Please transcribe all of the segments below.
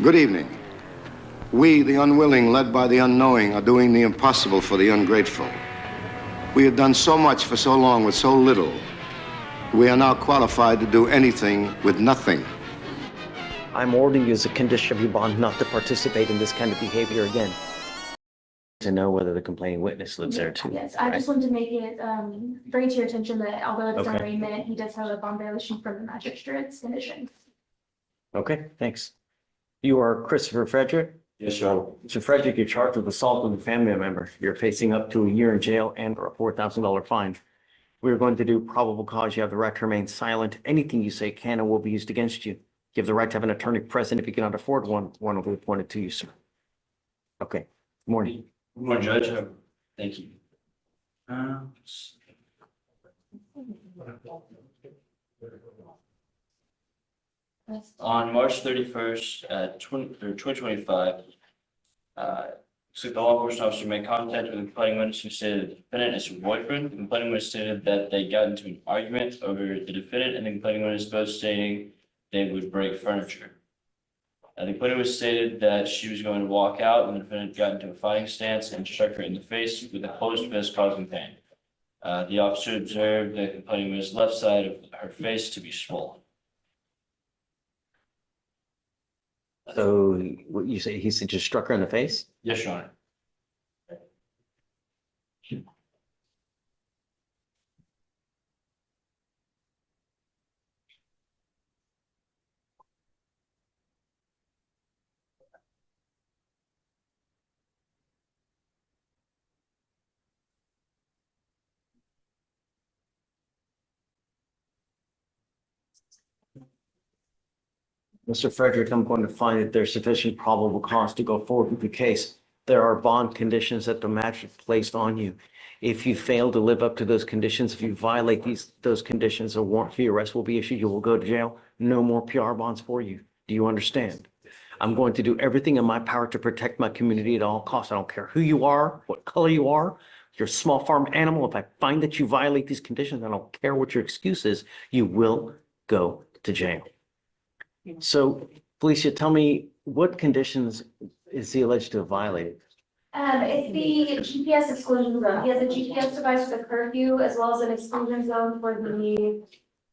Good evening. We, the unwilling, led by the unknowing, are doing the impossible for the ungrateful. We have done so much for so long with so little. We are now qualified to do anything with nothing. I'm ordering you as a condition of your bond not to participate in this kind of behavior again. To know whether the complaining witness lives there too. Yes, I just wanted to make it, bring it to your attention that although it's an Okay. arraignment, he does have a bond violation from the magistrate's condition. Okay, thanks. You are Christopher Frederick? Yes, Your Honor. Mr. Frederick, you're charged with assault on a family member. You're facing up to a year in jail and or a $4,000 fine. We're going to do probable cause. You have the right to remain silent. Anything you say can and will be used against you. You have the right to have an attorney present. If you cannot afford one will be appointed to you, sir. Okay, morning. Good morning, Judge. Thank you. On March 31st, 2025, so the law enforcement officer made contact with the complaining witness who stated the defendant is her boyfriend. The complaining witness stated that they got into an argument over the defendant and the complaining witness both stating they would break furniture. The complainant was stated that she was going to walk out and the defendant got into a fighting stance and struck her in the face with a closed fist causing pain. The officer observed the complaining witness' left side of her face to be swollen. So what you say, he said just struck her in the face? Yes, Your Honor. Mr. Frederick, I'm going to find that there's sufficient probable cause to go forward with the case. There are bond conditions that the magistrate placed on you. If you fail to live up to those conditions, if you violate those conditions, a warrant for your arrest will be issued. You will go to jail. No more PR bonds for you. Do you understand? I'm going to do everything in my power to protect my community at all costs. I don't care who you are, what color you are. You're a small farm animal. If I find that you violate these conditions, I don't care what your excuse is, you will go to jail. So, Felicia, tell me, what conditions is he alleged to have violated? It's the GPS exclusion zone. He has a GPS device with a curfew as well as an exclusion zone for the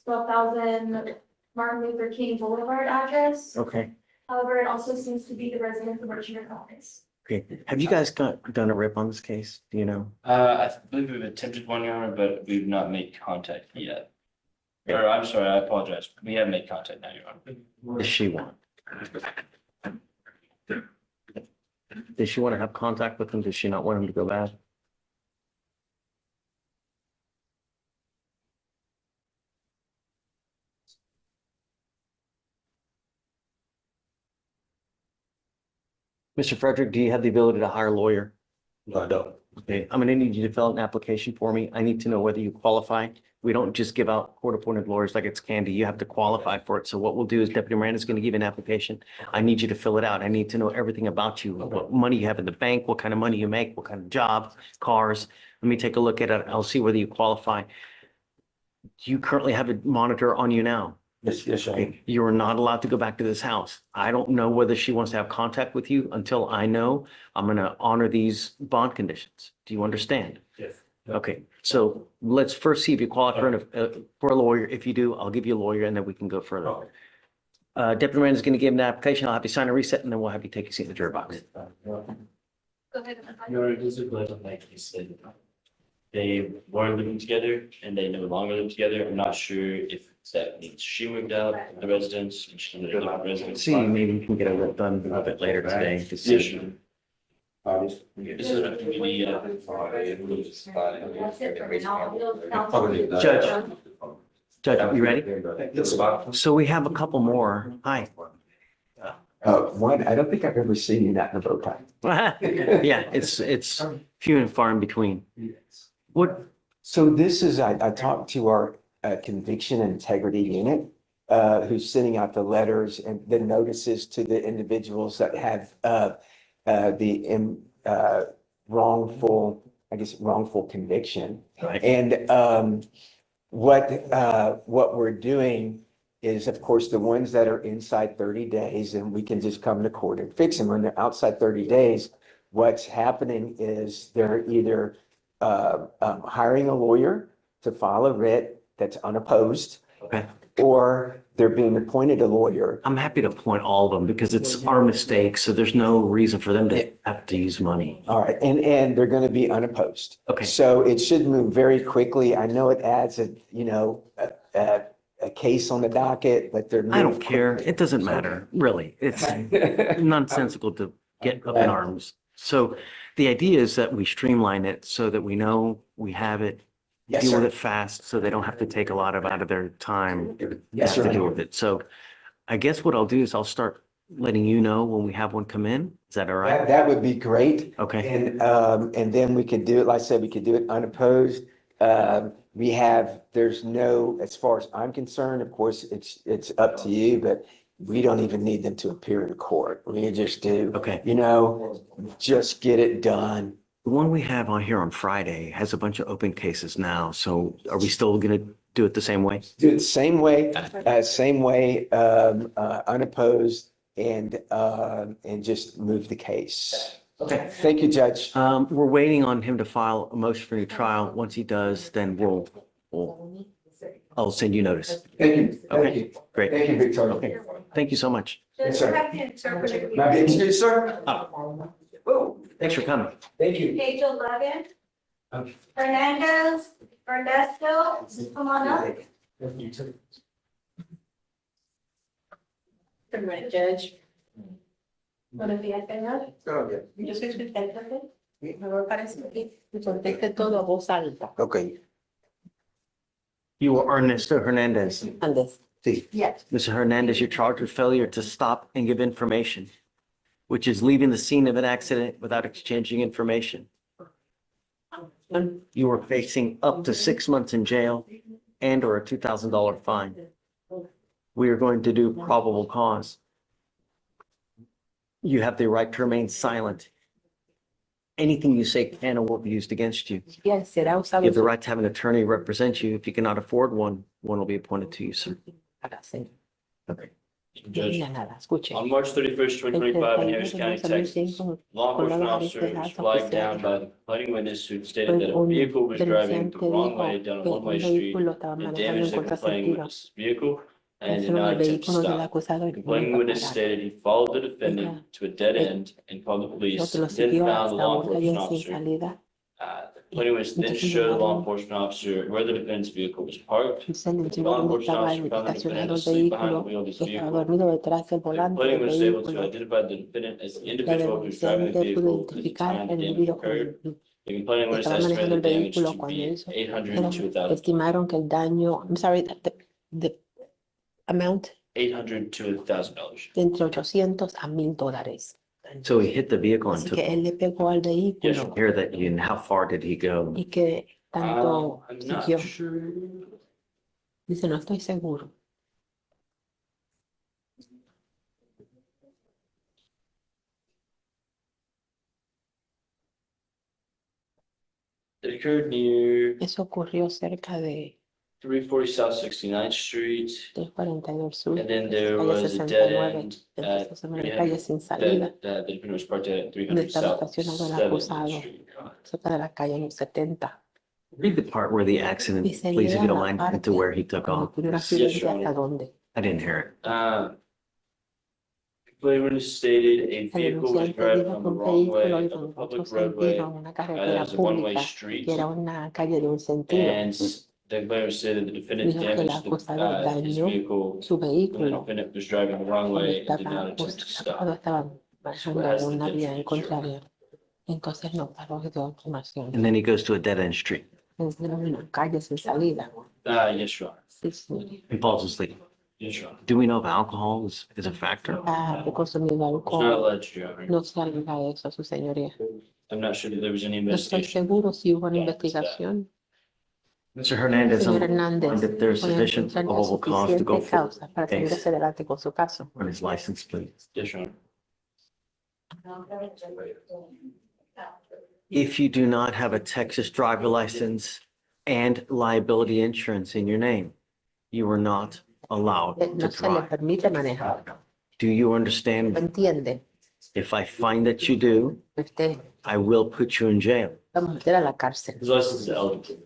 12,000 Martin Luther King Boulevard address. Okay, However, it also seems to be the residence of Richard Hernandez. okay. Have you guys done a rip on this case? Do you know? I believe we've attempted one, Your Honor, but we've not made contact yet. Or, I'm sorry, I apologize. We have made contact now, Your Honor. Does she want? Does she want to have contact with him? Does she not want him to go back? Mr. Frederick, do you have the ability to hire a lawyer? No, I don't. Okay, I'm gonna need you to fill out an application for me. I need to know whether you qualify. We don't just give out court-appointed lawyers like it's candy. You have to qualify for it. So what we'll do is Deputy Miranda is gonna give you an application. I need you to fill it out. I need to know everything about you, what money you have in the bank, what kind of money you make, what kind of job, cars. Let me take a look at it. I'll see whether you qualify. Do you currently have a monitor on you now? Yes, Your Honor. Okay, you are not allowed to go back to this house. I don't know whether she wants to have contact with you until I know. I'm gonna honor these bond conditions. Do you understand? Yes. Okay, so let's first see if you qualify for a lawyer. If you do, I'll give you a lawyer and then we can go further. Deputy Miranda is gonna give an application. I'll have you sign a reset and then we'll have you take a seat in the jury box. Go ahead. Your Honor, this is like you said. They were living together and they no longer live together. I'm not sure if that means she moved out of the residence and she's in a different residence. See, maybe we can get it done a little bit later today to Yes, see. Your Honor. This is a community. Judge, you ready? So we have a couple more. Hi. One, I don't think I've ever seen you not in a bow tie. Yeah, it's few and far in between. What, So this is, I talked to our conviction and integrity unit, who's sending out the letters and the notices to the individuals that have the wrongful conviction. Right. And what we're doing is, of course, the ones that are inside 30 days, and we can just come to court and fix them. When they're outside 30 days, what's happening is they're either hiring a lawyer to file a writ that's unopposed, Okay. or they're being appointed a lawyer. I'm happy to point all of them because it's our mistake. So there's no reason for them to have to use money. All right, and they're going to be unopposed. Okay. So it should move very quickly. I know it adds a case on the docket, but they're. I don't care. It doesn't matter, really. It's nonsensical to get up in arms. So the idea is that we streamline it so that we know we have it, Yes, deal with sir. it fast, so they don't have to take a lot out of their time Yes, to sir. deal with it. So I guess what I'll do is I'll start letting you know when we have one come in. Is that all right? That would be great. Okay. And then we could do it, like I said, we could do it unopposed. There's no, as far as I'm concerned, of course, it's up to you, but we don't even need them to appear in court. We can just do. Okay. Just get it done. The one we have on here on Friday has a bunch of open cases now. So are we still going to do it the same way? Do it the same way, unopposed, and just move the case. Okay. Thank you, Judge. We're waiting on him to file a motion for new trial. Once he does, then I'll send you notice. Thank you. Thank Okay. you. Great. Thank you, Victoria. Okay. Thank you so much. Yes, sir. Have to interpret May I be it. excused, sir? Oh, thanks for coming. Thank you. Page 11. Okay. Hernandez, Ernesto, come on up. Good morning, Judge. Buenos días, señor. Yo soy su intérprete. Me parece que conteste todo a voz alta. Okay. You are Ernesto Hernandez. Andes. Sí. Yes. Mr. Hernandez, you're charged with failure to stop and give information, which is leaving the scene of an accident without exchanging information. You are facing up to 6 months in jail and or a $2,000 fine. We are going to do probable cause. You have the right to remain silent. Anything you say can or will be used against you. Yes, será You usado have the right to have an attorney represent you. If you cannot afford one, one will be appointed to you, sir. para hacer. Okay. No Judge, diga nada, escuche. on March 31st, 2025 in Harris County, Texas, law enforcement officer was flagged down by the complaining witness who stated that a vehicle was driving the wrong way down a one-way street and damaged the complaining witness's vehicle and did not attempt to stop. The complaining witness stated he followed the defendant to a dead end and called the No police, te lo then siguió found the hasta law una calle enforcement sin officer. salida. The complaining witness then showed the law enforcement officer where the defendant's vehicle was parked. Se le The enseñó law dónde enforcement estaba officer found the defendant estacionado el asleep behind the vehículo, wheel of his que estaba vehicle. dormido detrás del The volante complaining del was able to vehículo. identify the defendant as the La individual who was driving the denunciante pudo vehicle at the identificar time the el damage individuo occurred. con The complaining witness estaba manejando estimated el the damage vehículo to cuando be hizo. $800 to Estimaron que el daño, I'm sorry, the amount $800 to $1,000. de entre 800 a $1,000. So he hit the vehicle and Así took, que él le pegó al vehículo hear that you, and how far did he go? y que tanto I'm not siguió. sure. Dice, no estoy seguro. It occurred near Eso ocurrió cerca de 340 South 69th Street. 342 Sur, And then there calle was a dead 69, end entonces at una calle sin salida, that the defendant was parked at donde 300 estaba South estacionado el 7th acusado, Street. cerca de la calle 70. Read the part where the accident, Dice, please, if lea you don't la mind, parte into where he took cuando off. ocurrió el Yes, accidente Your Honor. hasta dónde. I didn't hear it. Complaining witness stated a El vehicle was denunciante driving dijo on que the un wrong way vehículo of iba a en otro public sentido roadway en una carretera as a one-way pública, street. que era una calle de un sentido. And the complainant stated the defendant Dijo que el damaged acusado his dañó vehicle su when the vehículo defendant was driving the wrong cuando way and did estaba not attempt to acusado, stop. estaba manejando Has en the una vía en difference, Your Honor. contraria. Entonces no paró de información. And then he goes to a dead end street Es una calle sin salida. Yes, Your Honor. Sí, sí. and falls asleep. Yes, Your Honor. Do we know if alcohol is a factor? Ha consumido It's not alcohol. alleged, Your Honor. No se alega eso, su señoría. I'm not sure that there was any No estoy investigation. seguro si hubo una Yeah, investigación. Mr. Hernandez, Señor I'm Hernández, wondering if there's voy a sufficient encontrar la probable cause to go suficiente forward. causa para seguir case. hacia adelante con su caso. On his license, please. Yes, Your Honor. If you do not have a Texas driver license and liability insurance in your name, you are not allowed to no se le drive. permite manejar. Do you ¿Lo understand? entiende? If I find that you do, Usted I will put you in jail. va a meter a la cárcel. His license is eligible.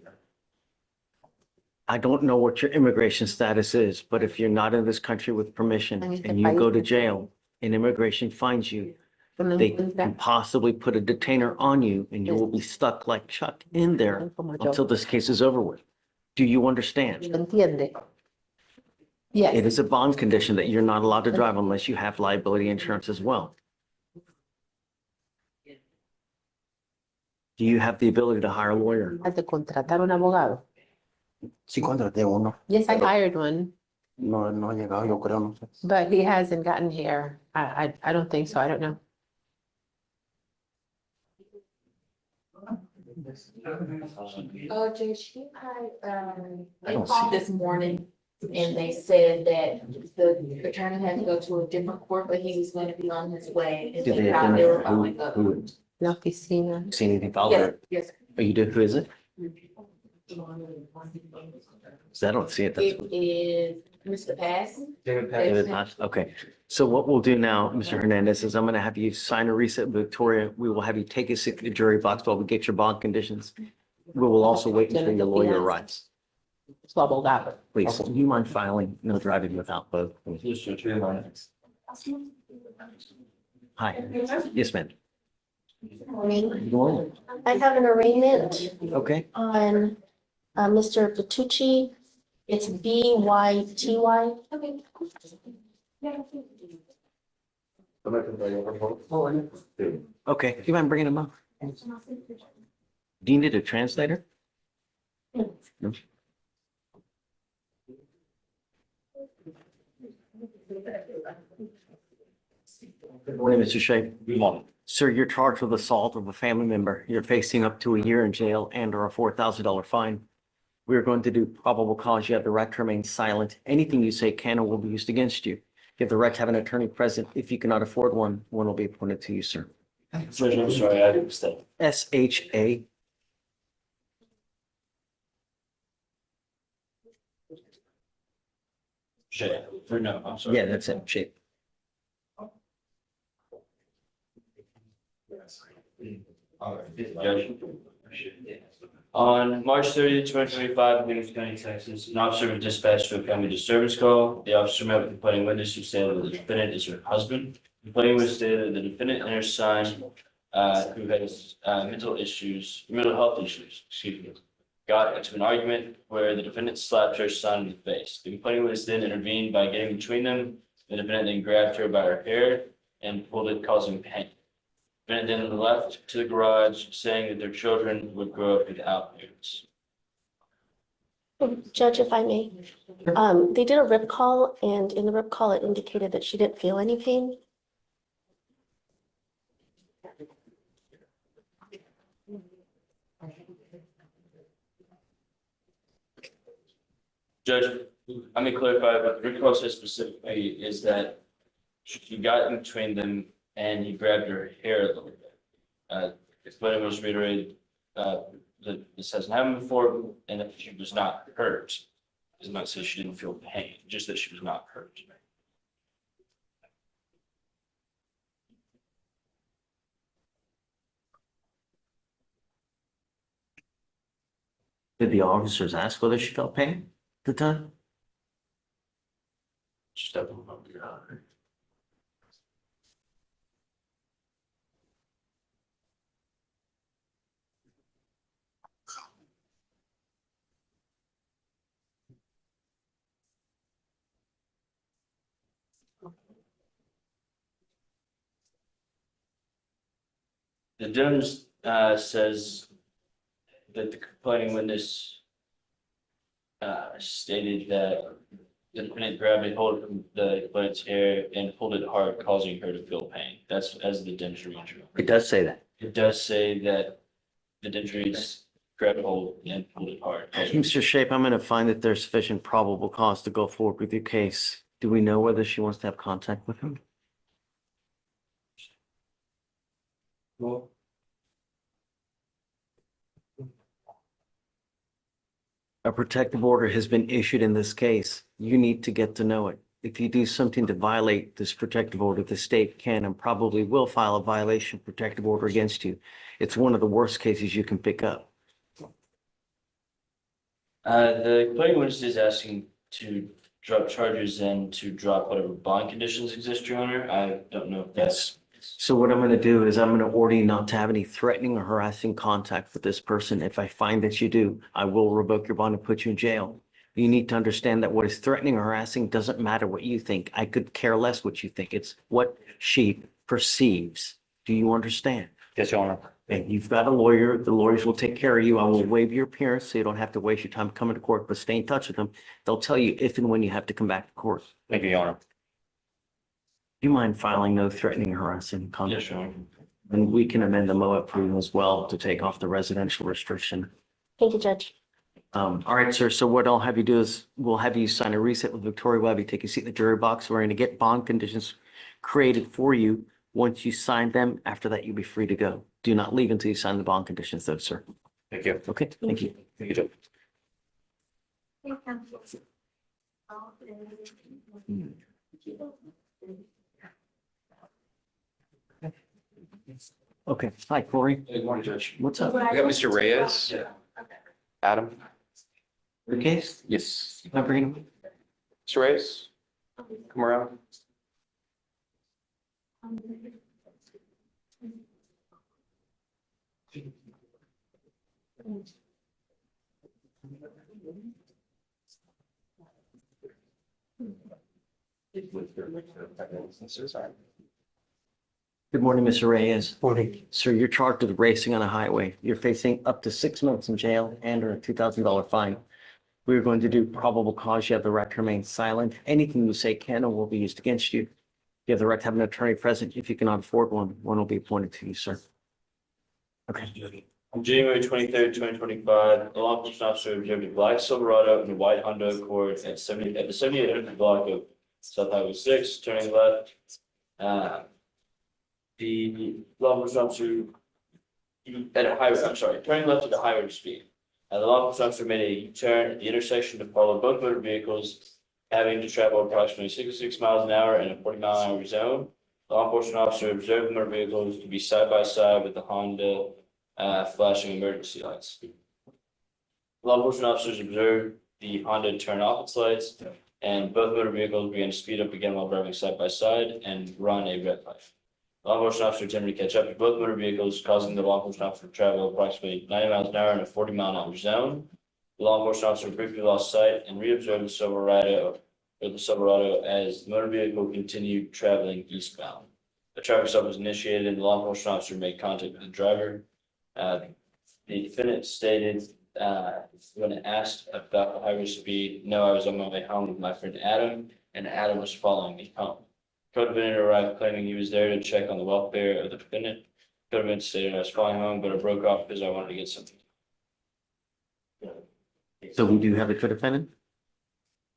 I don't know what your immigration status is, but if you're not in this country with permission and you go to jail and immigration finds you, No they can encuentra possibly put a detainer on you and you will be stuck like Chuck in there como yo. until this case is over with. Do you understand? ¿Lo entiende? It Yes. is a bond condition that you're not allowed to drive unless you have liability insurance as well. Do you have the ability to hire a lawyer? Has de contratar un abogado. Sí contraté uno. Yes, I hired one, No, no ha llegado, yo creo, no sé. but he hasn't gotten here. I don't think so. I don't know. Oh, Judge, I they don't called see this morning and they said that the attorney had to go to a different court, but he was going to be on his way. And Did they they thought they were identify following up. who, La oficina. see anything filed Yes, there? yes. Oh, you do? Who is it? 'Cause I don't see it. That's It is Mr. Pass. David Pass. Okay. So what we'll do now, Mr. Hernandez, is I'm going to have you sign a receipt, Victoria. We will have you take a seat in the jury box while we get your bond conditions. We will also wait until your lawyer arrives. Su abogado. Please, do you mind filing no driving without both? Hi. Yes, ma'am. Morning. Good morning. I have an arraignment Okay. on Mr. Bertucci. It's BYTY. Okay. Okay. Do you mind bringing him up? Do you need a translator? No? Good morning, Mr. Shea. Good morning. Sir, you're charged with assault of a family member. You're facing up to a year in jail and or a $4,000 fine. We're going to do probable cause. You have the right to remain silent. Anything you say can or will be used against you. You have the right to have an attorney present. If you cannot afford one, one will be appointed to you, sir. Judge, I'm sorry, I didn't understand. SHA. Shay, or no, I'm sorry. Yeah, that's it. Shape. Judge. On March 30th, 2025, in Williams County, Texas, an officer was dispatched to a family disturbance call. The officer met with the complaining witness who stated that the defendant is her husband. The complaining witness stated that the defendant and her son, who has mental health issues, got into an argument where the defendant slapped her son in the face. The complaining witness then intervened by getting between them. The defendant then grabbed her by her hair and pulled it, causing pain. The defendant then left to the garage, saying that their children would grow up without parents. Judge, if I may, they did a rip call, and in the rip call, it indicated that she didn't feel any pain. Judge, let me clarify, what the recall says specifically is that she got in between them and he grabbed her hair a little bit. But it was reiterated, that this hasn't happened before and that she was not hurt. Does not say she didn't feel pain, just that she was not hurt. Did the officers ask whether she felt pain at the time? Just have to remember. The Jones says that the complaining witness stated that the defendant grabbed a hold of the complainant's hair and pulled it hard, causing her to feel pain. That's as the dentary injury. It does say that. It does say that the dentaries grabbed a hold and pulled it hard. Mr. Shape, I'm going to find that there's sufficient probable cause to go forward with your case. Do we know whether she wants to have contact with him? Well, A protective order has been issued in this case. You need to get to know it. If you do something to violate this protective order, the state can and probably will file a violation protective order against you. It's one of the worst cases you can pick up. The complaining witness is asking to drop charges and to drop whatever bond conditions exist, Your Honor. I don't know if that's. So what I'm going to do is I'm going to order you not to have any threatening or harassing contact with this person. If I find that you do, I will revoke your bond and put you in jail. You need to understand that what is threatening or harassing doesn't matter what you think. I could care less what you think. It's what she perceives. Do you understand? Yes, Your Honor. And you've got a lawyer. The lawyers will take care of you. I will waive your appearance so you don't have to waste your time coming to court, but stay in touch with them. They'll tell you if and when you have to come back to court. Thank you, Your Honor. Do you mind filing no threatening, harassing conduct? Yes, Your Honor. And we can amend the MOA approval as well to take off the residential restriction. Thank you, Judge. All right, sir. So what I'll have you do is we'll have you sign a reset with Victoria. We'll have you take a seat in the jury box. We're going to get bond conditions created for you. Once you sign them, after that, you'll be free to go. Do not leave until you sign the bond conditions though, sir. Thank you. Okay, thank you. Thank you, Judge. Okay, hi, Corey. Good morning, Judge. What's up? We got Mr. Reyes. Adam? Your case? Yes. Can I bring him? Mr. Reyes? Come around. Good morning, Mr. Reyes. Morning. Sir, you're charged with racing on a highway. You're facing up to 6 months in jail and or a $2,000 fine. We're going to do probable cause. You have the right to remain silent. Anything you say can or will be used against you. You have the right to have an attorney present. If you cannot afford one, one will be appointed to you, sir. Okay. On January 23rd, 2025, a law enforcement officer observed a black Silverado and a white Honda Accord at the 7800 block of South Highway 6, turning left. The law enforcement officer at a highway, I'm sorry, turning left at a highway speed. The law enforcement officer made a U-turn at the intersection to follow both motor vehicles having to travel approximately 66 miles an hour in a 40-mile-an-hour zone. Law enforcement officer observed the motor vehicles to be side by side with the Honda flashing emergency lights. Law enforcement officers observed the Honda turn off its lights, and both motor vehicles began to speed up again while driving side by side and run a red light. Law enforcement officer attempted to catch up to both motor vehicles, causing the law enforcement officer to travel approximately 90 miles an hour in a 40-mile-an-hour zone. The law enforcement officer briefly lost sight and re-observed the Silverado as the motor vehicle continued traveling eastbound. A traffic stop was initiated and the law enforcement officer made contact with the driver. The defendant stated, when asked about the highway speed, "No, I was on my way home with my friend Adam, and Adam was following me home." Co-defendant arrived claiming he was there to check on the welfare of the defendant. Co-defendant stated, "I was following home, but I broke off because I wanted to get something." So we do have a co-defendant?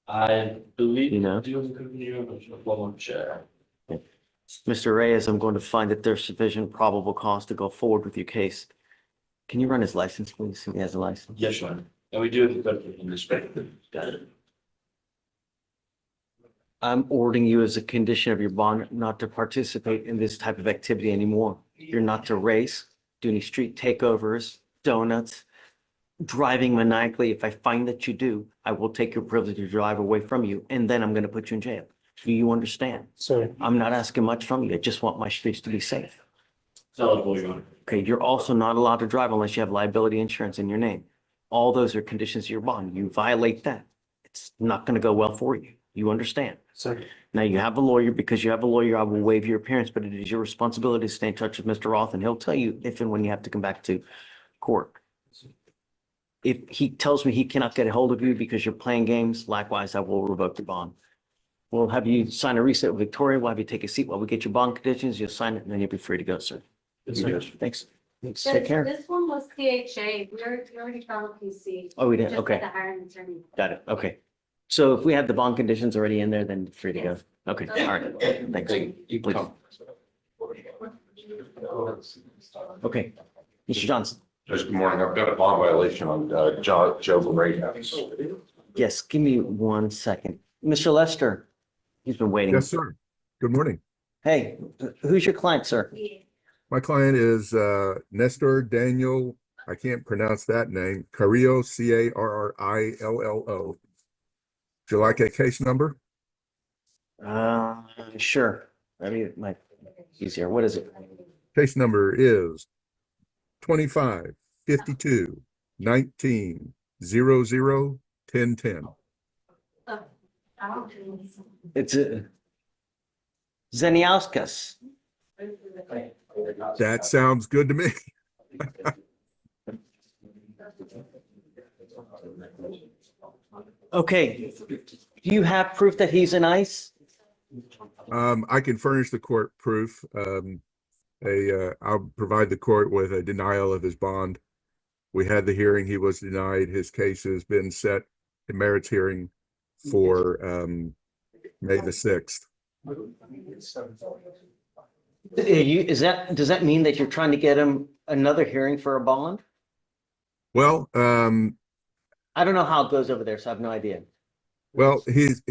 I believe. You know? One more check. Mr. Reyes, I'm going to find that there's sufficient probable cause to go forward with your case. Can you run his license, please? He has a license. Yes, Your Honor. And we do have the co-defendant in this. Got it. I'm ordering you as a condition of your bond not to participate in this type of activity anymore. You're not to race, do any street takeovers, donuts, driving maniacally. If I find that you do, I will take your privilege to drive away from you, and then I'm going to put you in jail. Do you understand? Sir. I'm not asking much from you. I just want my streets to be safe. Eligible, Your Honor. Okay, you're also not allowed to drive unless you have liability insurance in your name. All those are conditions of your bond. You violate that, it's not going to go well for you. You understand? Sir. Now you have a lawyer. Because you have a lawyer, I will waive your appearance, but it is your responsibility to stay in touch with Mr. Roth, and he'll tell you if and when you have to come back to court. If he tells me he cannot get a hold of you because you're playing games, likewise, I will revoke your bond. We'll have you sign a reset with Victoria. We'll have you take a seat while we get your bond conditions. You'll sign it, and then you'll be free to go, sir. Yes, sir. Thanks. Thanks. Take care. This one was PHA. We already found PC. Oh, we did. Just Okay. had to hire an attorney. Got it. Okay. So if we have the bond conditions already in there, then free to go. Okay. All right. Thanks. You Please. come. Okay. Mr. Johnson. Just good morning. I've got a bond violation on Joe Reyes. Yes, give me 1 second. Mr. Lester, he's been waiting. Yes, sir. Good morning. Hey, who's your client, sir? My client is Nestor Daniel, I can't pronounce that name, Carrillo, Carrillo. Would you like a case number? Sure. I mean, it might be easier. What is it? Case number is 25-52-19-00-1010. It's Zeniauskas. That sounds good to me. Okay. Do you have proof that he's in ICE? I can furnish the court proof. I'll provide the court with a denial of his bond. We had the hearing. He was denied. His case has been set in merits hearing for May the 6th. Does that mean that you're trying to get him another hearing for a bond? Well, I don't know how it goes over there, so I have no idea. well, his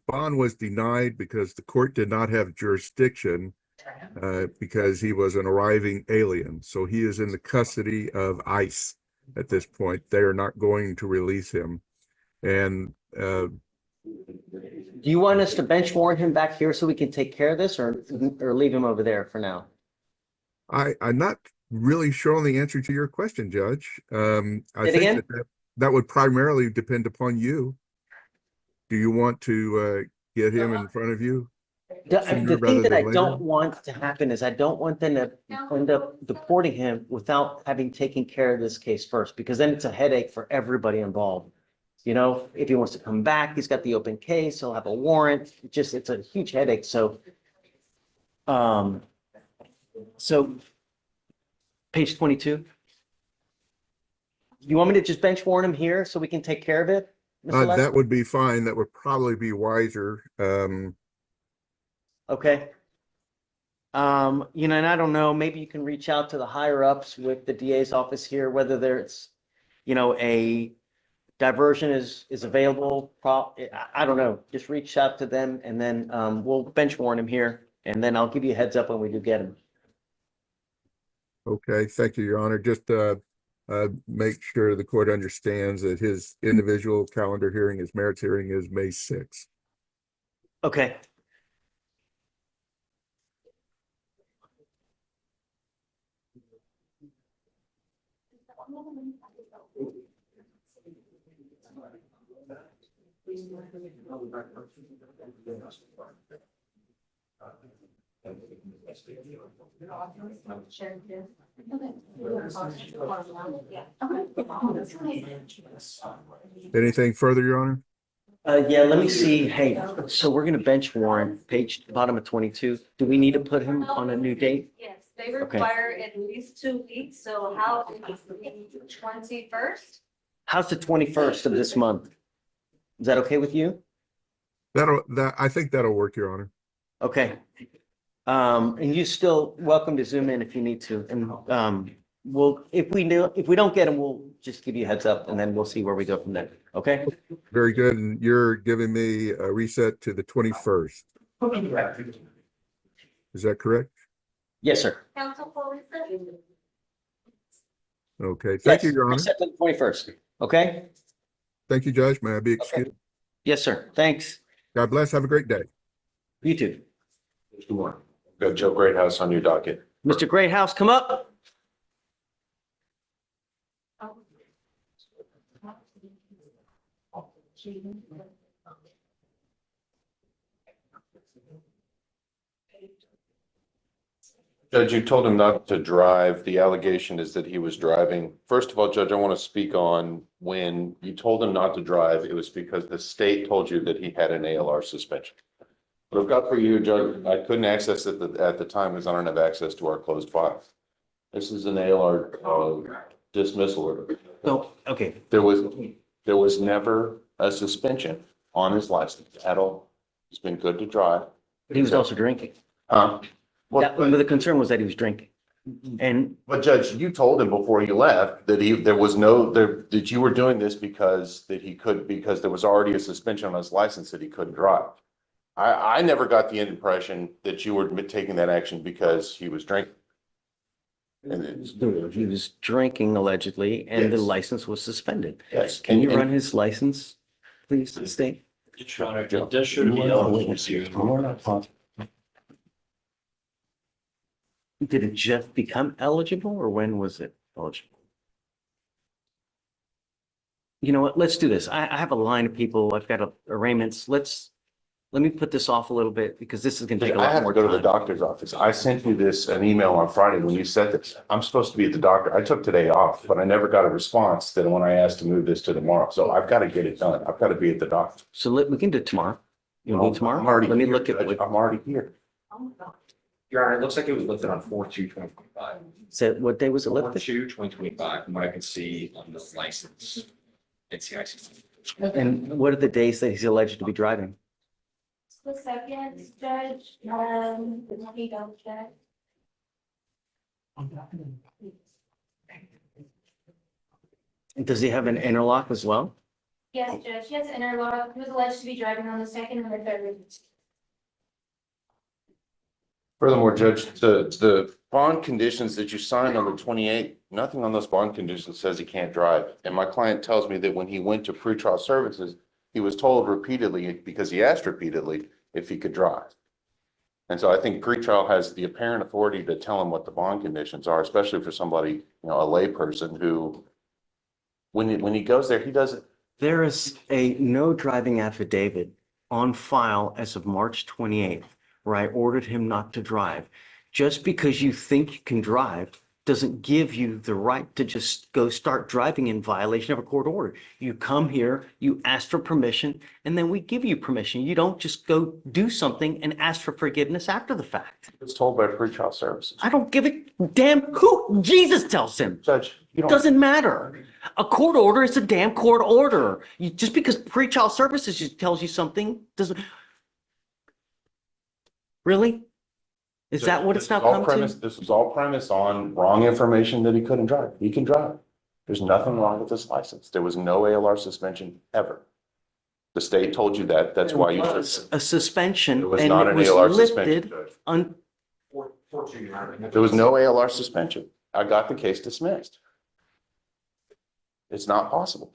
bond was denied because the court did not have jurisdiction because he was an arriving alien. So he is in the custody of ICE at this point. They are not going to release him. And Do you want us to bench warrant him back here so we can take care of this, or leave him over there for now? I'm not really sure on the answer to your question, Judge. I Say it think again? that would primarily depend upon you. Do you want to get him in front of you? The sooner thing rather that I than don't later? want to happen is I don't want them to end up deporting him without having taken care of this case first, because then it's a headache for everybody involved. You know, if he wants to come back, he's got the open case, he'll have a warrant. It's a huge headache. So page 22. You want me to just bench warrant him here so we can take care of it? Mr. Lester? That would be fine. That would probably be wiser. Okay. And I don't know, maybe you can reach out to the higher ups with the DA's office here, whether there's, a diversion is available. I don't know. Just reach out to them and then we'll bench warrant him here, and then I'll give you a heads up when we do get him. Okay, thank you, Your Honor. Just make sure the court understands that his individual calendar hearing, his merits hearing is May 6th. Okay. Anything further, Your Honor? Yeah, let me see. Hey, so we're gonna bench warrant, bottom of 22. Do we need to put him on a new date? Yes, they require at least 2 weeks, so how, 21st? How's the 21st of this month? Is that okay with you? I think that'll work, Your Honor. Okay. And you still welcome to zoom in if you need to. And if we don't get him, we'll just give you a heads up and then we'll see where we go from there. Okay? Very good. And you're giving me a reset to the 21st. Is that correct? Yes, sir. Council Fleischer? Okay. Thank you, Yes, Your Honor. reset to the 21st. Okay? Thank you, Judge. May I be excused? Yes, sir. Thanks. God bless. Have a great day. You too. Good morning. Got Joe Greathouse on your docket. Mr. Greathouse, come up. Judge, you told him not to drive. The allegation is that he was driving. First of all, Judge, I want to speak on when you told him not to drive, it was because the state told you that he had an ALR suspension. What I've got for you, Judge, I couldn't access it at the time because I don't have access to our closed file. This is an ALR dismissal order. Oh, okay. There was never a suspension on his license at all. He's been good to drive. But he was also drinking. Huh? But the concern was that he was drinking. And But Judge, you told him before you left that that you were doing this because there was already a suspension on his license that he couldn't drive. I never got the impression that you were taking that action because he was drinking. he was drinking allegedly and the Yes. license was suspended. Yes. Can you run his license, please, to the state? Your Honor, it does show to be eligible to. Did it just become eligible or when was it eligible? You know what? Let's do this. I have a line of people. I've got arraignments. Let me put this off a little bit because this is going to take a I lot had to more go to the time. doctor's office. I sent you an email on Friday when you said this. I'm supposed to be at the doctor. I took today off, but I never got a response then when I asked to move this to tomorrow. So I've got to get it done. I've got to be at the doctor. So we can do it tomorrow. You want to do it tomorrow? I'm already Let me here, look at Judge. what, I'm already here. Your Honor, it looks like it was lifted on 4/2/2025. said, what day was it lifted? 4/2/2025, from what I can see on the license. NCIC. And what are the days that he's alleged to be driving? The second, Judge, let me double check. Does he have an interlock as well? Yes, Judge, he has an interlock. He was alleged to be driving on the second and the third. Furthermore, Judge, the bond conditions that you signed on the 28th, nothing on those bond conditions says he can't drive. And my client tells me that when he went to pretrial services, he was told repeatedly, because he asked repeatedly, if he could drive. And so I think pretrial has the apparent authority to tell him what the bond conditions are, especially for somebody, a layperson who, when he goes there, he doesn't. There is a no driving affidavit on file as of March 28th, where I ordered him not to drive. Just because you think you can drive doesn't give you the right to just go start driving in violation of a court order. You come here, you ask for permission, and then we give you permission. You don't just go do something and ask for forgiveness after the fact. It's told by pretrial services. I don't give a damn who Jesus tells him. Judge, you don't. Doesn't matter. A court order is a damn court order. Just because pretrial services just tells you something doesn't. Really? Is that what it's now come to? This was all premised on wrong information that he couldn't drive. He can drive. There's nothing wrong with his license. There was no ALR suspension ever. The state told you that. That's why you. It was a suspension It was and not it an was ALR suspension, lifted Judge. on. There was no ALR suspension. I got the case dismissed. It's not possible.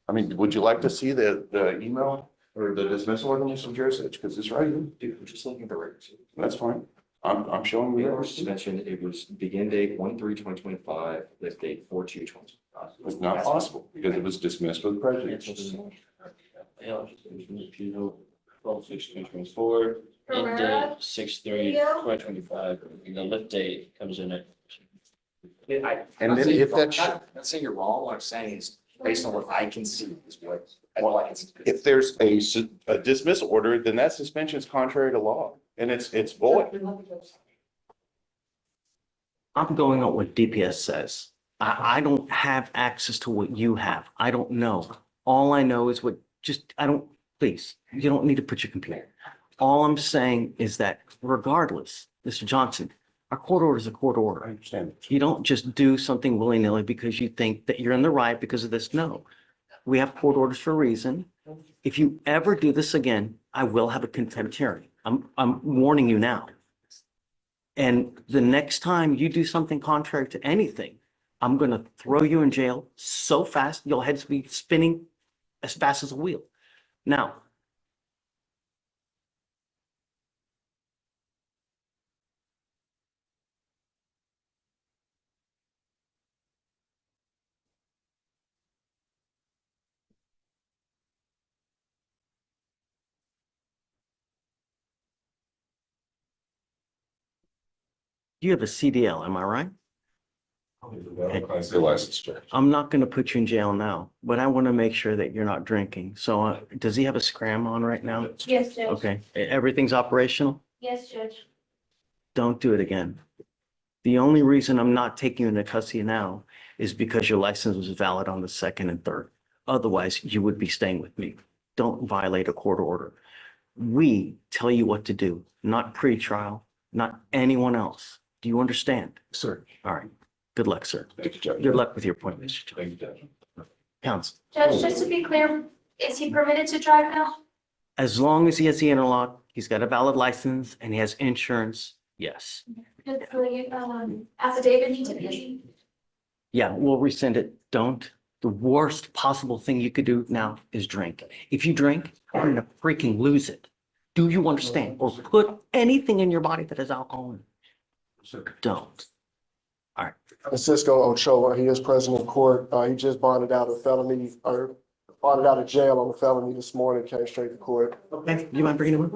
I mean, would you like to see the email or the dismissal order, Mr. Jurisich? Because it's right here. Dude, I'm just looking at the records. That's fine. I'm showing you. ALR suspension, it was begin date 1/3/2025, lift date 4/2/2025. It's not possible because it was dismissed with prejudice. Yeah, 12/6/2024, end Aurora? date 6/3/2025, and the lift date comes in at. And then if that, Not saying you're wrong, what I'm saying is, based on what I can see, is what I can see. if there's a dismissal order, then that suspension is contrary to law and it's void. I'm going on what DPS says. I don't have access to what you have. I don't know. All I know is please, you don't need to put your computer. All I'm saying is that regardless, Mr. Johnson, a court order is a court I order. understand. You don't just do something willy-nilly because you think that you're in the right because of this. No. We have court orders for a reason. If you ever do this again, I will have a contempt hearing. I'm warning you now. And the next time you do something contrary to anything, I'm going to throw you in jail so fast, your head's be spinning as fast as a wheel. Now, you have a CDL, am I right? Class A license, Judge. I'm not going to put you in jail now, but I want to make sure that you're not drinking. So does he have a scram on right now? Yes, Judge. Okay, everything's operational? Yes, Judge. Don't do it again. The only reason I'm not taking you into custody now is because your license was valid on the second and third. Otherwise, you would be staying with me. Don't violate a court order. We tell you what to do, not pretrial, not anyone else. Do you understand? Sir. All right. Good luck, sir. Thank you, Judge. Good luck with your appointment, Mr. Judge. Thank you, Judge. Counsel, Judge, just to be clear, is he permitted to drive now? as long as he has the interlock, he's got a valid license and he has insurance, yes. Does the affidavit need to be? Yeah, we'll rescind it. Don't. The worst possible thing you could do now is drink. If you drink, you're gonna freaking lose it. Do you understand? Or put anything in your body that has alcohol in it. Don't. Francisco Ochoa, he is present in court. He just bonded out a felony, or bonded out of jail on a felony this morning, came straight to court. Okay, you mind bringing him in?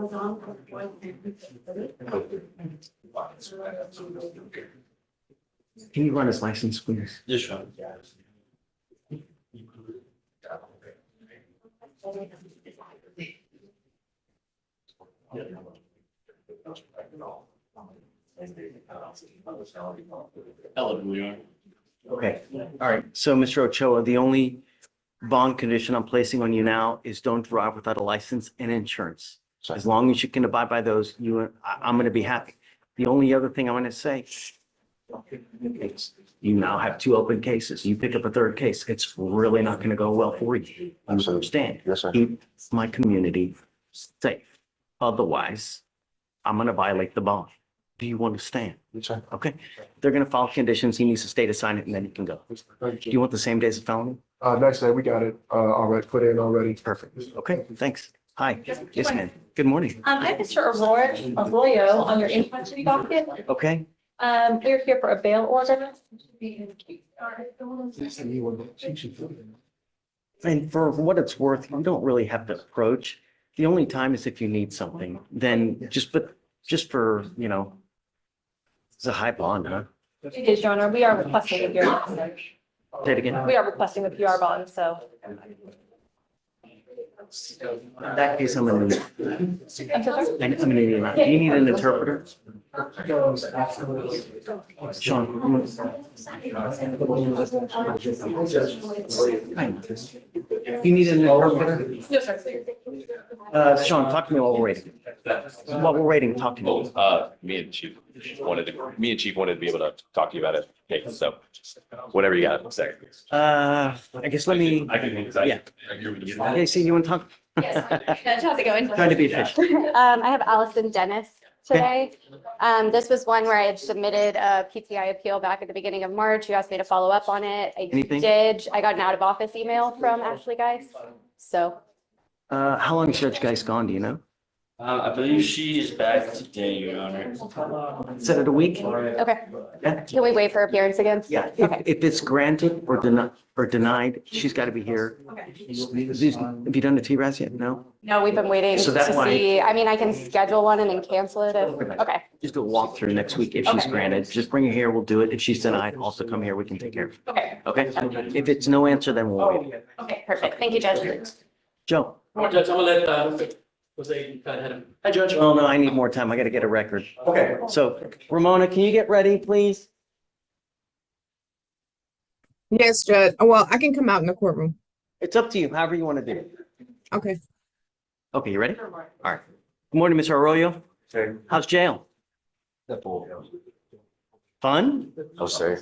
Can you run his license, please? Yes, Your Honor. Eligible, Your Honor. Okay, all right. So, Mr. Ochoa, the only bond condition I'm placing on you now is don't drive without a license and insurance. So as long as you can abide by those, I'm going to be happy. The only other thing I want to say, you now have 2 open cases. You pick up a 3rd case. It's really not going to go well for you. You understand? Yes, sir. Keep my community safe. Otherwise, I'm going to violate the bond. Do you understand? Yes, sir. Okay. They're going to follow conditions. He needs to stay to sign it and then he can go. Thank Do you want the same day as a felony? Next day, we got it, already put in already. Perfect. Okay, thanks. Hi. Yes, ma'am. Good morning. I'm Mr. Aurora, Arroyo on your in-country docket. Okay. We're here for a bail order. And for what it's worth, you don't really have to approach. The only time is if you need something, then just for, it's a high bond, huh? It is, Your Honor. We are requesting a PR bond. Say it again. We are requesting a PR bond, so. In that case, I'm gonna need, I'm so sorry? I'm gonna need, do you need an interpreter? Sean. You need an interpreter? Yes, sir. Sean, talk to me while we're waiting. While we're waiting, talk to me. Me and Chief wanted to be able to talk to you about it. Okay, so whatever you got to say. I guess let me, yeah. Yeah. Okay, see, you want to talk? Yes. How's it going? Trying to be efficient. I have Allison Dennis today. This was one where I had submitted a PTI appeal back at the beginning of March. You asked me to follow up on it. I Anything? did. I got an out of office email from Ashley Geis. So How long is Judge Geis gone, do you know? I believe she is back today, Your Honor. Is it a week? okay. Yeah. Can we wait for appearance again? Yeah, Okay. if it's granted or denied, she's got to be here. Have you done the TRAS yet? No? No, we've been waiting So to that's why- see. I mean, I can schedule one and then cancel it if, okay. Just do a walkthrough next week if she's Okay. granted. Just bring her here, we'll do it. If she's denied, also come here, we can take care of it. Okay. Okay? If it's no answer, then we'll wait. Okay, perfect. Thank you, Judge. Joe? Judge, I'm gonna let, Jose kind of had him. Hi, Judge. Oh, no, I need more time. I got to get a record. Okay. So Ramona, can you get ready, please? Yes, Judge. Well, I can come out in the courtroom. It's up to you, however you want to do it. Okay. Okay, you ready? All right. Good morning, Mr. Arroyo. How's jail? Fun? I'll say.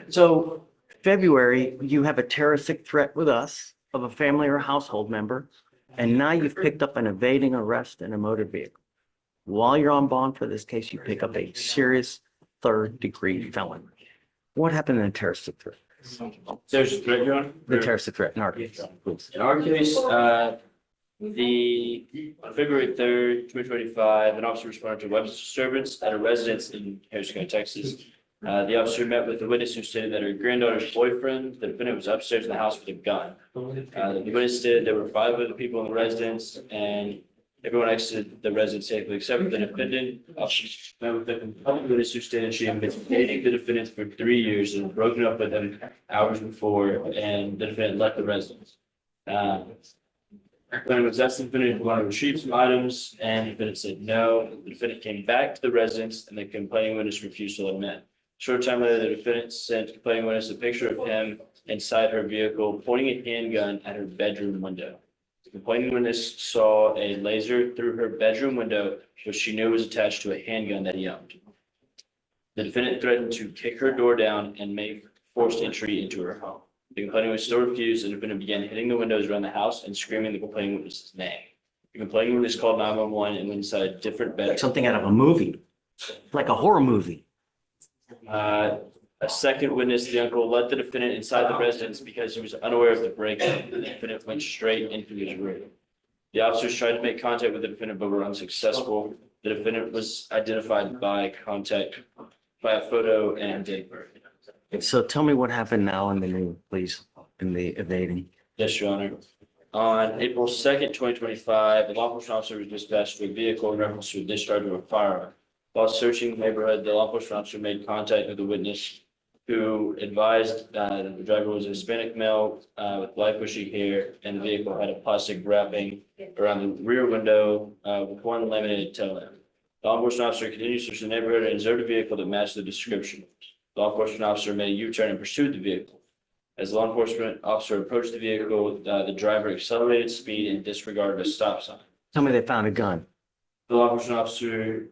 So February, you have a terroristic threat with us of a family or household member, and now you've picked up an evading arrest in a motor vehicle. While you're on bond for this case, you pick up a serious 3rd-degree felony. What happened in a terroristic threat? There's a threat, Your Honor. The terroristic threat in our case, please. In our case, on February 3rd, 2025, an officer responded to a weapons disturbance at a residence in Harrison County, Texas. The officer met with the witness who stated that her granddaughter's boyfriend, the defendant, was upstairs in the house with a gun. The witness stated there were 5 other people in the residence and everyone exited the residence safely except for the defendant. Officer met with the witness who stated she had been dating the defendant for 3 years and broken up with him hours before, and the defendant left the residence. When it was asked the defendant if he wanted to retrieve some items, and the defendant said no. The defendant came back to the residence and the complaining witness refused to let him in. Short time later, the defendant sent complaining witness a picture of him inside her vehicle, pointing a handgun at her bedroom window. The complaining witness saw a laser through her bedroom window, which she knew was attached to a handgun that he owned. The defendant threatened to kick her door down and make forced entry into her home. The complainant was still refused, and the defendant began hitting the windows around the house and screaming the complaining witness's name. The complaining witness called 911 and went inside a different bedroom. Something out of a movie, like a horror movie. A second witness, the uncle, led the defendant inside the residence because he was unaware of the break-in. The defendant went straight into his room. The officers tried to make contact with the defendant but were unsuccessful. The defendant was identified by a photo and date. So tell me what happened now in the new, please, in the evading. Yes, Your Honor. On April 2nd, 2025, a law enforcement officer was dispatched to a vehicle in reference to a discharge of a firearm. While searching the neighborhood, the law enforcement officer made contact with the witness who advised that the driver was a Hispanic male with light bushy hair, and the vehicle had a plastic wrapping around the rear window with one laminated tail lamp. The law enforcement officer continued to search the neighborhood and observed a vehicle that matched the description. The law enforcement officer made a U-turn and pursued the vehicle. As the law enforcement officer approached the vehicle, the driver accelerated speed and disregarded a stop sign. Tell me they found a gun. The law enforcement officer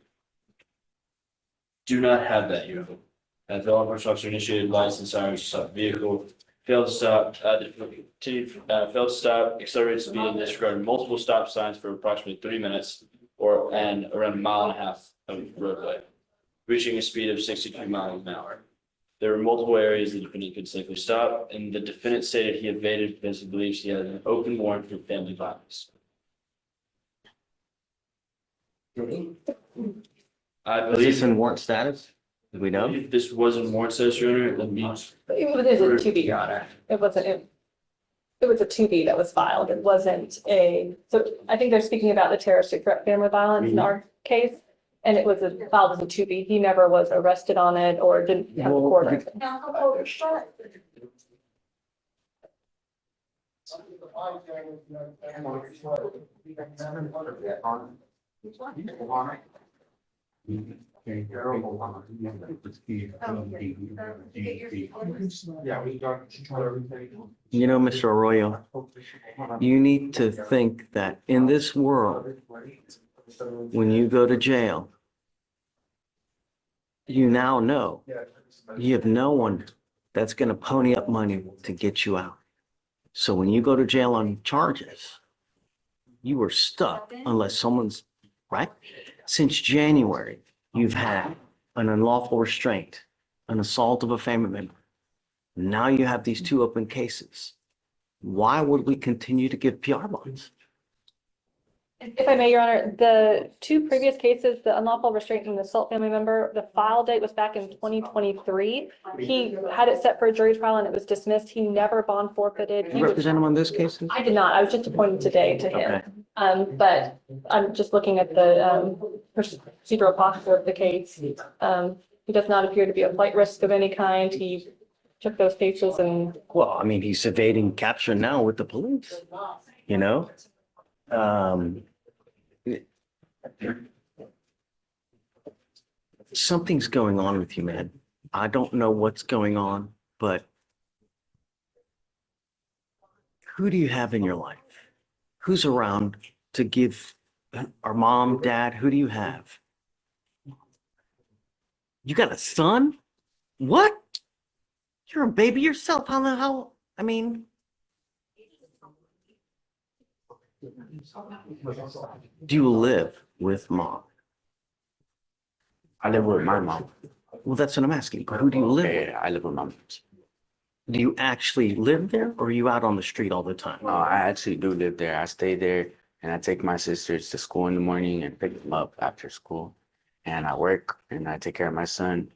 do not have that, Your Honor. The law enforcement officer initiated lights and sirens to stop the vehicle, failed to stop, failed to stop, accelerated speed, and disregarded multiple stop signs for approximately 3 minutes and around 1.5 miles of roadway, reaching a speed of 62 miles an hour. There were multiple areas the defendant could safely stop, and the defendant stated he evaded because he believes he had an open warrant for family violence. I Was believe this in warrant status? Do we know? if this wasn't warrant status, Your Honor, let me. It was a 2B, Your Honor. It wasn't, it was a 2B that was filed. It wasn't so I think they're speaking about the terroristic threat family violence in our case. And it was filed as a 2B. He never was arrested on it or didn't have a court record. You know, Mr. Arroyo, you need to think that in this world, when you go to jail, you now know you have no one that's going to pony up money to get you out. So when you go to jail on charges, you are stuck unless someone's right. Since January, you've had an unlawful restraint, an assault of a family member. Now you have these 2 open cases. Why would we continue to give PR bonds? If I may, Your Honor, the 2 previous cases, the unlawful restraint and the assault family member, the file date was back in 2023. He had it set for a jury trial and it was dismissed. He never bond forfeited. You represent him on those cases? I did not. I was just appointed today to him. But I'm just looking at the procedural posture of the case. He does not appear to be a flight risk of any kind. He took those cases and. Well, I mean, he's evading capture now with the police, you know? Something's going on with you, man. I don't know what's going on, but who do you have in your life? Who's around to give our mom, dad? Who do you have? You got a son? What? You're a baby yourself. I mean, do you live with mom? I live with my mom. Well, that's what I'm asking. Who do you live with? Yeah, I live with my mom. Do you actually live there or are you out on the street all the time? No, I actually do live there. I stay there and I take my sisters to school in the morning and pick them up after school. And I work and I take care of my son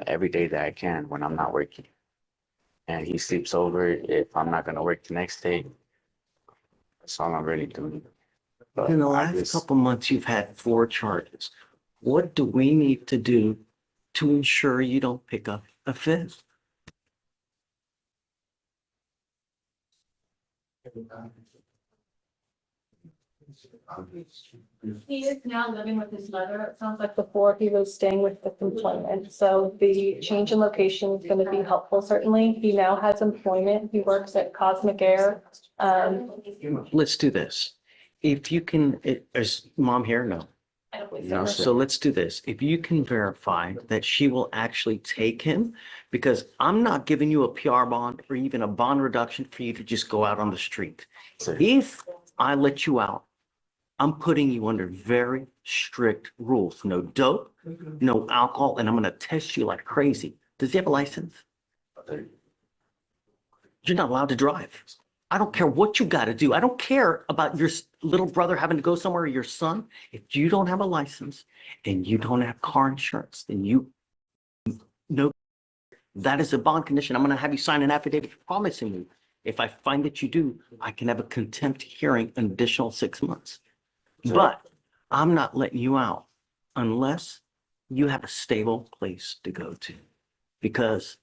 every day that I can when I'm not working. And he sleeps over if I'm not going to work the next day. That's all I'm really doing. But In the last couple months, you've had 4 charges. What do we need to do to ensure you don't pick up a 5th? He is now living with his mother. It sounds like before he was staying with the employment. So the change in location is going to be helpful, certainly. He now has employment. He works at Cosmic Air. Let's do this. If you can, is mom here? No. police No, officer. So let's do this. If you can verify that she will actually take him, because I'm not giving you a PR bond or even a bond reduction for you to just go out on the street. sir. If I let you out, I'm putting you under very strict rules. No dope, no alcohol, and I'm gonna test you like crazy. Does he have a license? You're not allowed to drive. I don't care what you got to do. I don't care about your little brother having to go somewhere or your son. If you don't have a license and you don't have car insurance, then you know that is a bond condition. I'm going to have you sign an affidavit promising me. If I find that you do, I can have a contempt hearing an additional 6 months. But I'm not letting you out unless you have a stable place to go to, because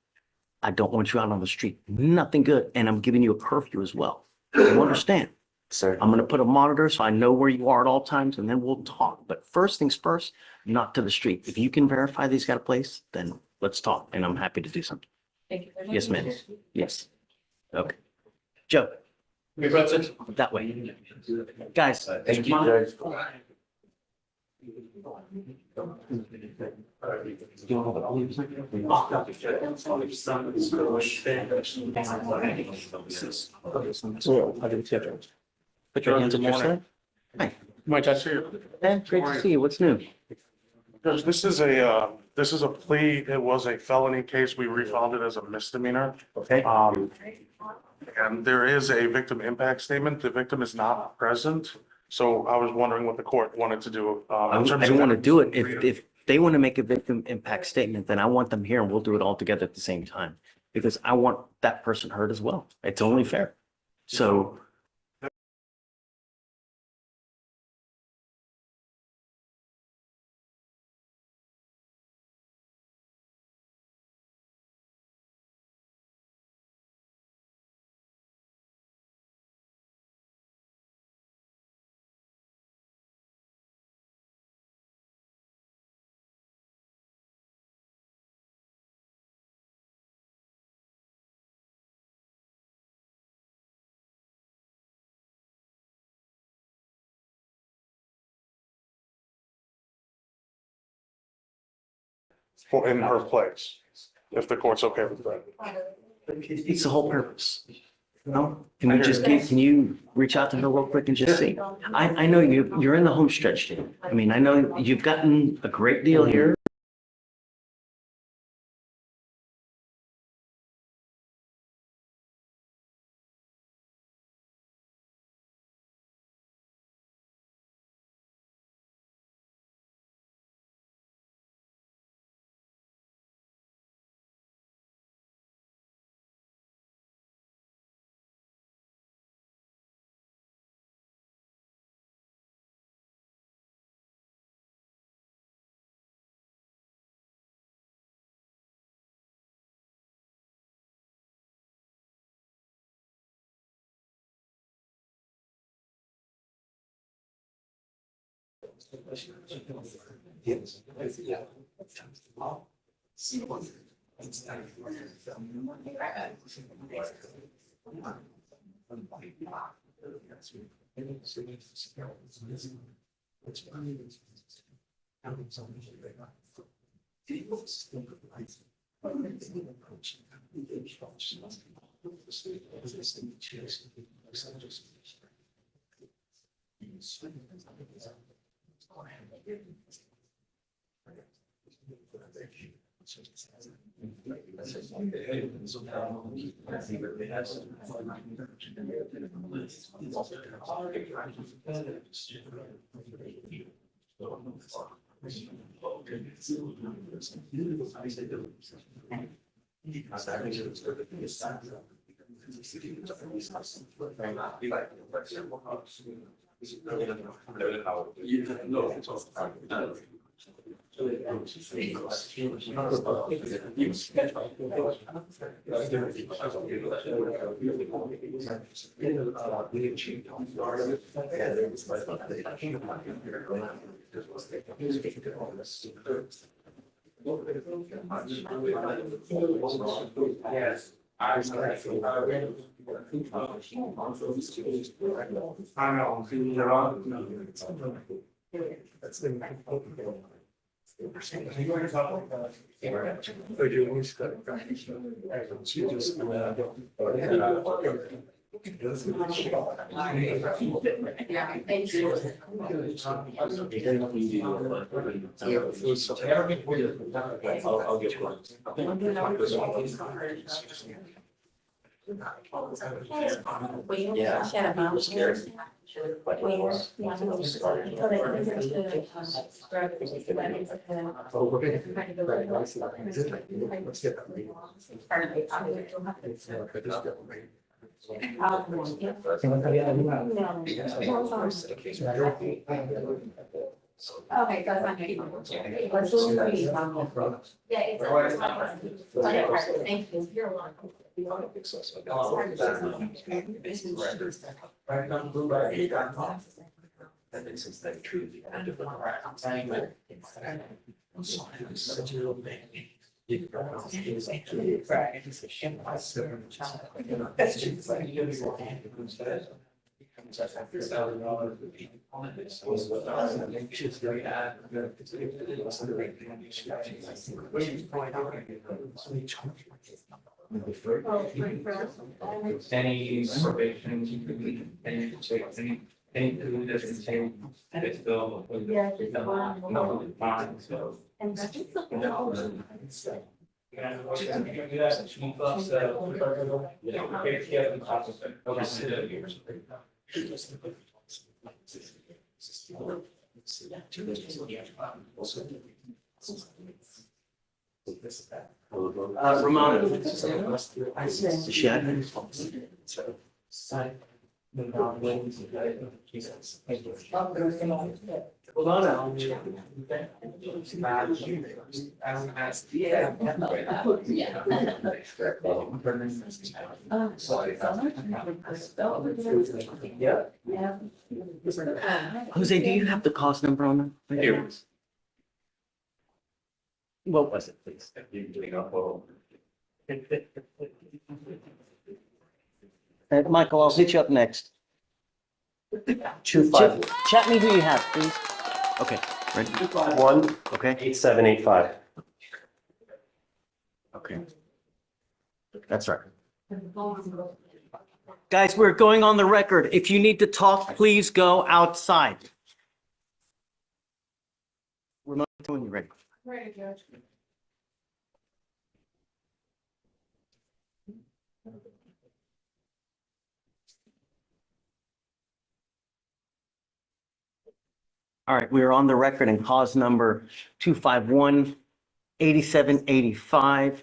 I don't want you out on the street. Nothing good. And I'm giving you a curfew as well. You understand? Sir. I'm going to put a monitor so I know where you are at all times, and then we'll talk. But first things first, not to the street. If you can verify that he's got a place, then let's talk. And I'm happy to do something. Thank you. Yes, ma'am. Yes. Okay. Joe. That way. Guys. Thank you, Judge. Put your hands on your side. Hi. Mike, I see you. Man, great to see you. What's new? Judge, this is a plea. It was a felony case. We refiled it as a misdemeanor. Okay. And there is a victim impact statement. The victim is not present. So I was wondering what the court wanted to do. I In terms don't of want to do it. If they want to make a victim impact statement, then I want them here and we'll do it all together at the same time. Because I want that person heard as well. It's only fair. So for in her place, if the court's okay with that. it's the whole purpose. No, can you reach out to her real quick and just see? I know you're in the home stretch, Jim. I mean, I know you've gotten a great deal here. Okay, that's fine. Yeah, it's. Thank you. You're welcome. Any reservations, any food that's contained, it's still. Yeah, just one. No, fine, so. And that's. Ramona. Does she have any? Hold on now. Jose, do you have the cost number on that? Here. What was it, please? Michael, I'll hit you up next. 25. Chat me who you have, please. Okay, ready? 1 Okay, 8785. okay. That's right. Guys, we're going on the record. If you need to talk, please go outside. Ramona, when you're ready. Ready, Judge. All right, we are on the record in cause number 251-8785.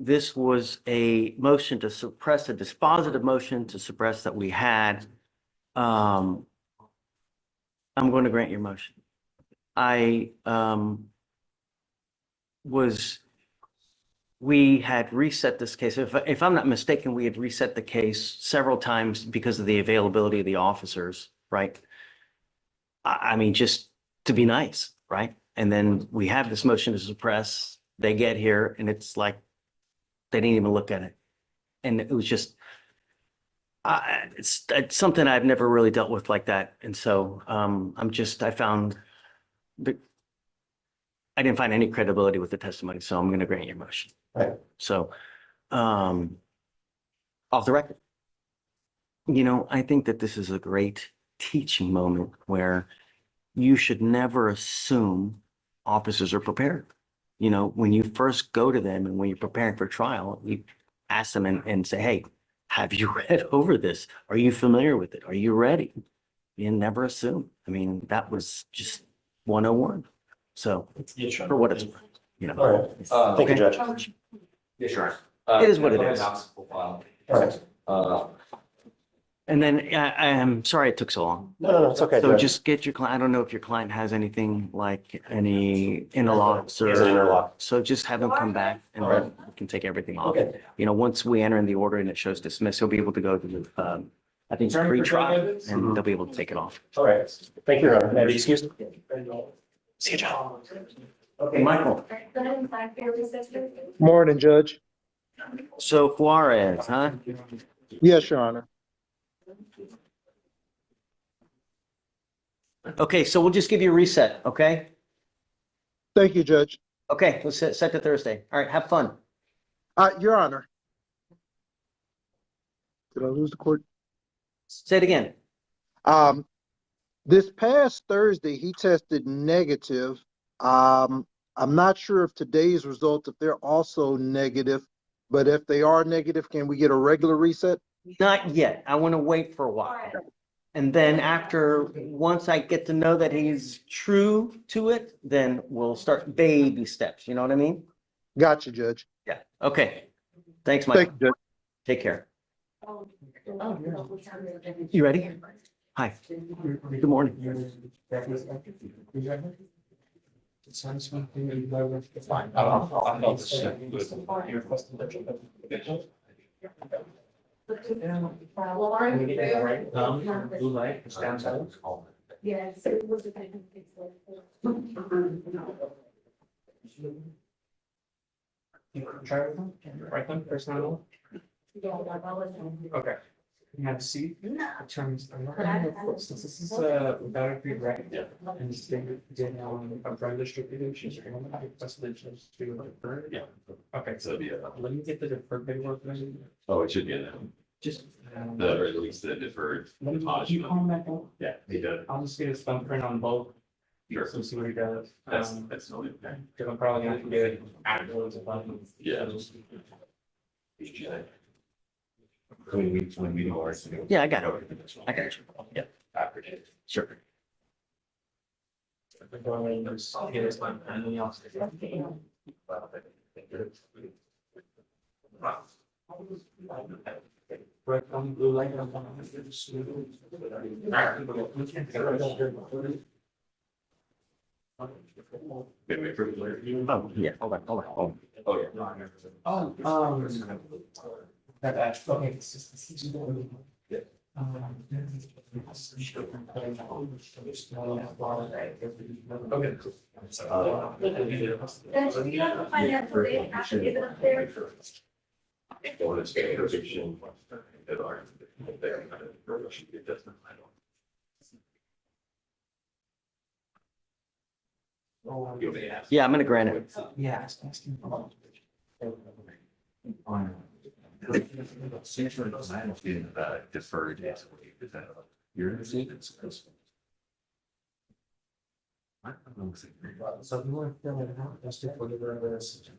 This was a motion to suppress, a dispositive motion to suppress that we had. I'm going to grant your motion. We had reset this case. If I'm not mistaken, we had reset the case several times because of the availability of the officers, right? I mean, just to be nice, right? And then we have this motion to suppress. They get here and it's like, they didn't even look at it. And it was just, it's something I've never really dealt with like that. And so I found that I didn't find any credibility with the testimony. So I'm going to grant your motion. Right. So off the record, you know, I think that this is a great teaching moment where you should never assume officers are prepared. You know, when you first go to them and when you're preparing for trial, you ask them and say, hey, have you read over this? Are you familiar with it? Are you ready? You never assume. I mean, that was just 101. So for what it's worth, you know. All right. Thank you, Judge. Yeah, sure. It is what it is. All right. And then I'm sorry it took so long. No, it's okay, So Judge. just get your client, I don't know if your client has anything like any interlocks He has an or, interlock. so just have him come back and All right. then we can take everything off. Okay. You know, once we enter in the order and it shows dismiss, he'll be able to go to, I think, pre-trial and they'll be able to take it off. All right. Thank you, Your Honor. May I be excused? See you, John. Okay, Michael. Go ahead and sign for your sister. Morning, Judge. So Juarez, huh? Yes, Your Honor. Okay, so we'll just give you a reset, okay? Thank you, Judge. Okay, let's set to Thursday. All right, have fun. Your Honor. Did I lose the court? Say it again. This past Thursday, he tested negative. I'm not sure if today's results, if they're also negative, but if they are negative, can we get a regular reset? Not yet. I want to wait for a while. And then once I get to know that he's true to it, then we'll start baby steps. You know what I mean? Gotcha, Judge. Yeah. Okay. Thanks, Thank Mike. you, Judge. Take care. You ready? Hi. Good morning. Blue light, it's downtown. Yes. You can try with them, right them, personal. Okay. You have a seat. Terms. Since this is without a pre-record. Yeah. And this thing did a brand distribution. Yeah. Okay, so let me get the deferred paperwork. Oh, it should be in there. Just. Or at least the deferred. You call him back up? Yeah, he did. I'll just get his thumbprint on both. Sure. So see what he does. That's totally okay. Cause I'm probably gonna get it afterwards if I. Yeah. When we do ours. Yeah, I got it. I got you. Yeah. After it. Sure. Get his thumbprint and then else. Right on blue light. Wait for it. Oh, yeah. Hold on. Oh, yeah. Oh, okay. Okay. Then do you have a financial data after give it up there? Yeah, I'm gonna grant it. Yeah. Deferred. You're in So if you want to fill it out, just do whatever it is.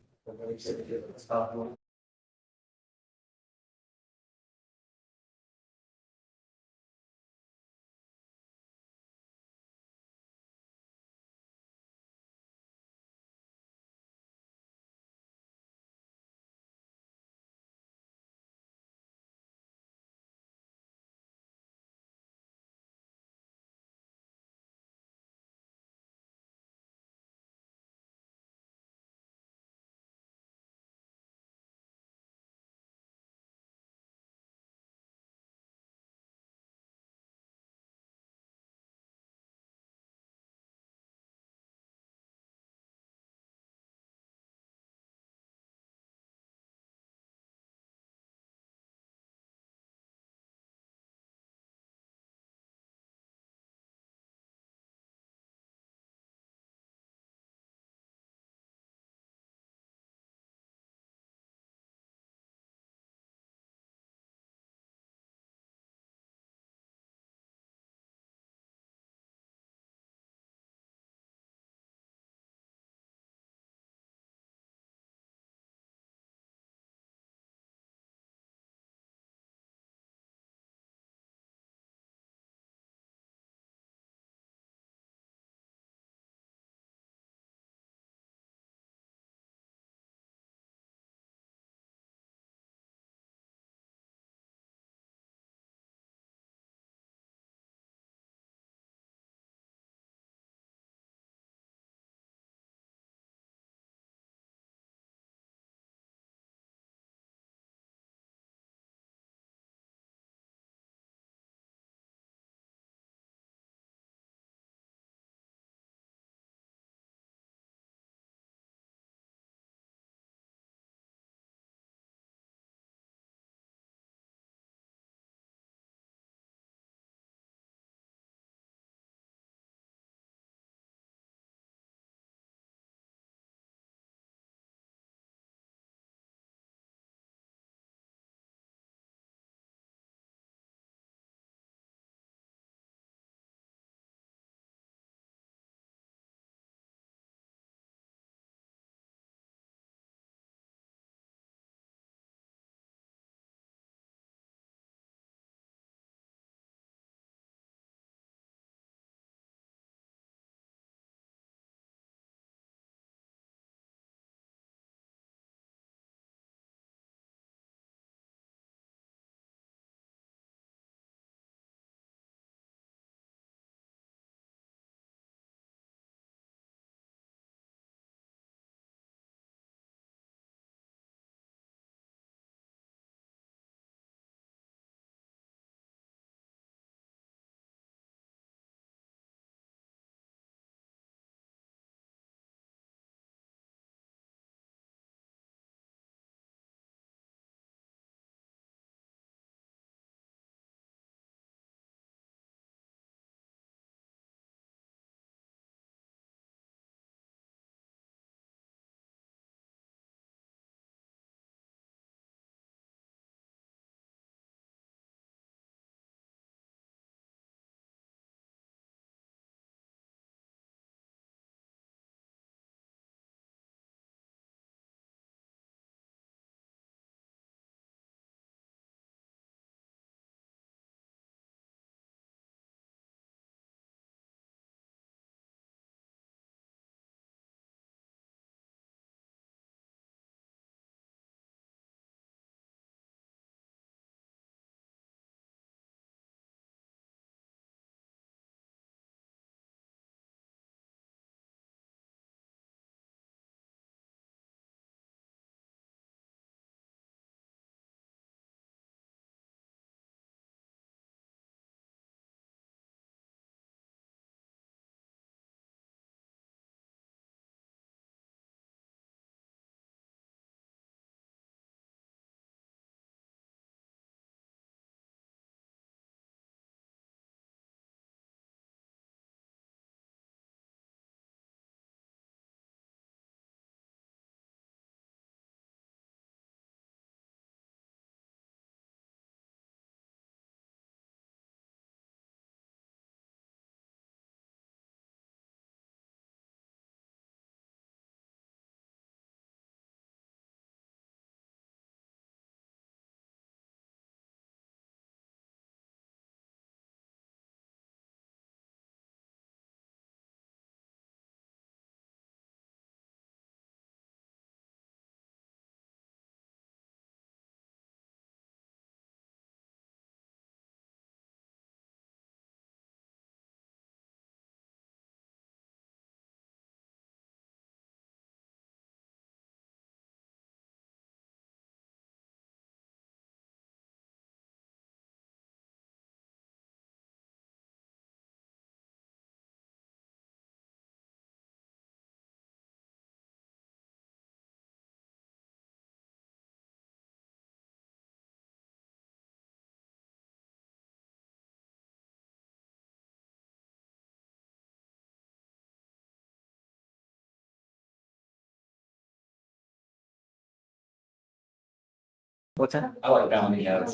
What's that? I like that one, yeah.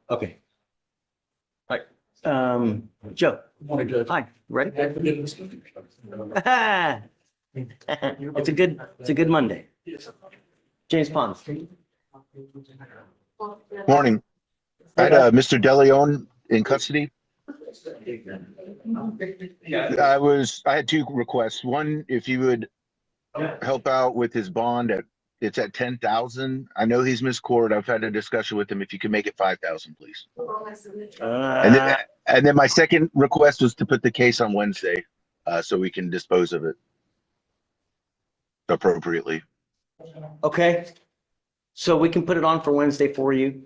Okay. All right, Joe. Hi, ready? It's a good Monday. James Pons. Morning. I had Mr. DeLeon in custody. I had two requests. One, if you would help out with his bond it's at 10,000. I know he's missed court. I've had a discussion with him. If you could make it 5,000, please. And then my second request was to put the case on Wednesday, so we can dispose of it appropriately. Okay. So we can put it on for Wednesday for you.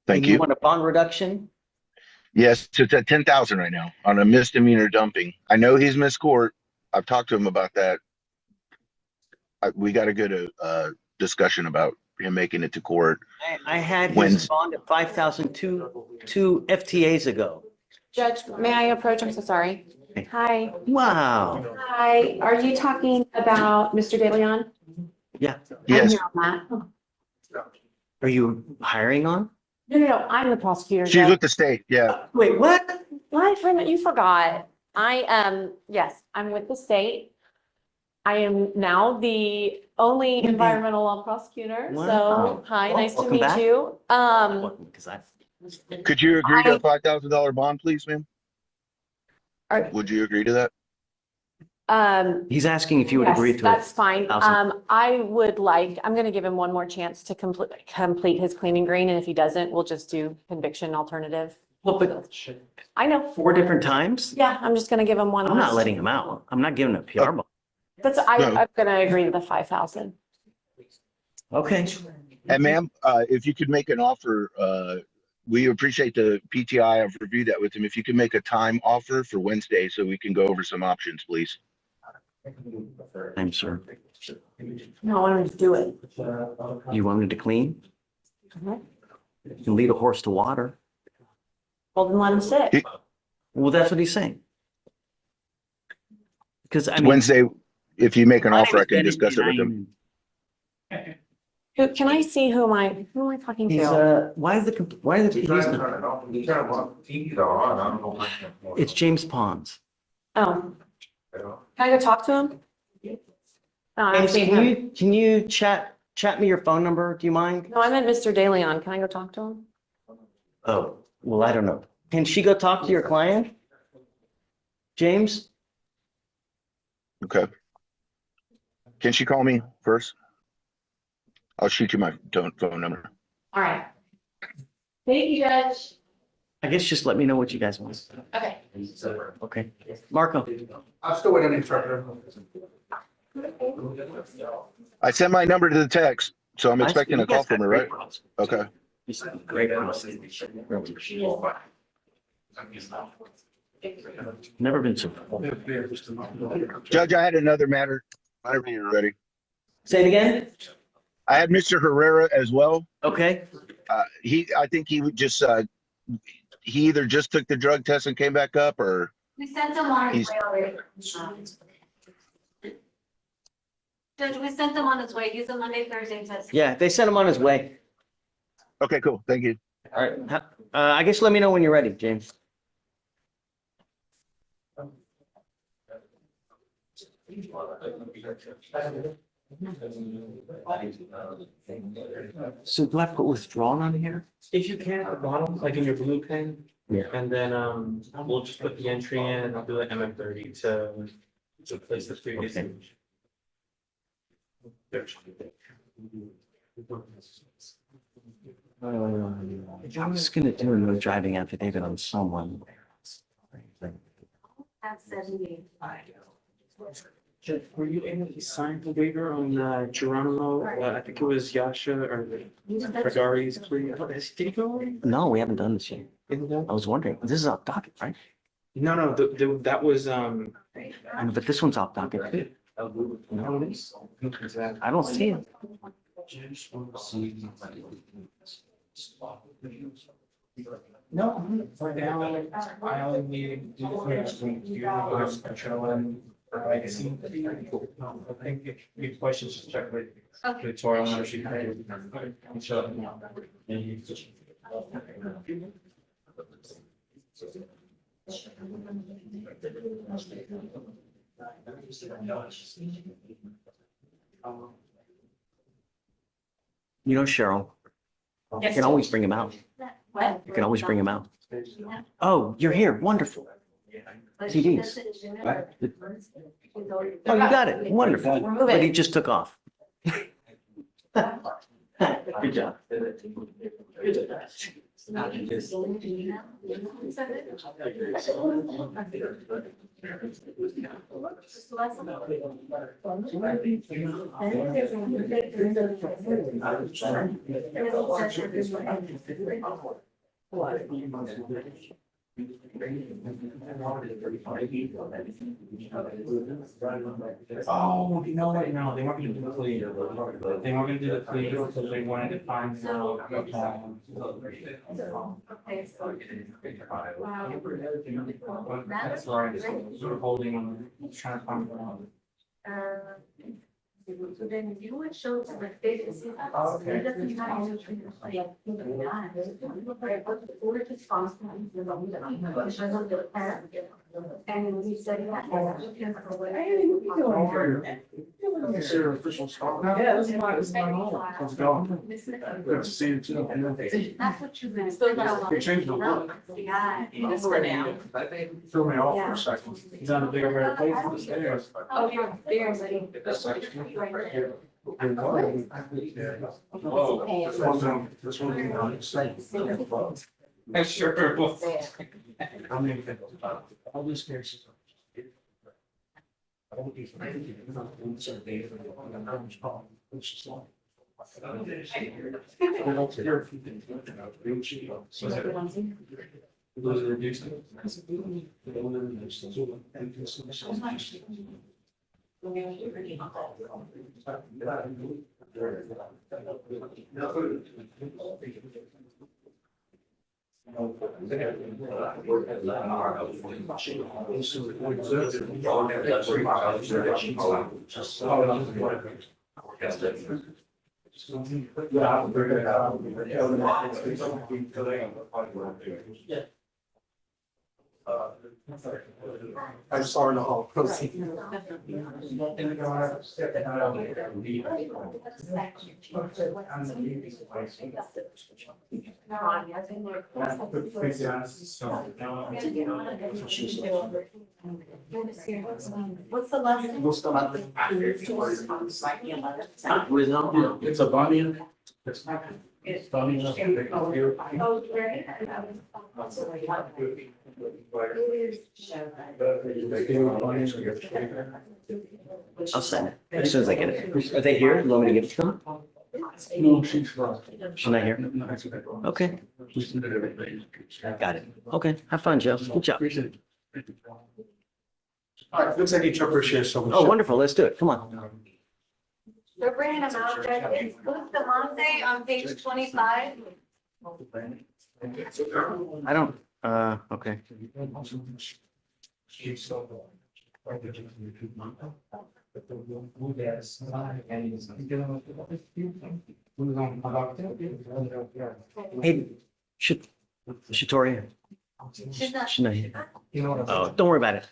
Thank And you. want a bond reduction? Yes, it's at 10,000 right now on a misdemeanor dumping. I know he's missed court. I've talked to him about that. We got a good discussion about him making it to court. I had his bond at 5,000 two FTAs ago. Judge, may I approach? I'm so sorry. Hi. Wow. Hi, are you talking about Mr. De Leon? Yeah. I'm Yes. here on that. Are you hiring on? No, I'm the prosecutor. She's Judge. with the state. Yeah. Wait, what? What? Wait a minute, you forgot. Yes, I'm with the state. I am now the only environmental law prosecutor. Wow. So, hi, Well, nice to welcome meet back. you. Because Could you agree to a $5,000 bond, please, ma'am? Are- Would you agree to that? he's asking if you would Yes, agree to it. that's fine. 1,000. I'm gonna give him one more chance to complete his clean and green, and if he doesn't, we'll just do conviction alternative. Well, but I know. 4 different times? Yeah, I'm just gonna give him one. I'm not last- letting him out. I'm not giving a PR bond. I'm gonna agree to the 5,000. Okay. And ma'am, if you could make an offer, we appreciate the PTI. I've reviewed that with him. If you could make a time offer for Wednesday so we can go over some options, please. I'm sure. No, I want him to do it. You want me to clean? Mhm. You can lead a horse to water. Well, then let him sit. Well, that's what he's saying. Because I mean. Wednesday, if you make an my offer, name I is can Ben, discuss it and with him. Can I see who am I talking He's, to? why is he's it's James Pons. Oh. Can I go talk to him? No, I've James, seen him. can you chat me your phone number? Do you mind? No, I meant Mr. De Leon. Can I go talk to him? Oh, well, I don't know. Can she go talk to your client? James? Okay. Can she call me first? I'll shoot you my phone number. All right. Thank you, Judge. I guess just let me know what you guys want. Okay. Okay. Marco? I'm still waiting on the interpreter. I sent my number to the text, so I'm expecting a call from her, right? Okay. Great. Never been so. Judge, I had another matter. Whenever you're ready. Say it again? I had Mr. Herrera as well. Okay. I think he would just, he either just took the drug test and came back up, or We sent them on his way already. Judge, we sent them on his way. He's a Monday, Thursday test. Yeah, they sent him on his way. okay, cool. Thank you. All right. I guess let me know when you're ready, James. So do I have to put withdrawn on here? If you can at the bottom, like in your blue pen. Yeah. And then we'll just put the entry in and I'll do the MM30 to place the previous Okay. image. I'm just gonna do a no driving affidavit on someone. That's 70. Judge, were you able to sign the waiver on Geronimo? I think it was Yasha or Gregari's plea. Did he go already? No, we haven't done this yet. Isn't that? I was wondering, this is off docket, right? No, that was But this one's off docket too. No. I don't see it. No, for now, I only need to control and I think if you have questions, just check with Victoria. I'm sure she can. You know, Cheryl, you can always bring him out. What? You can always bring him out. Oh, you're here. Wonderful. TDs. Oh, you got it. Wonderful. But he just took off. Good job. Oh, you know what? No, they weren't gonna do the plea. They weren't gonna do the plea because they wanted to find out. That's right. We're holding on, trying to find out. So then you would show to the vacancy. Okay. It doesn't matter which one you're playing. And we said that. Is there official start now? Yeah, this is my home. How's it going? Good to see you too. That's what you've been. Still got You changed the look. Yeah. Just for now. Threw me off for a second. He's on a bigger, better place than the stairs. Oh, you're there, buddy. Whoa. This one. Sure. How many people? All these cases. I saw in the hall. What's the last name? It's a bunny. It's bunny. Oh, right. I'll send it as soon as I get it. Are they here? You want me to give it to them? No, she's not. She's not here? Okay, got it. Okay, have fun, Joe. Good job. All right, looks like each appreciates so much. Oh, wonderful. Let's do it. Come on. They're bringing them out, Judge. It's Bustamante on page 25. I don't, okay. Hey, Shatoria. She's not. She's not here. Oh, don't worry about it.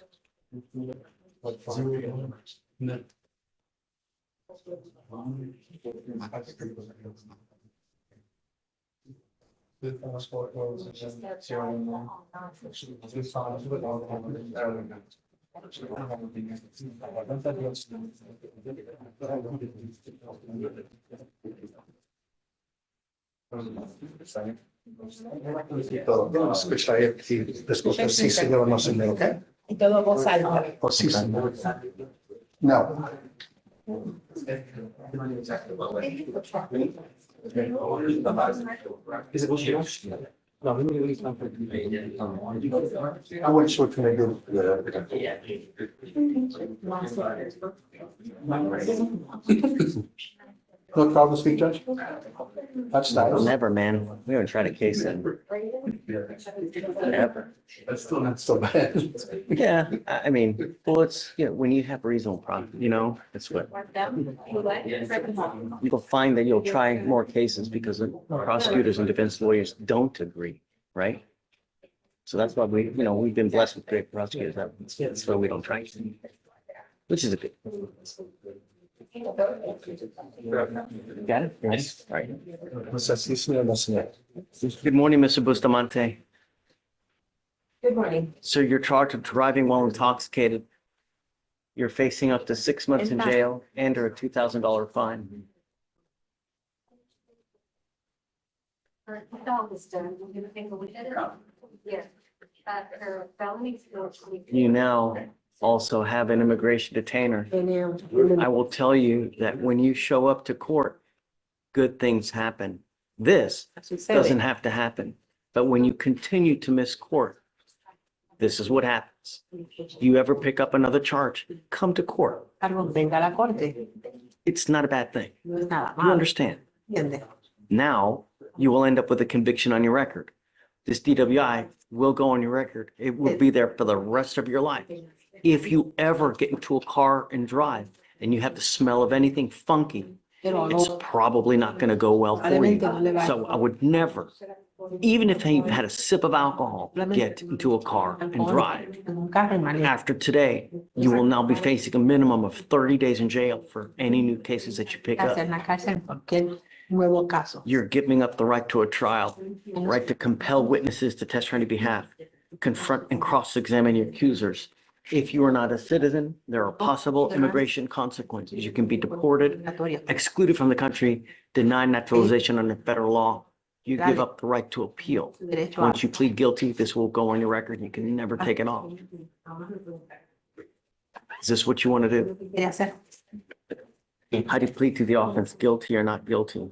Escucha ahí, y disculpe, sí, señor, no se me, ¿ok? Y todo en voz alta. Oh, sí, señor. No. Is it what you? No, we need to. I want you to make it. No problem to speak, Judge? That's nice. Never, man. We haven't tried a case in ever. That's still not so bad. Yeah, I mean, well, it's, when you have reasonable problem, it's what. You'll find that you'll try more cases because the prosecutors and defense lawyers don't agree, right? So that's why we've been blessed with great prosecutors. That's why we don't try. Which is a good. Got it? Yes. All right. Good morning, Mr. Bustamante. Good morning. So you're charged with driving while intoxicated. You're facing up to 6 months in jail and or a $2,000 fine. You now also have an immigration detainer. I will tell you that when you show up to court, good things happen. This doesn't have to happen. But when you continue to miss court, this is what happens. You ever pick up another charge, come to court. It's not a bad thing. You understand? Now you will end up with a conviction on your record. This DWI will go on your record. It will be there for the rest of your life. If you ever get into a car and drive and you have the smell of anything funky, it's probably not going to go well for you. So I would never, even if you've had a sip of alcohol, get into a car and drive. After today, you will now be facing a minimum of 30 days in jail for any new cases that you pick up. You're giving up the right to a trial, right to compel witnesses to testify on your behalf, confront and cross-examine your accusers. If you are not a citizen, there are possible immigration consequences. You can be deported, excluded from the country, denied naturalization under federal law. You give up the right to appeal. Once you plead guilty, this will go on your record. You can never take it off. Is this what you want to do? How do you plead to the offense, guilty or not guilty?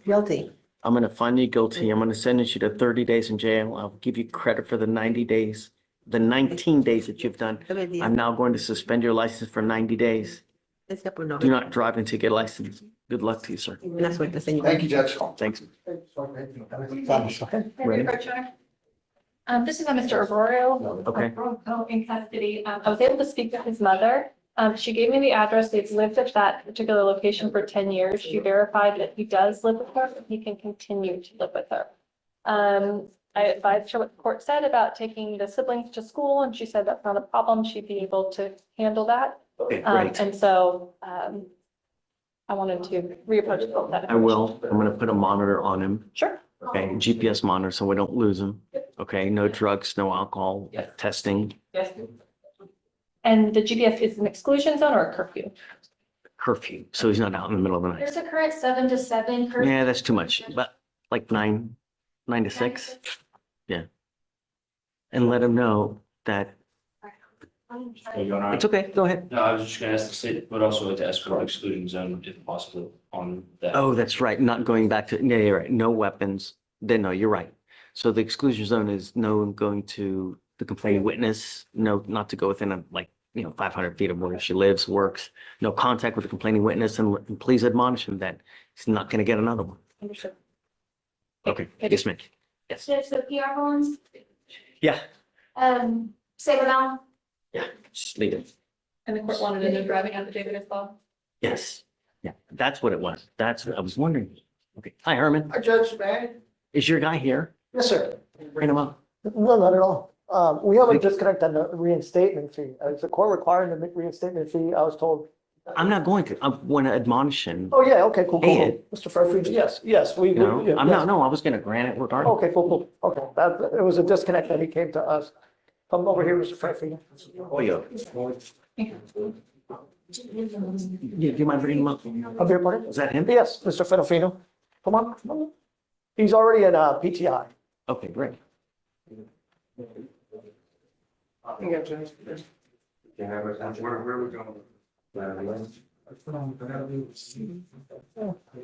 Guilty. I'm going to find you guilty. I'm going to sentence you to 30 days in jail. I'll give you credit for the 90 days, the 19 days that you've done. I'm now going to suspend your license for 90 days. Do not drive until you get a license. Good luck to you, sir. Thank you, Judge. Thanks. This is Mr. Aurora. Okay. In custody. I was able to speak with his mother. She gave me the address. They've lived at that particular location for 10 years. She verified that he does live with her, and he can continue to live with her. I advised her what the court said about taking the siblings to school, and she said that's not a problem. She'd be able to handle that. Okay, great. And so I wanted to reapproach both that. I will. I'm going to put a monitor on him. Sure. Okay, GPS monitor so we don't lose him. Okay, no drugs, no alcohol, testing, Yes. And the GPS is an exclusion zone or a curfew? curfew. So he's not out in the middle of the night. There's a current 7 to 7 curfew. Yeah, that's too much, but like 9 to 6. Yeah. And let him know that it's okay. Go ahead. No, I was just gonna ask the state, but also to ask for exclusion zone if possible on that. Oh, that's right. Not going back to, yeah, you're right. No weapons. Then no, you're right. So the exclusion zone is no going to the complaining witness, no, not to go within 500 feet of where she lives, works, no contact with the complaining witness, and please admonish him that he's not going to get another one. Understood. Okay, yes, ma'am. Yes. Judge, the PR bonds, Yeah, say it now. yeah, just leave it. And the court wanted a new driving affidavit as well. Yes, yeah, that's what it was. That's what I was wondering. Okay, hi, Herman. Our Judge, may Is your guy here? Yes, sir. Bring him up. No, not at all. We have a disconnect on the reinstatement fee. Is the court requiring the reinstatement fee? I was told. I'm not going to. I want to admonish him. Oh, yeah, okay, cool, cool, Hey, cool. Mr. Fairfield, yes, yes, we. No, yeah, I'm yes. not. No, I was going to grant it regardless. Okay, cool, cool. Okay, that, it was a disconnect that he came to us. Come over here, Mr. Fairfield. Oh, yeah. Yeah, do you mind bringing him up? Up here, pardon? Is that him? Yes, Mr. Fedofino. Come on, come on. He's already in PTI. Okay, great.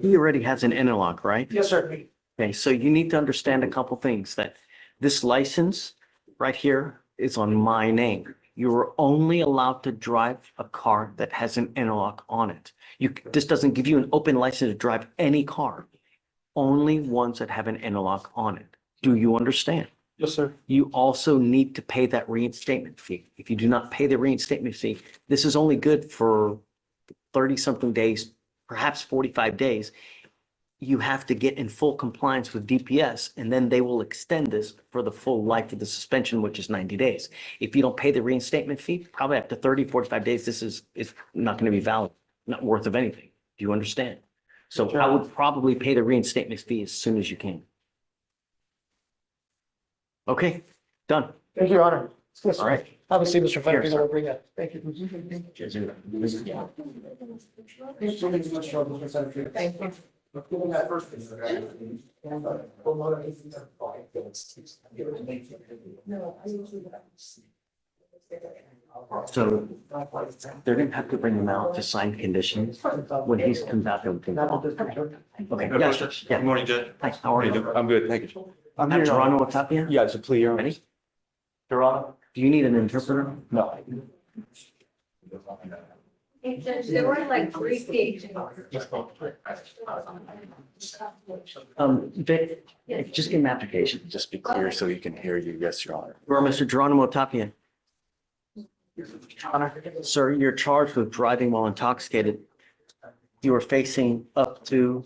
He already has an interlock, right? Yes, sir. Okay, so you need to understand a couple things, that this license right here is on my name. You are only allowed to drive a car that has an interlock on it. This doesn't give you an open license to drive any car, only ones that have an interlock on it. Do you understand? Yes, sir. You also need to pay that reinstatement fee. If you do not pay the reinstatement fee, this is only good for 30-something days, perhaps 45 days. You have to get in full compliance with DPS, and then they will extend this for the full life of the suspension, which is 90 days. If you don't pay the reinstatement fee, probably after 30, 45 days, this is not going to be valid, not worth of anything. Do you understand? So I would probably pay the reinstatement fee as soon as you can. Okay, done. Thank you, Your Honor. Yes, All right. Have a seat, Mr. Frederick. Here, sir. I'll bring it. Thank you. Thank you. So they're gonna have to bring him out to sign conditions when he's comes out. Okay, yes, yeah. Good morning, Judge. Hi, how are you? I'm good, thank you. I'm Have here. Toronto, what's up here? Yeah, it's a plea. Ready? Toronto. Do you need an interpreter? No. There were like 3 stages. Vic, just give him application. Just be clear so he can hear you. Yes, Your Honor. Or Mr. Geronimo Tapia. Sir, you're charged with driving while intoxicated. You are facing up to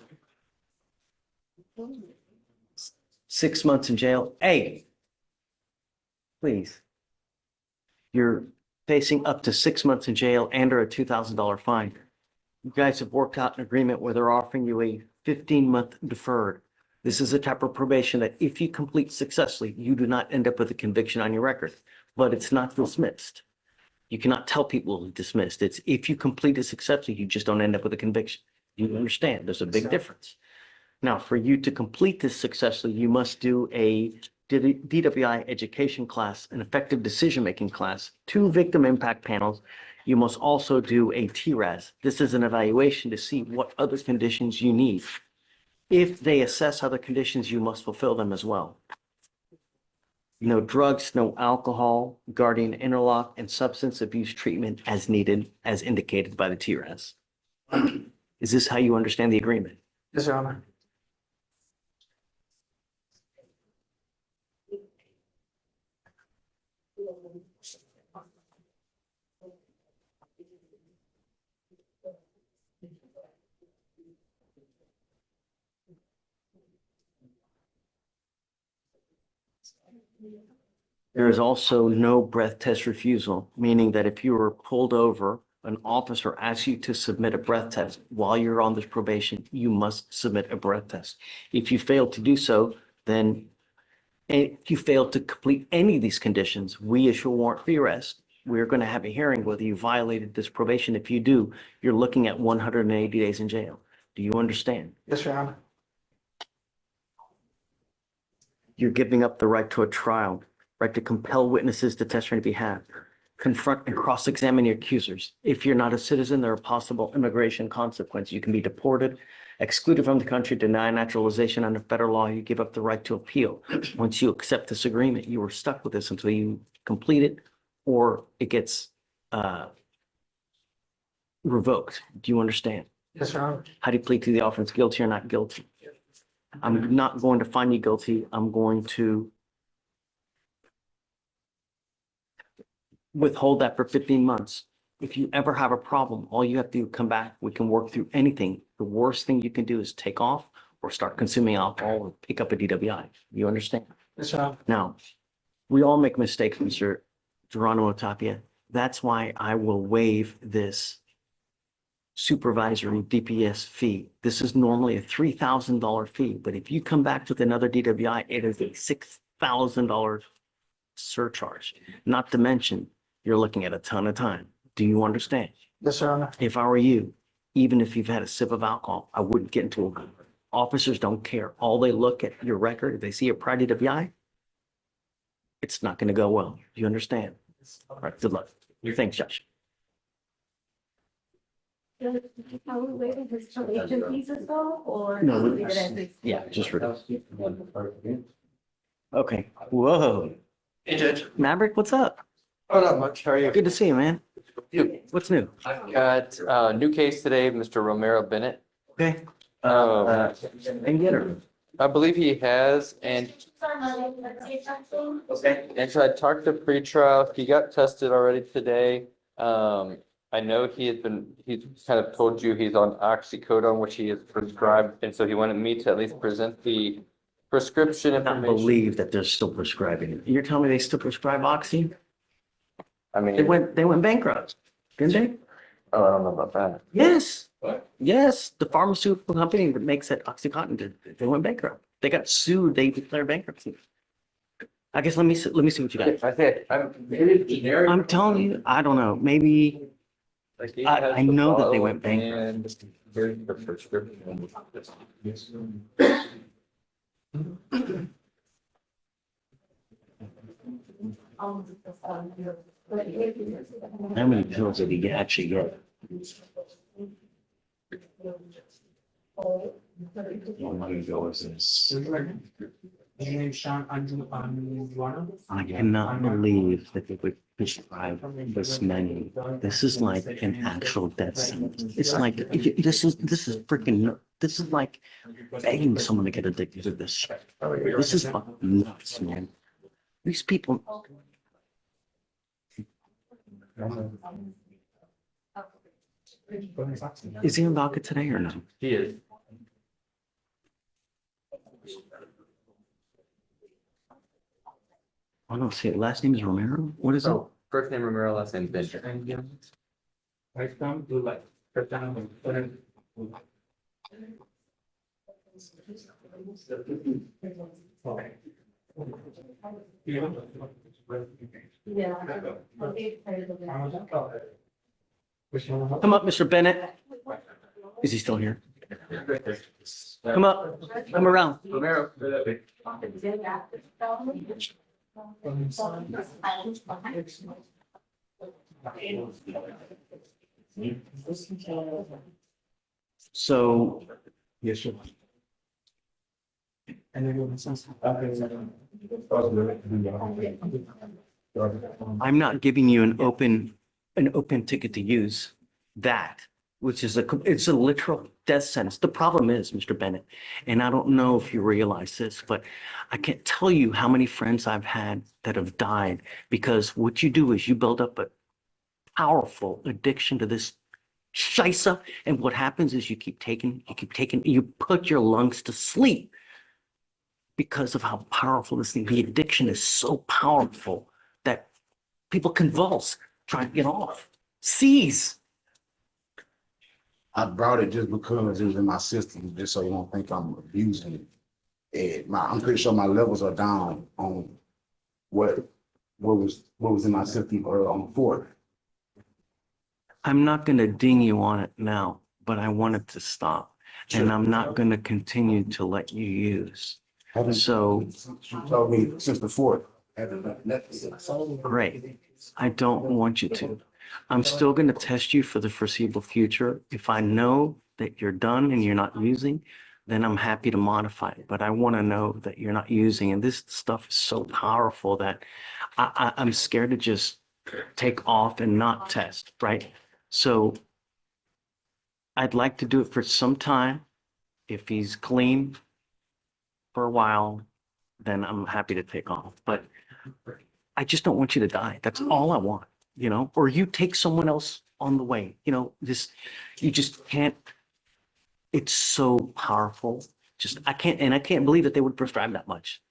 6 months in jail. Hey, please. You're facing up to 6 months in jail and or a $2,000 fine. You guys have worked out an agreement where they're offering you a 15-month deferred. This is a type of probation that if you complete successfully, you do not end up with a conviction on your record, but it's not dismissed. You cannot tell people it's dismissed. It's if you complete it successfully, you just don't end up with a conviction. You understand? There's a big difference. Now, for you to complete this successfully, you must do a DWI education class, an effective decision-making class, 2 victim impact panels. You must also do a TRAS. This is an evaluation to see what other conditions you need. If they assess other conditions, you must fulfill them as well. No drugs, no alcohol, guardian interlock, and substance abuse treatment as needed, as indicated by the TRAS. Is this how you understand the agreement? Yes, Your Honor. There is also no breath test refusal, meaning that if you were pulled over, an officer asks you to submit a breath test while you're on this probation, you must submit a breath test. If you fail to do so, then if you fail to complete any of these conditions, we issue a warrant for your arrest. We're going to have a hearing whether you violated this probation. If you do, you're looking at 180 days in jail. Do you understand? Yes, Your Honor. You're giving up the right to a trial, right to compel witnesses to testify on your behalf, confront and cross-examine your accusers. If you're not a citizen, there are possible immigration consequences. You can be deported, excluded from the country, denied naturalization under federal law. You give up the right to appeal. Once you accept this agreement, you are stuck with this until you complete it or it gets revoked. Do you understand? Yes, Your Honor. How do you plead to the offense, guilty or not guilty? I'm not going to find you guilty. I'm going to withhold that for 15 months. If you ever have a problem, all you have to do is come back. We can work through anything. The worst thing you can do is take off or start consuming alcohol or pick up a DWI. You understand? Yes, Your Honor. Now, we all make mistakes, Mr. Geronimo Tapia. That's why I will waive this supervisory DPS fee. This is normally a $3,000 fee, but if you come back with another DWI, it is a $6,000 surcharge. Not to mention, you're looking at a ton of time. Do you understand? Yes, Your Honor. If I were you, even if you've had a sip of alcohol, I wouldn't get into a officers don't care. All they look at your record, if they see a prior DWI, it's not going to go well. Do you understand? All right, good luck. Thanks, Josh. Are we waiving his probation fees as well, or? No, leave it as is? yeah, just reduce. Okay, whoa. Hey, Judge. Maverick, what's up? Oh, not much. How are you? Good to see you, man. You. What's new? I've got new case today, Mr. Romero Bennett. Okay. Um, And get her. I believe he has, and Okay. so I talked to pretrial. He got tested already today. I know he's kind of told you he's on oxycodone, which he is prescribed, and so he wanted me to at least present the prescription I can't information. believe that they're still prescribing it. You're telling me they still prescribe Oxy? I mean, They went bankrupt, didn't they? oh, I don't know about that. Yes. Yes, the pharmaceutical company that makes that OxyContin did. They went bankrupt. They got sued. They declared bankruptcy. I guess let me see what you got. I think maybe generic. I'm telling you, I don't know. Maybe Like he I has the know that they bottle went bankrupt. and here's the prescription. How many pills did he actually get? How long ago was this? I cannot believe that they would prescribe this many. This is like an actual death sentence. It's like, this is freaking, this is like begging someone to get addicted to this shit. This is fucking nuts, man. These people. Is he on docket today or no? He is. I don't see it. Last name is Romero? What is it? Oh, first name Romero, last name Bencher. Come up, Mr. Bennett. Is he still here? Come up. Come around. Romero. So. Yes, sir. I'm not giving you an open ticket to use that, which is it's a literal death sentence. The problem is, Mr. Bennett, and I don't know if you realize this, but I can't tell you how many friends I've had that have died because what you do is you build up a powerful addiction to this scheisse, and what happens is you keep taking, you put your lungs to sleep because of how powerful this thing, the addiction is so powerful that people convulse, trying to get off, seize. I brought it just because it was in my system, just so you don't think I'm abusing it. I'm pretty sure my levels are down on what was in my system on the fourth. I'm not going to ding you on it now, but I want it to stop. Sure. And I'm not going to continue to let you use. So You told me since the fourth. great. I don't want you to. I'm still going to test you for the foreseeable future. If I know that you're done and you're not using, then I'm happy to modify it. But I want to know that you're not using. And this stuff is so powerful that I'm scared to just take off and not test, right? So I'd like to do it for some time. If he's clean for a while, then I'm happy to take off. But I just don't want you to die. That's all I want, you know, or you take someone else on the way, you know, you just can't, it's so powerful. I can't believe that they would prescribe that much,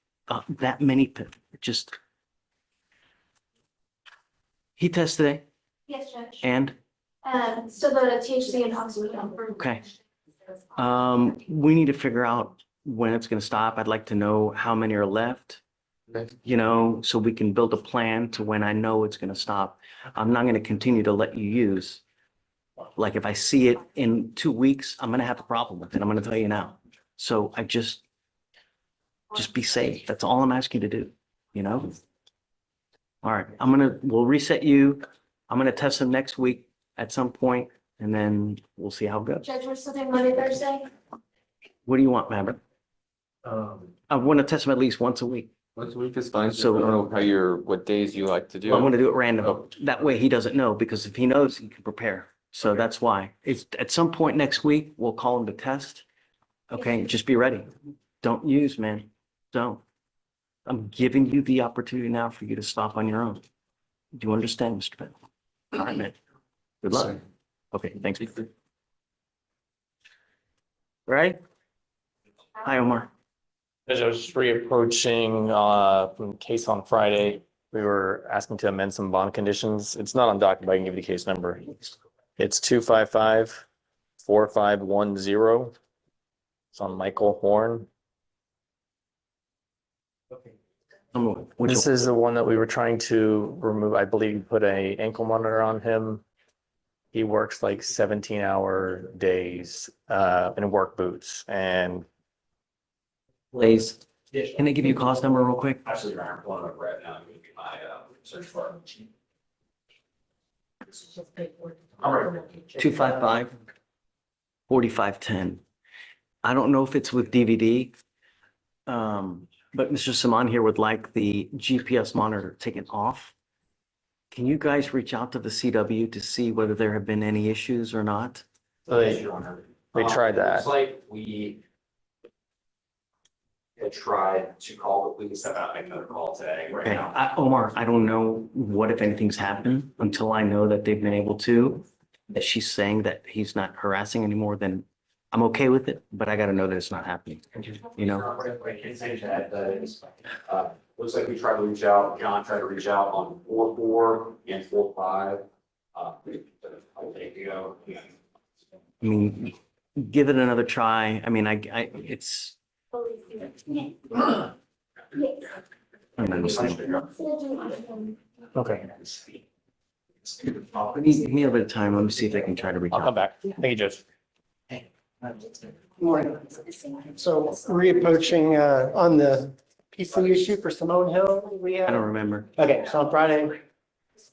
that many, he tests today Yes, Judge. and, So the THC and oxycodone. okay. We need to figure out when it's going to stop. I'd like to know how many are left, you know, so we can build a plan to when I know it's going to stop. I'm not going to continue to let you use. Like if I see it in 2 weeks, I'm going to have a problem with it. I'm going to tell you now. So I just be safe. That's all I'm asking you to do, you know? All right, we'll reset you. I'm going to test them next week at some point, and then we'll see how it goes. Judge, we're still doing Monday, Thursday? What do you want, Maverick? I want to test them at least once a week. Once a week is fine. So- So I don't know what days you like to do. I'm gonna do it random. That way he doesn't know, because if he knows, he can prepare. So that's why. It's at some point next week, we'll call him to test. Okay, just be ready. Don't use, man. Don't. I'm giving you the opportunity now for you to stop on your own. Do you understand, Mr. Bennett? All right, man. Good luck. Okay, thanks. Right? Hi, Omar. As I was reapproaching from the case on Friday, we were asking to amend some bond conditions. It's not on docket, but I can give you the case number. It's 255-4510. It's on Michael Horn. This is the one that we were trying to remove. I believe you put a ankle monitor on him. He works like 17-hour days in work boots, and Please. Can I give you a cost number real quick? Absolutely, I'm pulling up right now. I'm gonna get my search bar. 255 4510. I don't know if it's with DVD. But Mr. Saman here would like the GPS monitor taken off. Can you guys reach out to the CW to see whether there have been any issues or not? they tried that. It's like we had tried to call the police. I'm not making another call today right Okay, now. Omar, I don't know what, if anything's happened until I know that they've been able to, that she's saying that he's not harassing anymore, then I'm okay with it, but I gotta know that it's not happening, you know? I can say that, looks like we tried to reach out, John tried to reach out on 4-4 and 4-5. A day ago. I mean, give it another try. I mean, it's. I don't understand. Okay. Give me a bit of time. Let me see if I can try to reach I'll out. come back. Thank you, Judge. Morning. So reapproaching on the PC issue for Simone Hill, we I don't have. remember. Okay, so on Friday,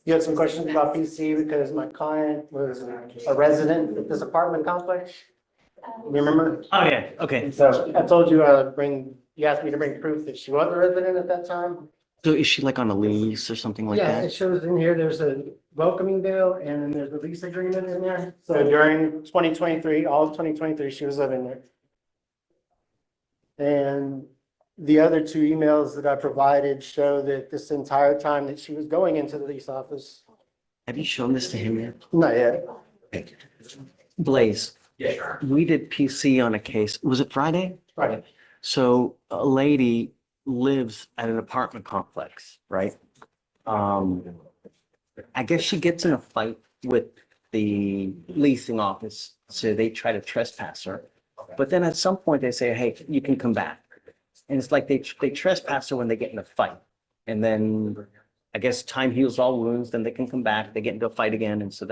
you had some questions about PC because my client was a resident at this apartment complex. Remember? Oh, yeah, okay. So I told you, you asked me to bring proof that she was a resident at that time. So is she like on a lease or something like Yeah, it that? shows in here, there's a welcoming bill and then there's a lease agreement in there. So during 2023, all of 2023, she was living there. And the other two emails that I provided show that this entire time that she was going into the lease office. Have you shown this to him yet? Not yet. Okay. Blaze, Yeah, sure. we did PC on a case. Was it Friday? Right. So a lady lives at an apartment complex, right? I guess she gets in a fight with the leasing office, so they try to trespass her. But then at some point they say, hey, you can come back. And it's like they trespass her when they get in a fight. And then I guess time heals all wounds, then they can come back, they get into a fight again. And so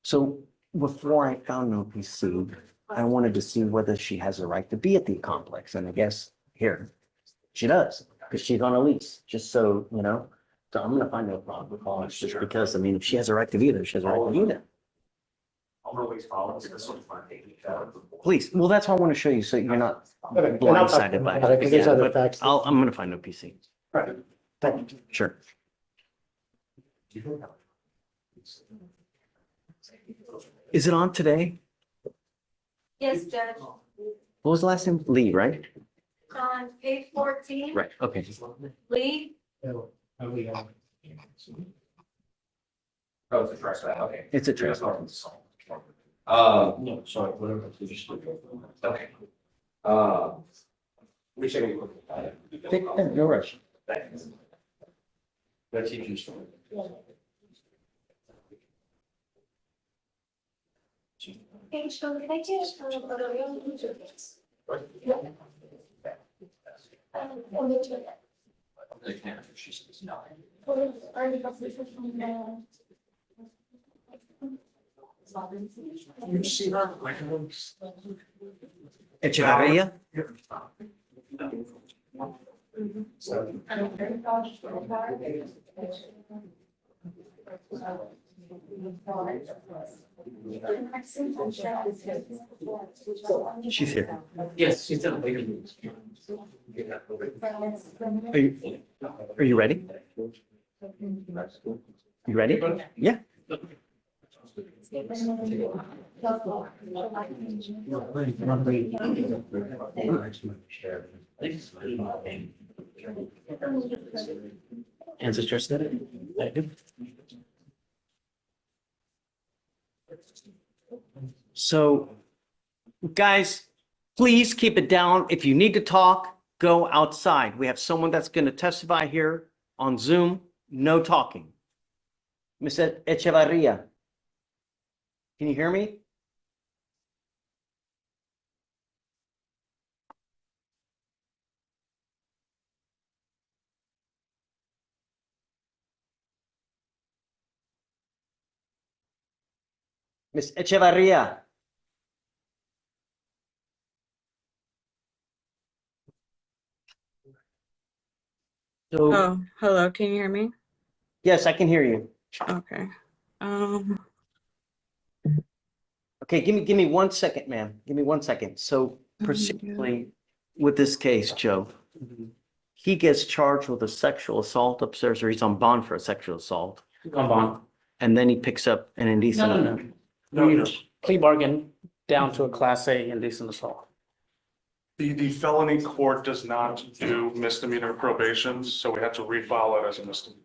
so before I found no PC, I wanted to see whether she has a right to be at the complex. And I guess here, she does, because she's on a lease, just so, you know. So I'm gonna find no problem with calling, just because, I mean, if she has a right to be there, she has a right to be there. I'll always follow this one. Please, well, that's why I want to show you, so you're not Okay, and I'll talk blindsided by about it, 'cause there's it. other But facts. I'm gonna find no PC. Right. Thank you. Sure. Is it on today? Yes, Judge. What was the last name? Lee, right? On page 14. Right, okay. Lee. Oh, it's a trespass, okay. It's a trespass. No, sorry, whatever. Okay. We should be looking at it. Take, no rush. Thanks. That's teaching story. Page, so can I get You see her? Echevarria? She's here. Yes, she's in the later. Are you ready? You ready? Yeah. Ancestor said it. I do. So, guys, please keep it down. If you need to talk, go outside. We have someone that's going to testify here on Zoom. No talking. Mr. Echevarria, can you hear me? Ms. Echevarria. So, Oh, hello, can you hear me? yes, I can hear you. Okay. Okay, give me 1 second, ma'am. Give me 1 second. So procedurally, with this case, Joe, he gets charged with a sexual assault upstairs, or he's on bond for a sexual assault. On bond. And then he picks up an indecent. No. Plea bargain down to a class A indecent assault. The felony court does not do misdemeanor probations, so we had to refile it as a misdemeanor.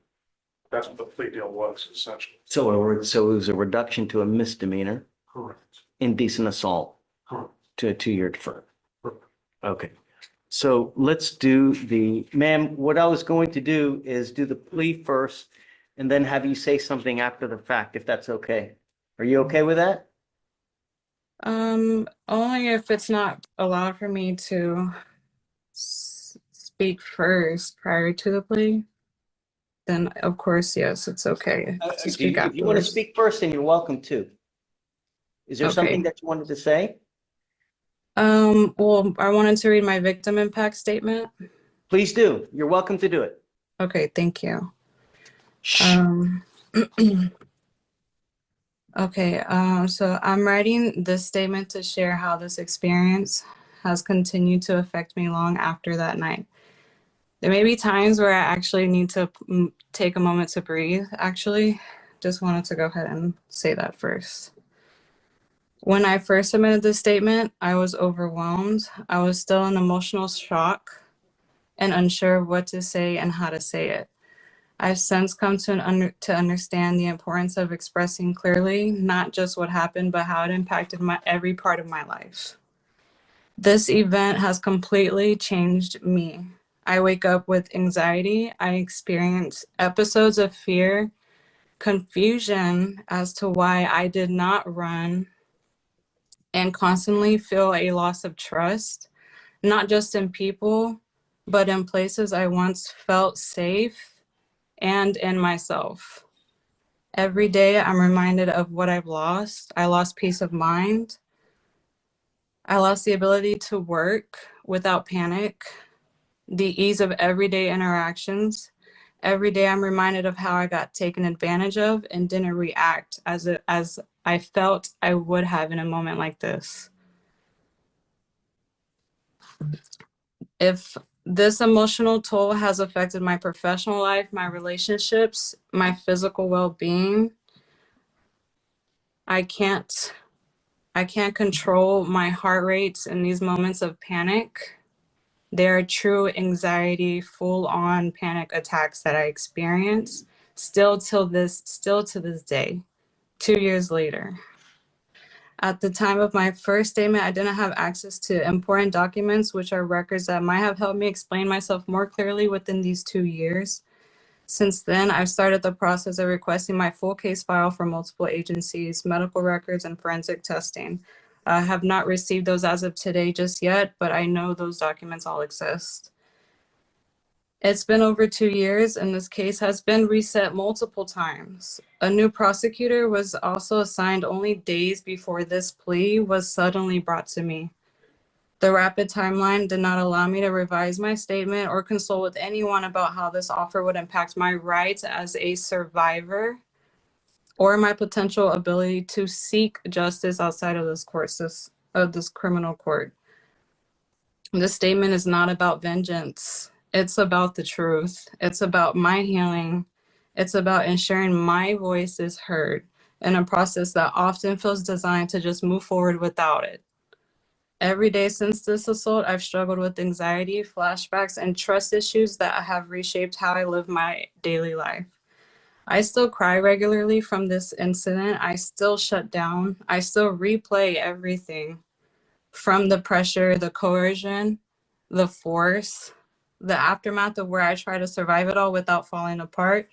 That's what the plea deal was, essentially. So it was a reduction to a misdemeanor, Correct. indecent assault, Correct. to a 2-year defer. Correct. Okay. So let's do ma'am, what I was going to do is do the plea first and then have you say something after the fact, if that's okay. Are you okay with that? Only if it's not allowed for me to speak first prior to the plea, then of course, yes, it's okay to speak If you want to afterwards. speak first, then you're welcome to. Is there Okay. something that you wanted to say? Well, I wanted to read my victim impact statement. Please do. You're welcome to do it. Okay, thank you. Okay, so I'm writing this statement to share how this experience has continued to affect me long after that night. There may be times where I actually need to take a moment to breathe, actually. Just wanted to go ahead and say that first. When I first submitted this statement, I was overwhelmed. I was still in emotional shock and unsure of what to say and how to say it. I've since come to understand the importance of expressing clearly, not just what happened, but how it impacted every part of my life. This event has completely changed me. I wake up with anxiety. I experience episodes of fear, confusion as to why I did not run, and constantly feel a loss of trust, not just in people, but in places I once felt safe and in myself. Every day I'm reminded of what I've lost. I lost peace of mind. I lost the ability to work without panic, the ease of everyday interactions. Every day I'm reminded of how I got taken advantage of and didn't react as I felt I would have in a moment like this. If this emotional toll has affected my professional life, my relationships, my physical well-being, I can't control my heart rates in these moments of panic. There are true anxiety, full-on panic attacks that I experience still to this day, 2 years later. At the time of my first statement, I didn't have access to important documents, which are records that might have helped me explain myself more clearly within these 2 years. Since then, I've started the process of requesting my full case file from multiple agencies, medical records, and forensic testing. I have not received those as of today just yet, but I know those documents all exist. It's been over 2 years, and this case has been reset multiple times. A new prosecutor was also assigned only days before this plea was suddenly brought to me. The rapid timeline did not allow me to revise my statement or consult with anyone about how this offer would impact my rights as a survivor or my potential ability to seek justice outside of this criminal court. This statement is not about vengeance. It's about the truth. It's about my healing. It's about ensuring my voice is heard in a process that often feels designed to just move forward without it. Every day since this assault, I've struggled with anxiety, flashbacks, and trust issues that have reshaped how I live my daily life. I still cry regularly from this incident. I still shut down. I still replay everything from the pressure, the coercion, the force, the aftermath of where I try to survive it all without falling apart.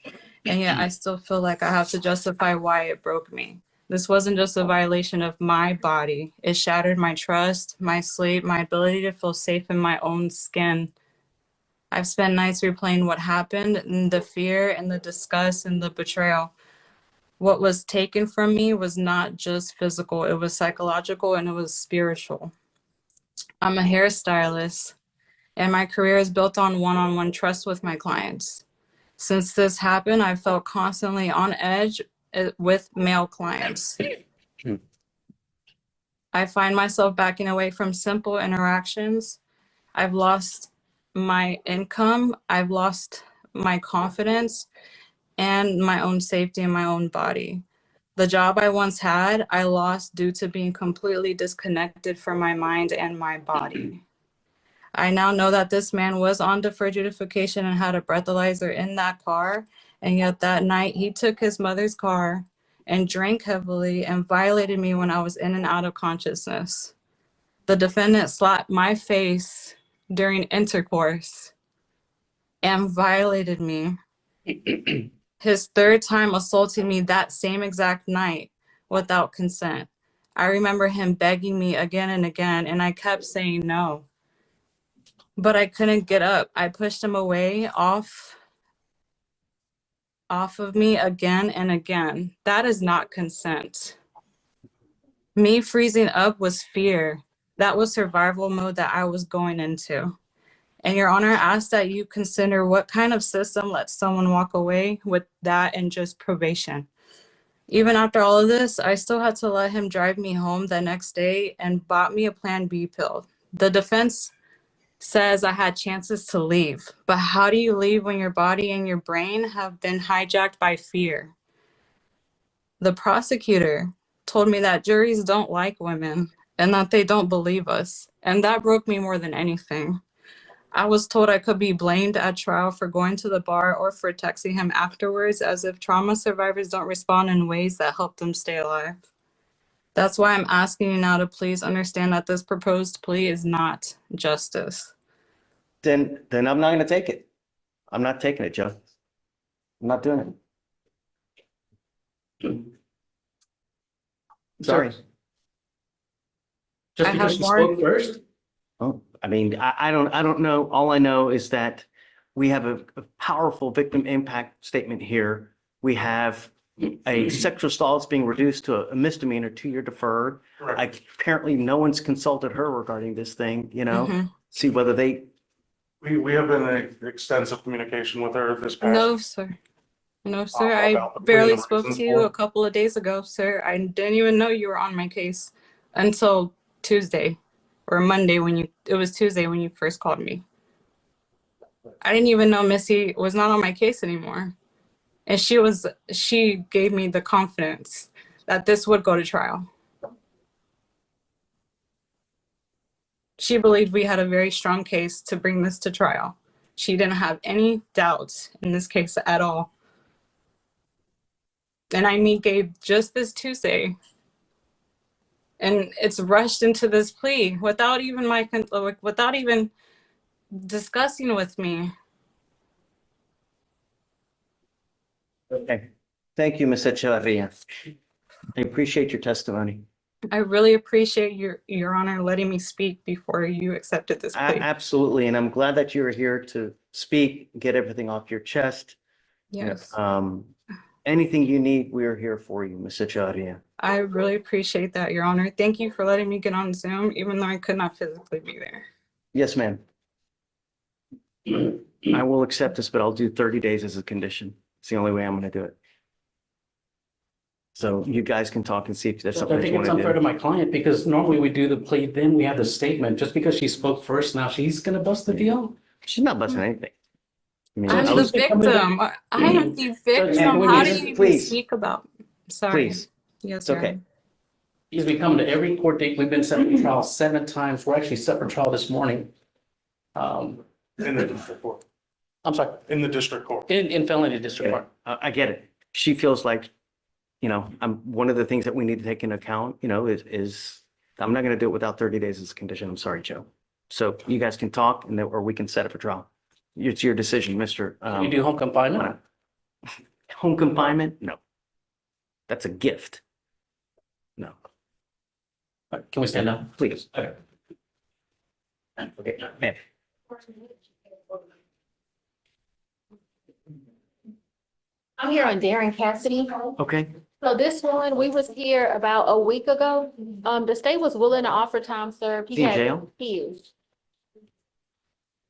And yet I still feel like I have to justify why it broke me. This wasn't just a violation of my body. It shattered my trust, my sleep, my ability to feel safe in my own skin. I've spent nights replaying what happened and the fear and the disgust and the betrayal. What was taken from me was not just physical, it was psychological and it was spiritual. I'm a hairstylist, and my career is built on one-on-one trust with my clients. Since this happened, I felt constantly on edge with male clients. I find myself backing away from simple interactions. I've lost my income. I've lost my confidence and my own safety in my own body. The job I once had, I lost due to being completely disconnected from my mind and my body. I now know that this man was on deferred adjudication and had a breathalyzer in that car, and yet that night he took his mother's car and drank heavily and violated me when I was in and out of consciousness. The defendant slapped my face during intercourse and violated me. His third time assaulting me that same exact night without consent. I remember him begging me again and again, and I kept saying no. But I couldn't get up. I pushed him away off of me again and again. That is not consent. Me freezing up was fear. That was survival mode that I was going into. And Your Honor, I ask that you consider what kind of system lets someone walk away with that and just probation. Even after all of this, I still had to let him drive me home the next day and bought me a Plan B pill. The defense says I had chances to leave, but how do you leave when your body and your brain have been hijacked by fear? The prosecutor told me that juries don't like women and that they don't believe us, and that broke me more than anything. I was told I could be blamed at trial for going to the bar or for texting him afterwards, as if trauma survivors don't respond in ways that help them stay alive. That's why I'm asking you now to please understand that this proposed plea is not justice. Then I'm not gonna take it. I'm not taking it, Joe. I'm not doing it. Sorry. Just I because have she more- spoke first? Oh, I mean, I don't know. All I know is that we have a powerful victim impact statement here. We have a sexual assault being reduced to a misdemeanor, 2-year deferred. Apparently, no one's consulted her regarding this thing, see whether they. We have been in extensive communication with her this past. No, sir. No, sir. I about the plea barely and the spoke reasons to you for a it. couple of days ago, sir. I didn't even know you were on my case until Tuesday or Monday it was Tuesday when you first called me. I didn't even know Missy was not on my case anymore. And she gave me the confidence that this would go to trial. She believed we had a very strong case to bring this to trial. She didn't have any doubts in this case at all. And I meet Gabe just this Tuesday. And it's rushed into this plea without even without even discussing with me. Okay. Thank you, Ms. Echevarria. I appreciate your testimony. I really appreciate your Honor letting me speak before you accepted this plea. Absolutely. And I'm glad that you're here to speak, get everything off your chest. Yes. Anything you need, we're here for you, Ms. Echevarria. I really appreciate that, Your Honor. Thank you for letting me get on Zoom, even though I could not physically be there. Yes, ma'am. I will accept this, but I'll do 30 days as a condition. It's the only way I'm going to do it. So you guys can talk and see if there's I something think you it's want unfair to to do. my client because normally we do the plea, then we have the statement. Just because she spoke first, now she's gonna bust the deal? She's not busting anything. I mean, I'm I the was, victim. I am the victim. Wait a How do minute, you even please. speak about? Sorry. please, Yes, it's sir. okay. He's been coming to every court date. We've been set for trial 7 times. We're actually set for trial this morning. In the district court, I'm sorry, in the district court. in felony district court. I get it. She feels like, one of the things that we need to take into account, is I'm not going to do it without 30 days as a condition. I'm sorry, Joe. So you guys can talk and then, or we can set it for trial. It's your decision, Mr. Can you do home confinement? Home confinement? No. That's a gift. No, Can we stand up? please. Okay. Okay, ma'am. I'm here on Darren Cassidy. Okay, So this one, we was here about a week ago. The state was willing to offer time served. Is he in jail? He is.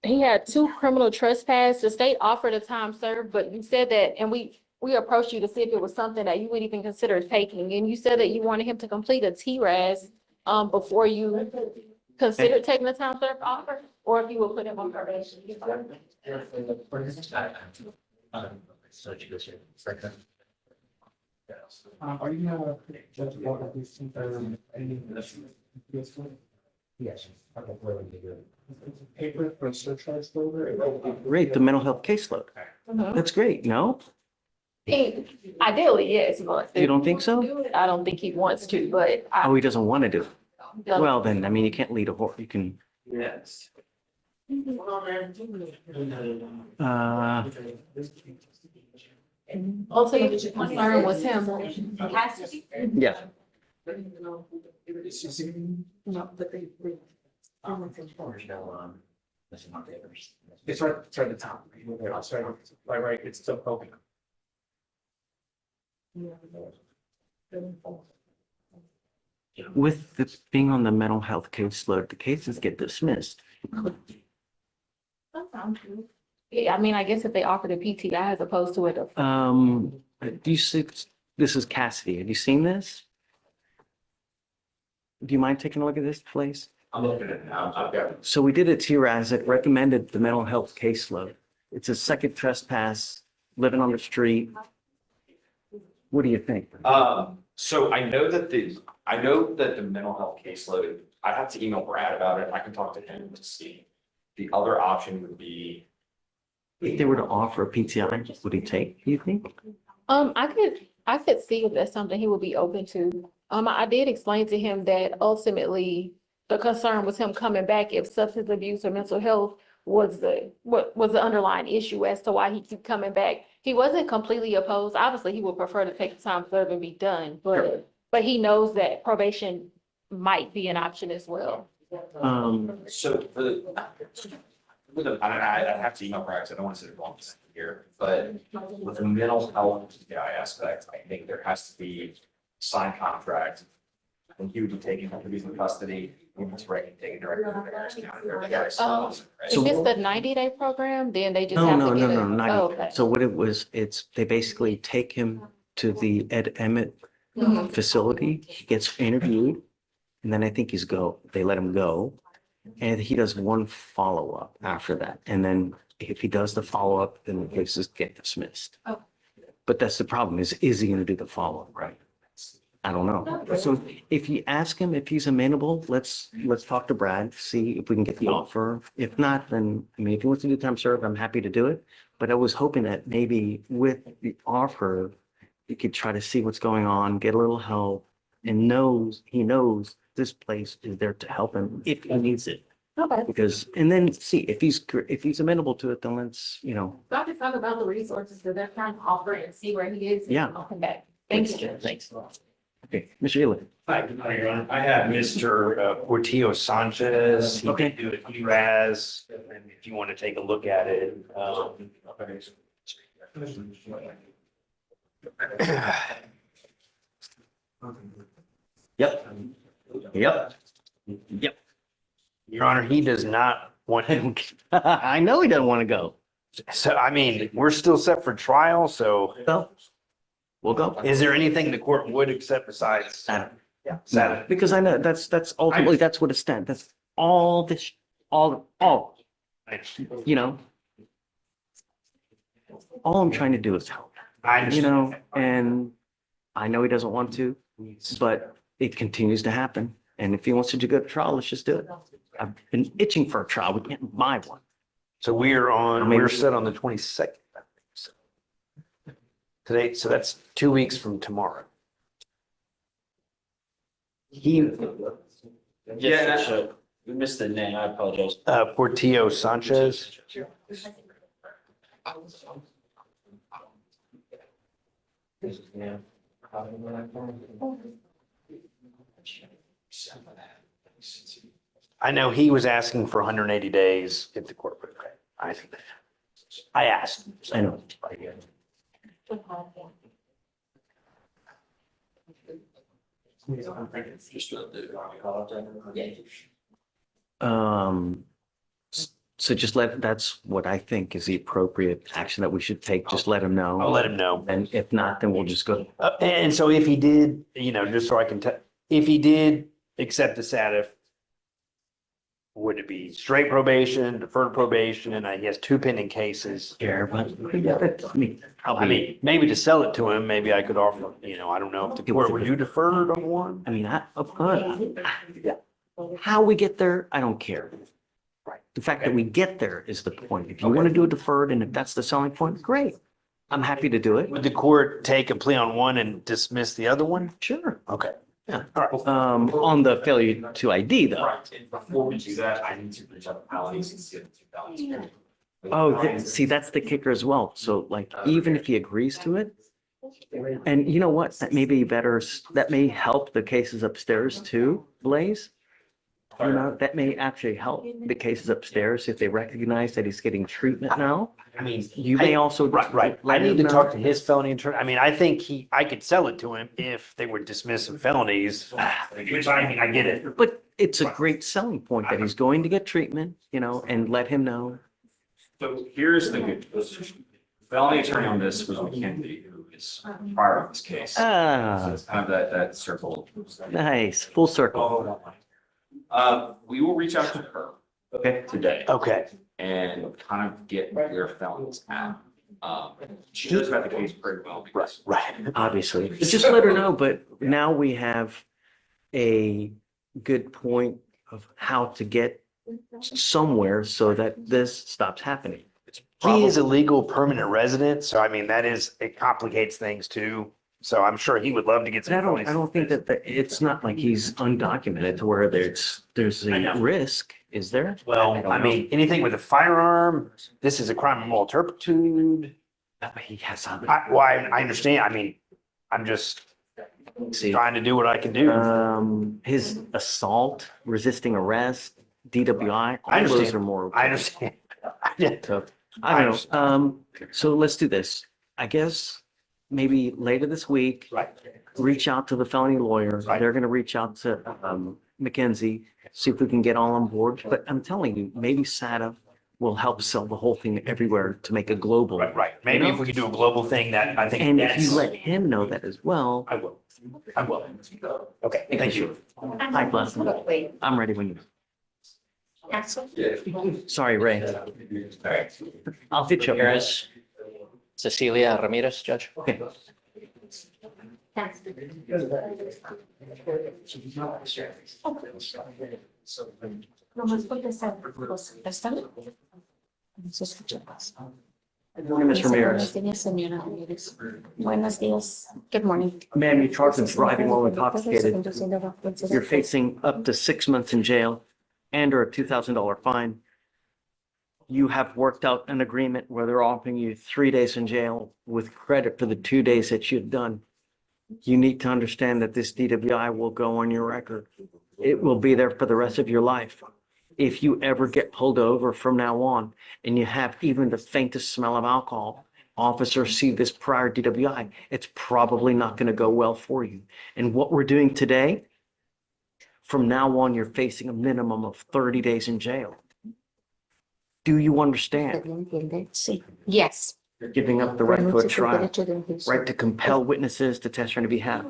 He had 2 criminal trespass. The state offered a time served, but you said that, and we approached you to see if it was something that you would even consider taking. And you said that you wanted him to complete a TRAS, before you considered taking the time served offer, or if you would put him on probation. Are you now judge about this? Yes. Paper for surcharge folder. great. The mental health caseload. That's great. No, Ideally, yes, but. you don't think so? I don't think he wants to, but Oh, he doesn't want to do it. Well, then, I mean, you can't lead a horse. You can, Yes. also, the concern was him. yeah. It's right at the top. It's right, it's still open. With the being on the mental health caseload, the cases get dismissed. Yeah, I mean, I guess if they offered a PTI as opposed to it. Do you see, this is Cassidy. Have you seen this? Do you mind taking a look at this, please? I'm looking at it now. I've got it. So we did a TRAS that recommended the mental health caseload. It's a second trespass, living on the street. What do you think? So I know that the mental health caseload, I have to email Brad about it. I can talk to him to see. The other option would be, If they were to offer a PTI, would he take, do you think? I could see if that's something he would be open to. I did explain to him that ultimately the concern was him coming back if substance abuse or mental health was the underlying issue as to why he keep coming back. He wasn't completely opposed. Obviously, he would prefer to take the time served and be done, but he knows that probation might be an option as well. so I have to email Brad, 'cause I don't want to sit wrong here, but with the mental health PTI aspect, I think there has to be signed contract. I think he would be taking, if he's in custody, he was taking directly to Harris County. If it's the 90-day program, then they just No, have no, to no, get it. no, not Oh, even. okay. So what it was, they basically take him to the Ed Emmett Mhm. facility, he gets interviewed, and then I think they let him go. And he does one follow-up after that. And then if he does the follow-up, then the cases get dismissed. Oh. But that's the problem is he gonna do the follow-up, right? I don't know. So if you ask him if he's amenable, let's talk to Brad, see if we can get the offer. If not, then, I mean, if he wants to do time served, I'm happy to do it. But I was hoping that maybe with the offer, you could try to see what's going on, get a little help, and he knows this place is there to help him if he needs it. Okay. Because, and then see if he's amenable to it, then let's, So I can talk about the resources that they're trying to offer and see where he is. and Yeah. I'll come back. Thank you. Thanks. Okay, Mr. Ely. Hi, good morning, Your Honor. I have Mr. Portillo Sanchez. He Okay. can do it URAS, and if you want to take a look at it. Yep. Your Honor, he does not want him. I know he doesn't want to go. So, I mean, we're still set for trial, so Well, we'll go. Is there anything the court would accept besides? Saturday. Yeah, Saturday. Because I know that's ultimately, that's what it's done. That's all this, all, you know. All I'm trying to do is help, I you understand. know, and I know he doesn't want to, but it continues to happen. And if he wants to go to trial, let's just do it. I've been itching for a trial. We can't buy one. So we're set on the 22nd. Today, so that's 2 weeks from tomorrow. Yeah, we missed the name. I apologize. Portillo Sanchez. I know he was asking for 180 days if the court would. I asked. I know. So just that's what I think is the appropriate action that we should take. Just let him know. I'll let him know. And if not, then we'll just go. And so if he did, just so I can tell, if he did accept the SATF, would it be straight probation, deferred probation, and he has 2 pending cases? Sure, but I mean, maybe to sell it to him, maybe I could offer, I don't know if the court would do deferred on one. I mean, of course. How we get there, I don't care. Right. The fact that we get there is the point. If you want to do a deferred and if that's the selling point, great. I'm happy to do it. Would the court take a plea on one and dismiss the other one? Sure. Okay. Yeah. All right. On the failure to ID though. Right, and before we do that, I need to reach out to Alex and see if the 2 felonies. Oh, see, that's the kicker as well. So like, even if he agrees to it, and you know what, that may be better, that may help the cases upstairs too, Blaze. That may actually help the cases upstairs if they recognize that he's getting treatment now. I mean, You may also. Right. I let need him to know. talk to his felony attorney. I mean, I think I could sell it to him if they would dismiss some felonies, which I get it. But it's a great selling point that he's going to get treatment, and let him know. So here's the good news. Felony attorney on this was McKenzie, who is prior on this case. So it's kind of that circle. Nice, full circle. We will reach out to her. Okay. Today. Okay. And kind of get where felons at. She knows about the case pretty well. Right. Obviously, just let her know, but now we have a good point of how to get somewhere so that this stops happening. He is a legal permanent resident, so I mean, it complicates things too. So I'm sure he would love to get some. I don't think that it's not like he's undocumented to where there's a risk, is there? Well, I know. mean, anything with a firearm, this is a crime of moral turpitude. He has something. I understand. I mean, I'm just trying to do what I can do. His assault, resisting arrest, DWI, all I those understand. are more. I understand. So, I don't know. So let's do this. I guess maybe later this week. Right. Reach out to the felony lawyer. Right. They're going to reach out to McKenzie, see if we can get all on board. But I'm telling you, maybe SATA will help sell the whole thing everywhere to make a global. Right. Maybe if we could do a global thing that I think. And if you let him know that as well. I will. Okay, thank you. Hi, Blessing. I'm ready when you. Sorry, Ray. I'll hit you. Ramirez, Cecilia Ramirez, Judge. Okay. Good morning, Ms. Ramirez. Buenos días. Good morning. Ma'am, you're charged with driving while intoxicated. You're facing up to 6 months in jail and or a $2,000 fine. You have worked out an agreement where they're offering you 3 days in jail with credit for the 2 days that you've done. You need to understand that this DWI will go on your record. It will be there for the rest of your life. If you ever get pulled over from now on and you have even the faintest smell of alcohol, officers see this prior DWI, it's probably not going to go well for you. And what we're doing today, from now on, you're facing a minimum of 30 days in jail. Do you understand? Yes. You're giving up the right to a trial, right to compel witnesses to testify on your behalf,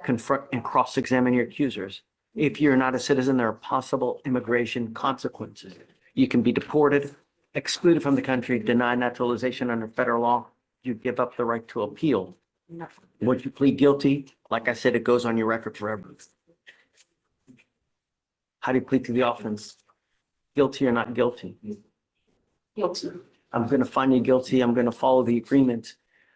confront and cross-examine your accusers. If you're not a citizen, there are possible immigration consequences. You can be deported, excluded from the country, denied naturalization under federal law. You give up the right to appeal. Would you plead guilty? Like I said, it goes on your record forever. How do you plead to the offense? Guilty or not guilty? Guilty. I'm going to find you guilty. I'm going to follow the agreement.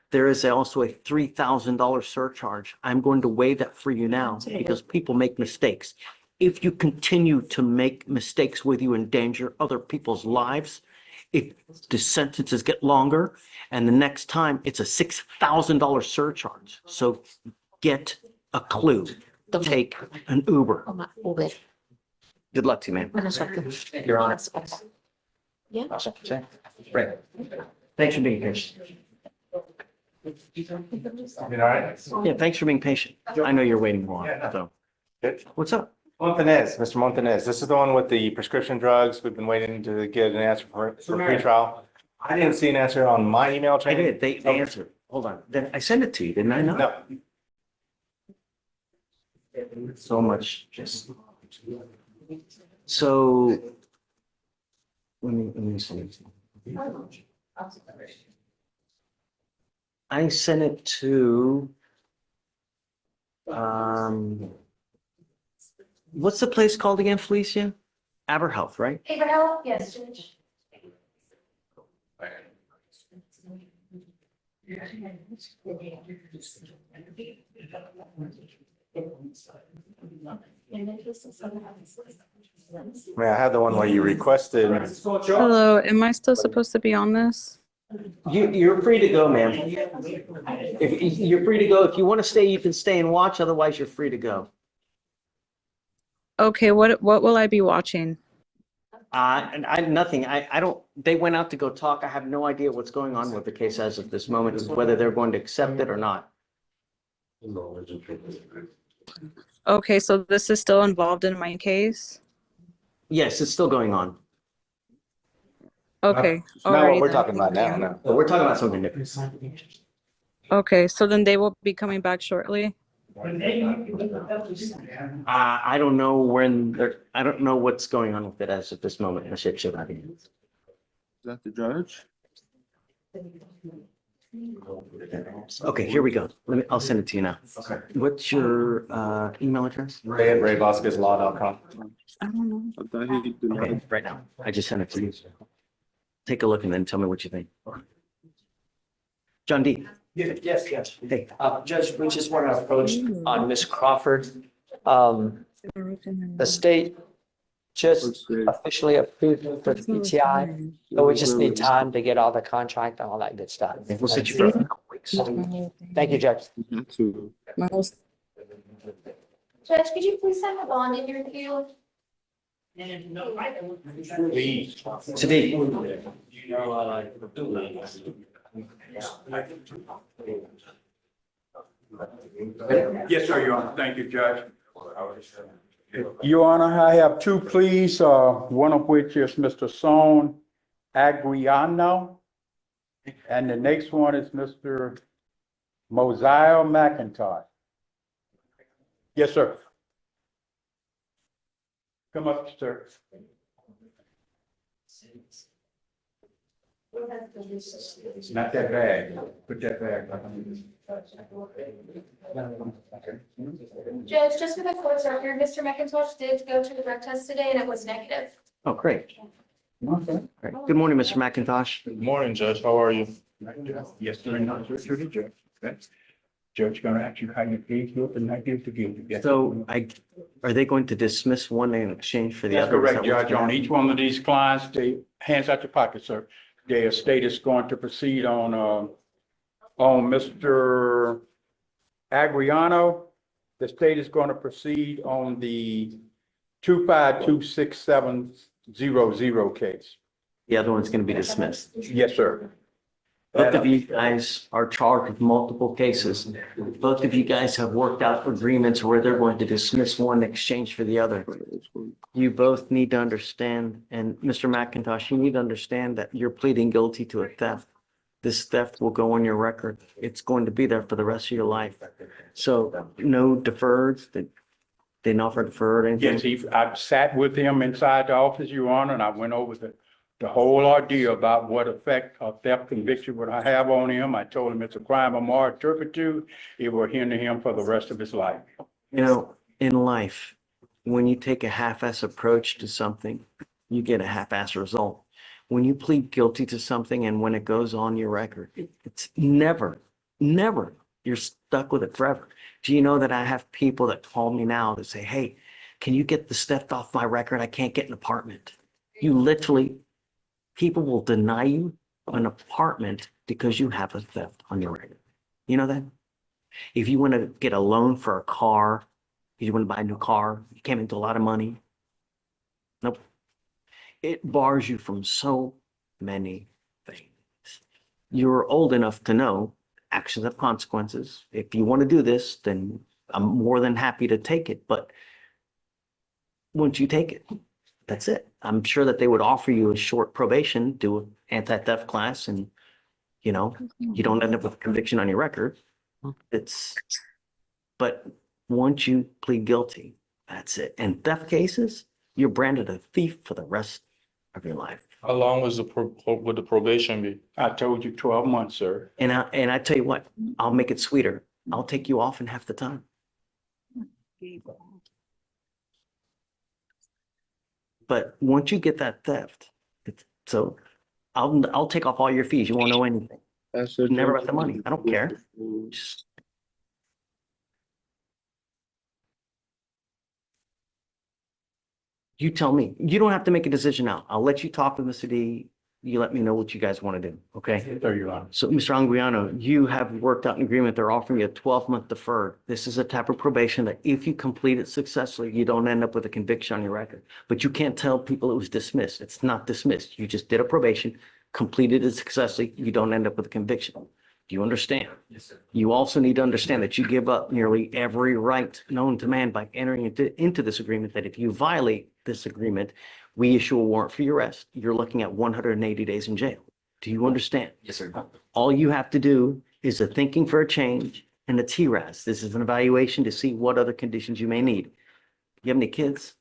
There is also a $3,000 surcharge. I'm going to waive that for you now because people make mistakes. If you continue to make mistakes with you endanger other people's lives, if the sentences get longer and the next time it's a $6,000 surcharge. So get a clue. Take an Uber. Good luck to you, man. Your Honor. Yeah. Right. Thanks for being patient. Yeah, thanks for being patient. I know you're waiting long, so. What's up? Montanez, Mr. Montanez, this is the one with the prescription drugs. We've been waiting to get an answer for pretrial. I didn't see an answer on my email I chain. did. They answered. Hold on. Then I sent it to you, didn't I? No, So much just. So. Let me see. I sent it to. What's the place called again, Felicia? Aberhealth, right? Paper help? Yes, Judge. I have the one where you requested. Hello, am I still supposed to be on this? You're free to go, ma'am. If you're free to go, if you want to stay, you can stay and watch. Otherwise, you're free to go. Okay, what will I be watching? And nothing. I don't, they went out to go talk. I have no idea what's going on with the case as of this moment, whether they're going to accept it or not. Okay, so this is still involved in my case? Yes, it's still going on. Okay. It's not what alrighty we're then, talking about thank now, you. no. But we're talking about something different. Okay, so then they will be coming back shortly? I don't know when I don't know what's going on with it as of this moment. I should have. Is that the judge? Okay, here we go. I'll send it to you now. Okay. What's your email address? Ray@RayVasquezLaw.com. I don't know. I thought he did not. Okay, right now. I just sent it to you. Take a look and then tell me what you think. John D. Yes, Judge. Hey. Judge, we just want to approach on Ms. Crawford. The state just officially approved it for the PTI, but we just need time to get all the contract and all that good stuff. We'll set you for. Thank you, Judge. Judge, could you please send the bond in your queue? Today. Yes, sir, Your Honor. Thank you, Judge. Your Honor, I have two pleas, one of which is Mr. Son Agriano, and the next one is Mr. Mosiah McIntosh. Yes, sir. Come up, sir. Not that bag. Put that bag. Judge, just for the court's record, Mr. McIntosh did go to the drug test today and it was negative. Oh, great. All right. Good morning, Mr. McIntosh. Good morning, Judge. How are you? Yes, sir. Through the judge. That's Judge gonna ask you how you plead guilty and not guilty guilty. Yes. So are they going to dismiss one in exchange for the That's other? Is correct, that what's Judge. going On each one of these clients, they, hands out your pocket, sir. The estate is going to proceed on Mr. Agriano. The state is going to proceed on the 2526700 case. The other one's going to be dismissed. Yes, sir. Both of you guys are charged with multiple cases. Both of you guys have worked out agreements where they're going to dismiss one in exchange for the other. You both need to understand, and Mr. McIntosh, you need to understand that you're pleading guilty to a theft. This theft will go on your record. It's going to be there for the rest of your life. So no deferred, they didn't offer deferred anything? Yes, I sat with him inside the office, Your Honor, and I went over the whole ordeal about what effect a theft conviction would have on him. I told him it's a crime of moral turpitude. It will hinder him for the rest of his life. You know, in life, when you take a half-ass approach to something, you get a half-ass result. When you plead guilty to something and when it goes on your record, it's never, you're stuck with it forever. Do you know that I have people that call me now that say, hey, can you get this theft off my record? I can't get an apartment. You literally, people will deny you an apartment because you have a theft on your record. You know that? If you want to get a loan for a car, if you want to buy a new car, you came into a lot of money. Nope. It bars you from so many things. You're old enough to know actions have consequences. If you want to do this, then I'm more than happy to take it. But once you take it, that's it. I'm sure that they would offer you a short probation, do an anti-theft class, and you don't end up with a conviction on your record. But once you plead guilty, that's it. And theft cases, you're branded a thief for the rest of your life. How long would the probation be? I told you 12 months, sir. And I tell you what, I'll make it sweeter. I'll take you off in half the time. But once you get that theft, so I'll take off all your fees. You won't know anything. Never about the money. I don't care. Just you tell me. You don't have to make a decision now. I'll let you talk with Mr. D. You let me know what you guys want to do, okay? There you are. So, Mr. Anguiano, you have worked out an agreement. They're offering you a 12-month deferred. This is a type of probation that if you complete it successfully, you don't end up with a conviction on your record. But you can't tell people it was dismissed. It's not dismissed. You just did a probation, completed it successfully. You don't end up with a conviction. Do you understand? Yes, sir. You also need to understand that you give up nearly every right known to man by entering into this agreement, that if you violate this agreement, we issue a warrant for your arrest. You're looking at 180 days in jail. Do you understand? Yes, sir. All you have to do is a thinking for a change and a TRAS. This is an evaluation to see what other conditions you may need. You have any kids?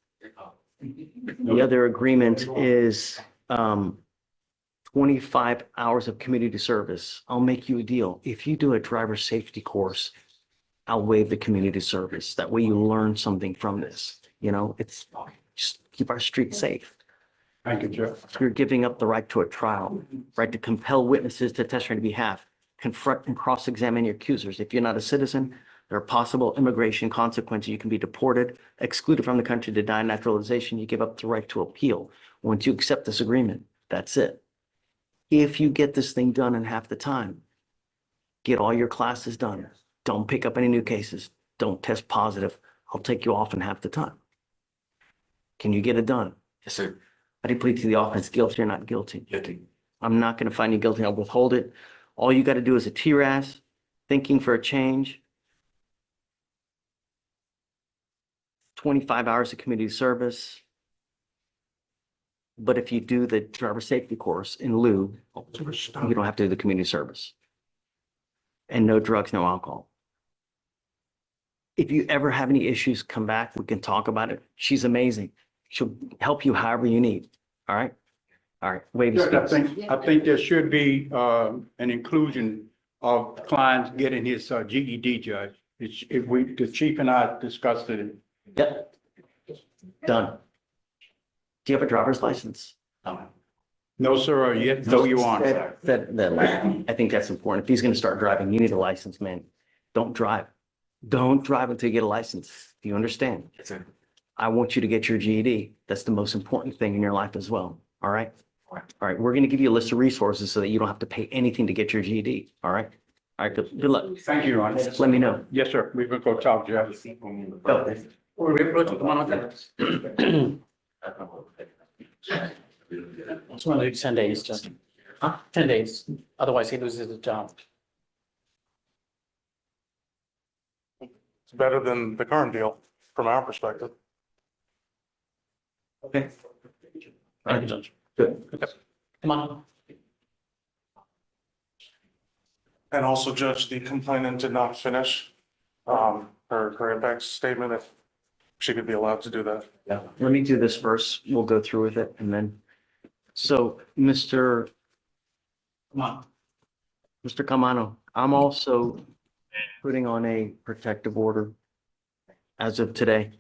The other agreement is 25 hours of community service. I'll make you a deal. If you do a driver safety course, I'll waive the community service. That way you learn something from this. It's just keep our streets safe. Thank you, Jeff. You're giving up the right to a trial, right to compel witnesses to testify on your behalf, confront and cross-examine your accusers. If you're not a citizen, there are possible immigration consequences. You can be deported, excluded from the country, denied naturalization. You give up the right to appeal. Once you accept this agreement, that's it. If you get this thing done in half the time, get all your classes done. Don't pick up any new cases. Don't test positive. I'll take you off in half the time. Can you get it done? Yes, sir. How do you plead to the offense? Guilty or not guilty? Guilty. I'm not going to find you guilty. I'll withhold it. All you got to do is a TRAS, thinking for a change, 25 hours of community service. But if you do the driver safety course in lieu, you don't have to do the community service. And no drugs, no alcohol. If you ever have any issues, come back. We can talk about it. She's amazing. She'll help you however you need. All right? All right. Wave your Judge, speaks. I think there should be an inclusion of clients getting his GED, Judge. The chief and I discussed it. Yep. Done. Do you have a driver's license? No, sir, or yet, no, you aren't. I think that's important. If he's going to start driving, you need a license, man. Don't drive. Don't drive until you get a license. Do you understand? Yes, sir. I want you to get your GED. That's the most important thing in your life as well. All right? All right. We're going to give you a list of resources so that you don't have to pay anything to get your GED. All right? All right. Good luck. Thank you, Your Honor. Let me know. Yes, sir. We will go talk, Jeff. Go. It's only 10 days, just. 10 days. Otherwise, he loses his job. It's better than the current deal from our perspective. Okay. Thank you, Judge. Good. Come on. And also, Judge, the complainant did not finish her impact statement, if she could be allowed to do that. Yeah, let me do this first. We'll go through with it and then. So, Mr. Camano, I'm also putting on a protective order as of today.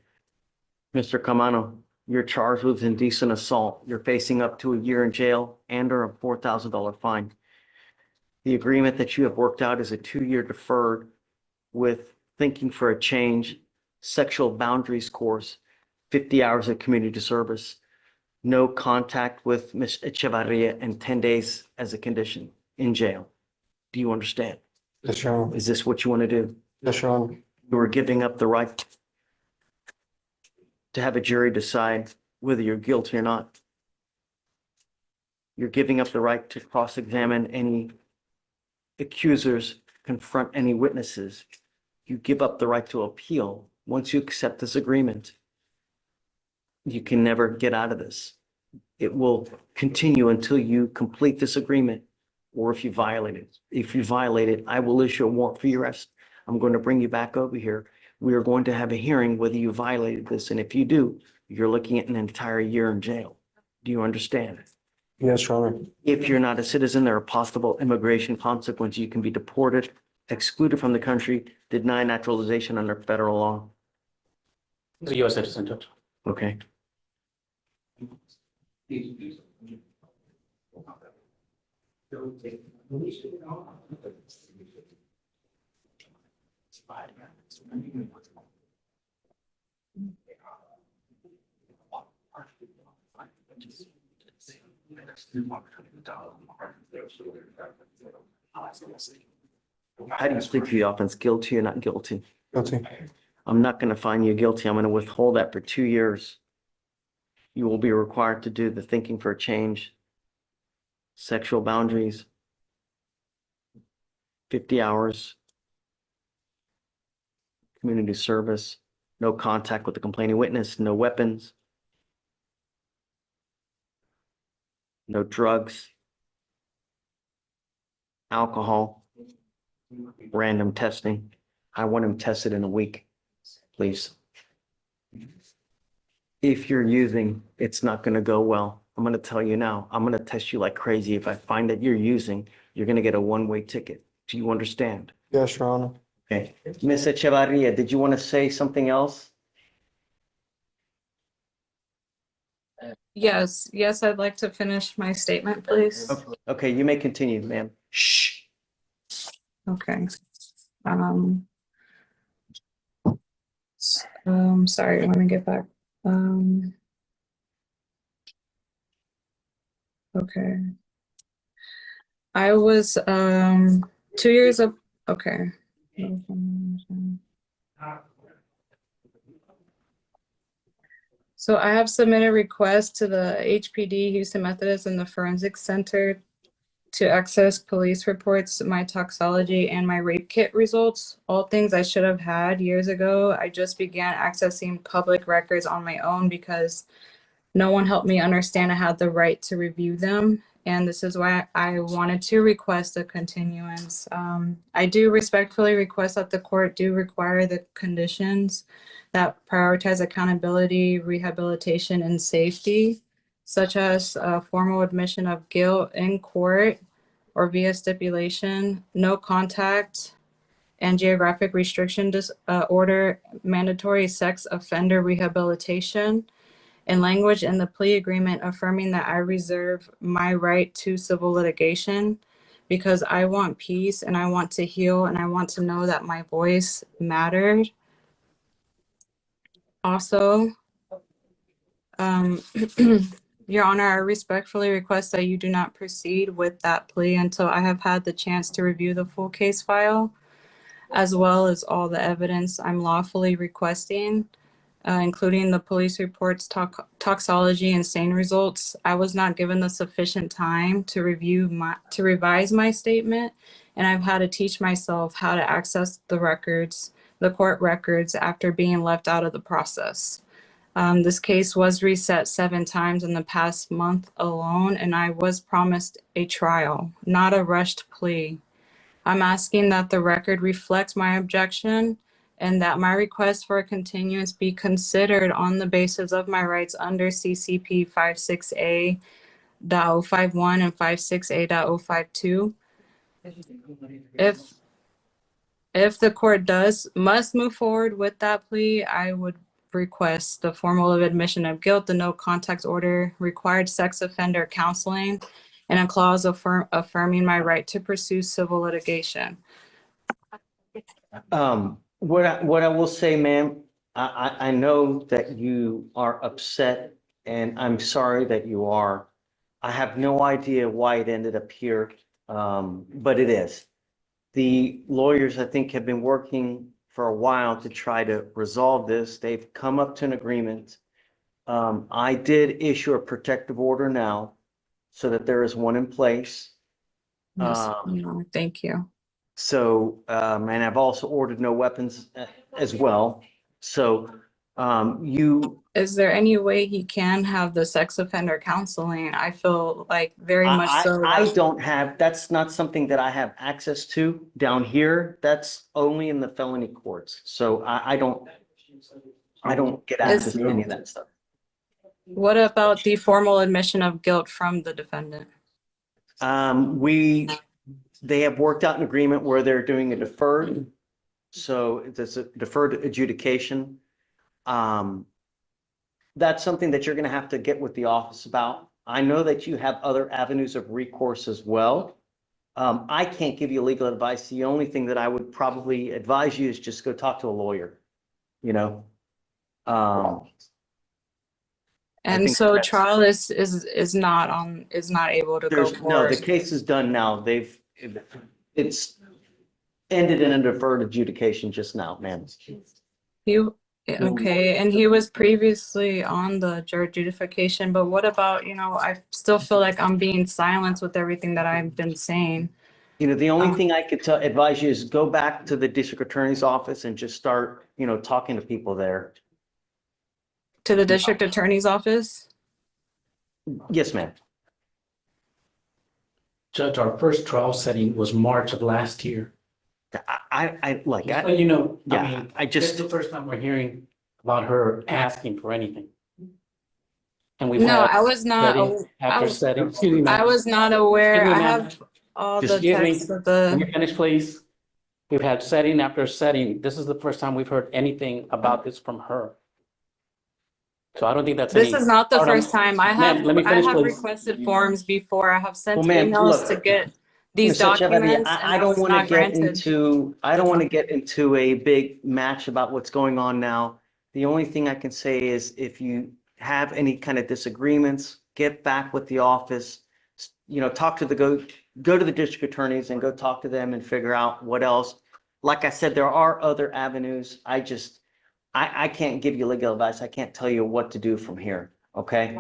Mr. Camano, you're charged with indecent assault. You're facing up to a year in jail and or a $4,000 fine. The agreement that you have worked out is a 2-year deferred with thinking for a change, sexual boundaries course, 50 hours of community service, no contact with Ms. Echevarria, and 10 days as a condition in jail. Do you understand? Yes, Your Honor. Is this what you want to do? Yes, Your Honor. You are giving up the right to have a jury decide whether you're guilty or not. You're giving up the right to cross-examine any accusers, confront any witnesses. You give up the right to appeal. Once you accept this agreement, you can never get out of this. It will continue until you complete this agreement, or if you violate it. If you violate it, I will issue a warrant for your arrest. I'm going to bring you back over here. We are going to have a hearing whether you violated this, and if you do, you're looking at an entire year in jail. Do you understand? Yes, Your Honor. If you're not a citizen, there are possible immigration consequences. You can be deported, excluded from the country, denied naturalization under federal law. The U.S. citizen, Judge. Okay. How do you plead to the offense? Guilty or not guilty? Guilty. I'm not going to find you guilty. I'm going to withhold that for 2 years. You will be required to do the thinking for a change, sexual boundaries, 50 hours, community service, no contact with the complaining witness, no weapons, no drugs, alcohol, random testing. I want him tested in a week, please. If you're using, it's not going to go well. I'm going to tell you now, I'm going to test you like crazy. If I find that you're using, you're going to get a one-way ticket. Do you understand? Yes, Your Honor. Okay. Ms. Echevarria, did you want to say something else? Yes, I'd like to finish my statement, please. Okay, you may continue, ma'am. Shh. Okay. Sorry, let me get back. Okay. I was 2 years of, okay. So I have submitted requests to the HPD, Houston Methodist, and the Forensic Center to access police reports, my toxology, and my rape kit results, all things I should have had years ago. I just began accessing public records on my own because no one helped me understand I had the right to review them. And this is why I wanted to request a continuance. I do respectfully request that the court do require the conditions that prioritize accountability, rehabilitation, and safety, such as formal admission of guilt in court or via stipulation, no contact, and geographic restriction disorder, mandatory sex offender rehabilitation, and language in the plea agreement affirming that I reserve my right to civil litigation because I want peace and I want to heal and I want to know that my voice mattered. Also, Your Honor, I respectfully request that you do not proceed with that plea until I have had the chance to review the full case file, as well as all the evidence I'm lawfully requesting, including the police reports, toxology, and stain results. I was not given the sufficient time to revise my statement, and I've had to teach myself how to access the records, the court records, after being left out of the process. This case was reset 7 times in the past month alone, and I was promised a trial, not a rushed plea. I'm asking that the record reflect my objection and that my request for a continuance be considered on the basis of my rights under CCP 56A.051 and 56A.052. If the court must move forward with that plea, I would request the formal admission of guilt, the no contact order, required sex offender counseling, and a clause affirming my right to pursue civil litigation. What I will say, ma'am, I know that you are upset and I'm sorry that you are. I have no idea why it ended up here, but it is. The lawyers, I think, have been working for a while to try to resolve this. They've come up to an agreement. I did issue a protective order now so that there is one in place. Yes, thank you. So, and I've also ordered no weapons as well. So, Is there any way he can have the sex offender counseling? I feel like very much so. I don't have, that's not something that I have access to down here. That's only in the felony courts. So I don't get access to any of that stuff. What about the formal admission of guilt from the defendant? They have worked out an agreement where they're doing a deferred. So it's a deferred adjudication. That's something that you're going to have to get with the office about. I know that you have other avenues of recourse as well. I can't give you legal advice. The only thing that I would probably advise you is just go talk to a lawyer, you know? And so trial is not able to go No, forward. the case is done now. It's ended in a deferred adjudication just now, ma'am. Okay, and he was previously on the adjudication, but what about, I still feel like I'm being silenced with everything that I've been saying. The only thing I could advise you is go back to the district attorney's office and just start, talking to people there. To the district attorney's office? Yes, ma'am. Judge, our first trial setting was March of last year. This is the first time we're hearing about her asking for anything. And we've No, had I was not. setting after setting. Excuse me, ma'am. I was not aware. Excuse me, I ma'am. have all the Excuse me. texts of Can you the. finish, please? We've had setting after setting. This is the first time we've heard anything about this from her. So I don't think that's. This is not the Hold on. first time. Ma'am, let me finish, please. requested forms before. I have sent Well, ma'am, emails look, to get these Mr. Chavez, documents. I don't want to get into, a big match about what's going on now. The only thing I can say is if you have any kind of disagreements, get back with the office, talk to go to the district attorneys and go talk to them and figure out what else. Like I said, there are other avenues. I can't give you legal advice. I can't tell you what to do from here. Okay.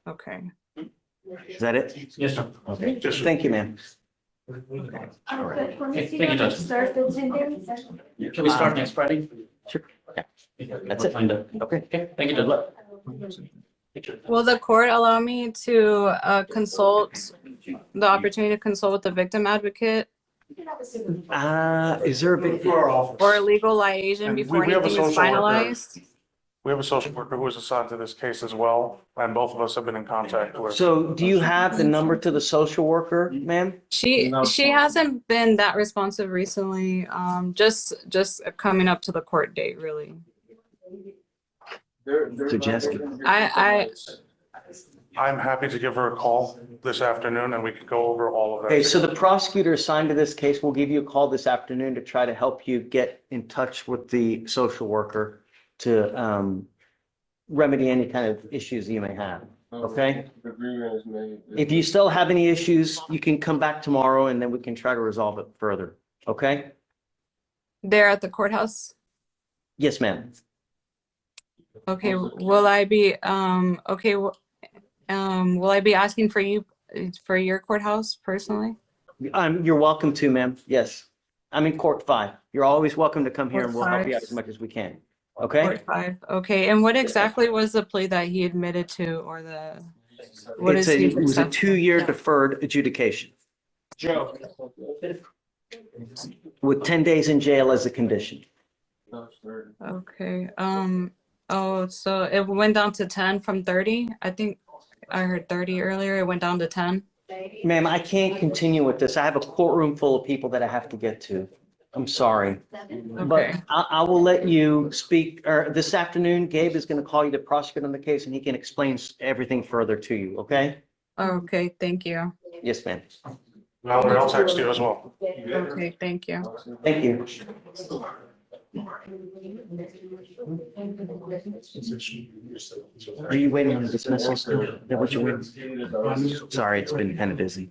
Okay. Is that it? Yes, sir. Okay. Thank you, ma'am. All right. Thank you, Judge. Can we start next Friday? Sure. Yeah. That's it. Okay. Thank you, Judge. Will the court allow me to consult, the opportunity to consult with the victim advocate Is there a big? or a legal liaison before We have a anything is social worker. finalized? We have a social worker who is assigned to this case as well, and both of us have been in contact with. So do you have the number to the social worker, ma'am? She hasn't been that responsive recently. Just coming up to the court date, really. Suggested. I'm happy to give her a call this afternoon and we can go over all of that. Okay, so the prosecutor assigned to this case will give you a call this afternoon to try to help you get in touch with the social worker to remedy any kind of issues you may have, okay? If you still have any issues, you can come back tomorrow and then we can try to resolve it further, okay? They're at the courthouse? Yes, ma'am. Okay, will I be, will I be asking for you, for your courthouse personally? You're welcome to, ma'am. Yes. I'm in court 5. You're always welcome to come here and we'll help you out as much as we can. Okay? Court 5. Okay, and what exactly was the plea that he admitted to or the What It's is he it was a accepting? 2-year deferred adjudication Joe. with 10 days in jail as a condition. Okay, oh, so it went down to 10 from 30? I think I heard 30 earlier. It went down to 10. Ma'am, I can't continue with this. I have a courtroom full of people that I have to get to. I'm sorry. But Okay. I will let you speak, or this afternoon, Gabe is going to call you to prosecute on the case and he can explain everything further to you, okay? Okay, thank you. Yes, ma'am. Valerie, I'll text you as well. Okay, thank you. Thank you. Are you waiting on dismissal still? Is that what you're waiting? Sorry, it's been kind of busy.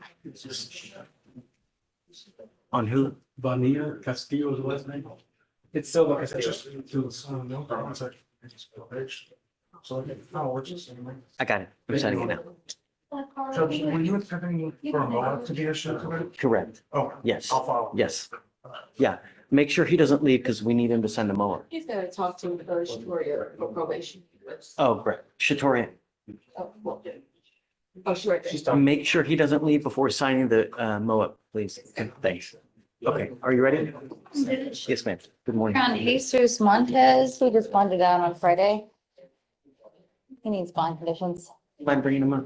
On who? Bonilla Castillo is the last name. It's still like I said, just. I got it. I'm sending it now. Judge, were you intending for a motive to be issued today? Correct. Oh, Yes. I'll follow. Yes. Yeah. Make sure he doesn't leave because we need him to send him over. He's gonna talk to Shatoria for probation. Oh, great. Shatoria, Oh, sure. make sure he doesn't leave before signing the MOA, please. Thanks. Okay, are you ready? Yes, ma'am. Good morning. On Jesus Montez, he just bonded out on Friday. He needs bond conditions. Mind bringing him up?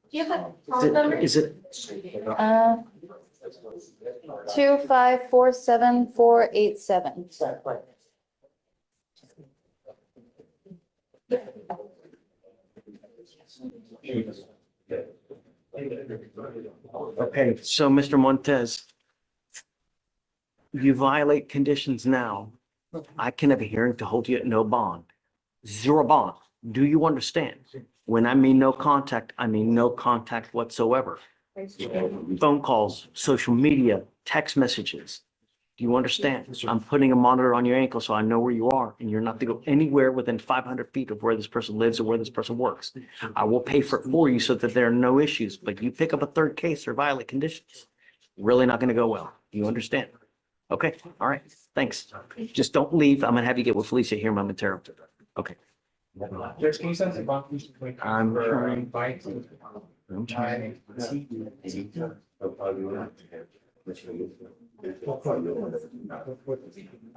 Do you have a phone number? Is it? 2547487. Okay, so Mr. Montez, you violate conditions now. I can have a hearing to hold you at no bond. 0 bond. Do you understand? When I mean no contact, I mean no contact whatsoever. Phone calls, social media, text messages. Do you understand? I'm putting a monitor on your ankle so I know where you are and you're not to go anywhere within 500 feet of where this person lives or where this person works. I will pay for it for you so that there are no issues, but you pick up a third case or violate conditions. Really not going to go well. Do you understand? Okay, all right, thanks. Just don't leave. I'm gonna have you get with Felicia here momentarily. Okay. Judge, can you send some bond conditions? I'm trying. I'm trying.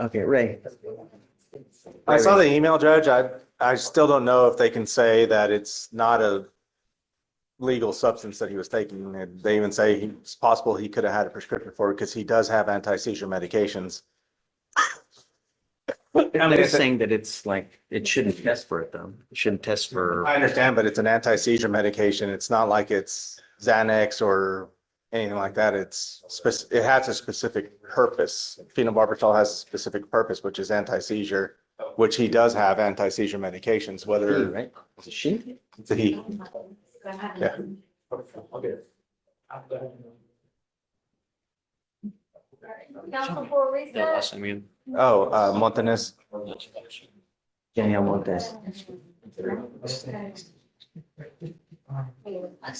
Okay, Ray. I saw the email, Judge. I still don't know if they can say that it's not a legal substance that he was taking. And they even say it's possible he could have had a prescription for it because he does have anti-seizure medications. I'm just saying that it's like, it shouldn't test for it though. It shouldn't test for. I understand, but it's an anti-seizure medication. It's not like it's Xanax or anything like that. It has a specific purpose. Phenobarbital has a specific purpose, which is anti-seizure, which he does have anti-seizure medications, whether. Right? Is it she? It's a he. Yeah. Council for recess. Oh, Montanez. Yeah, I want that.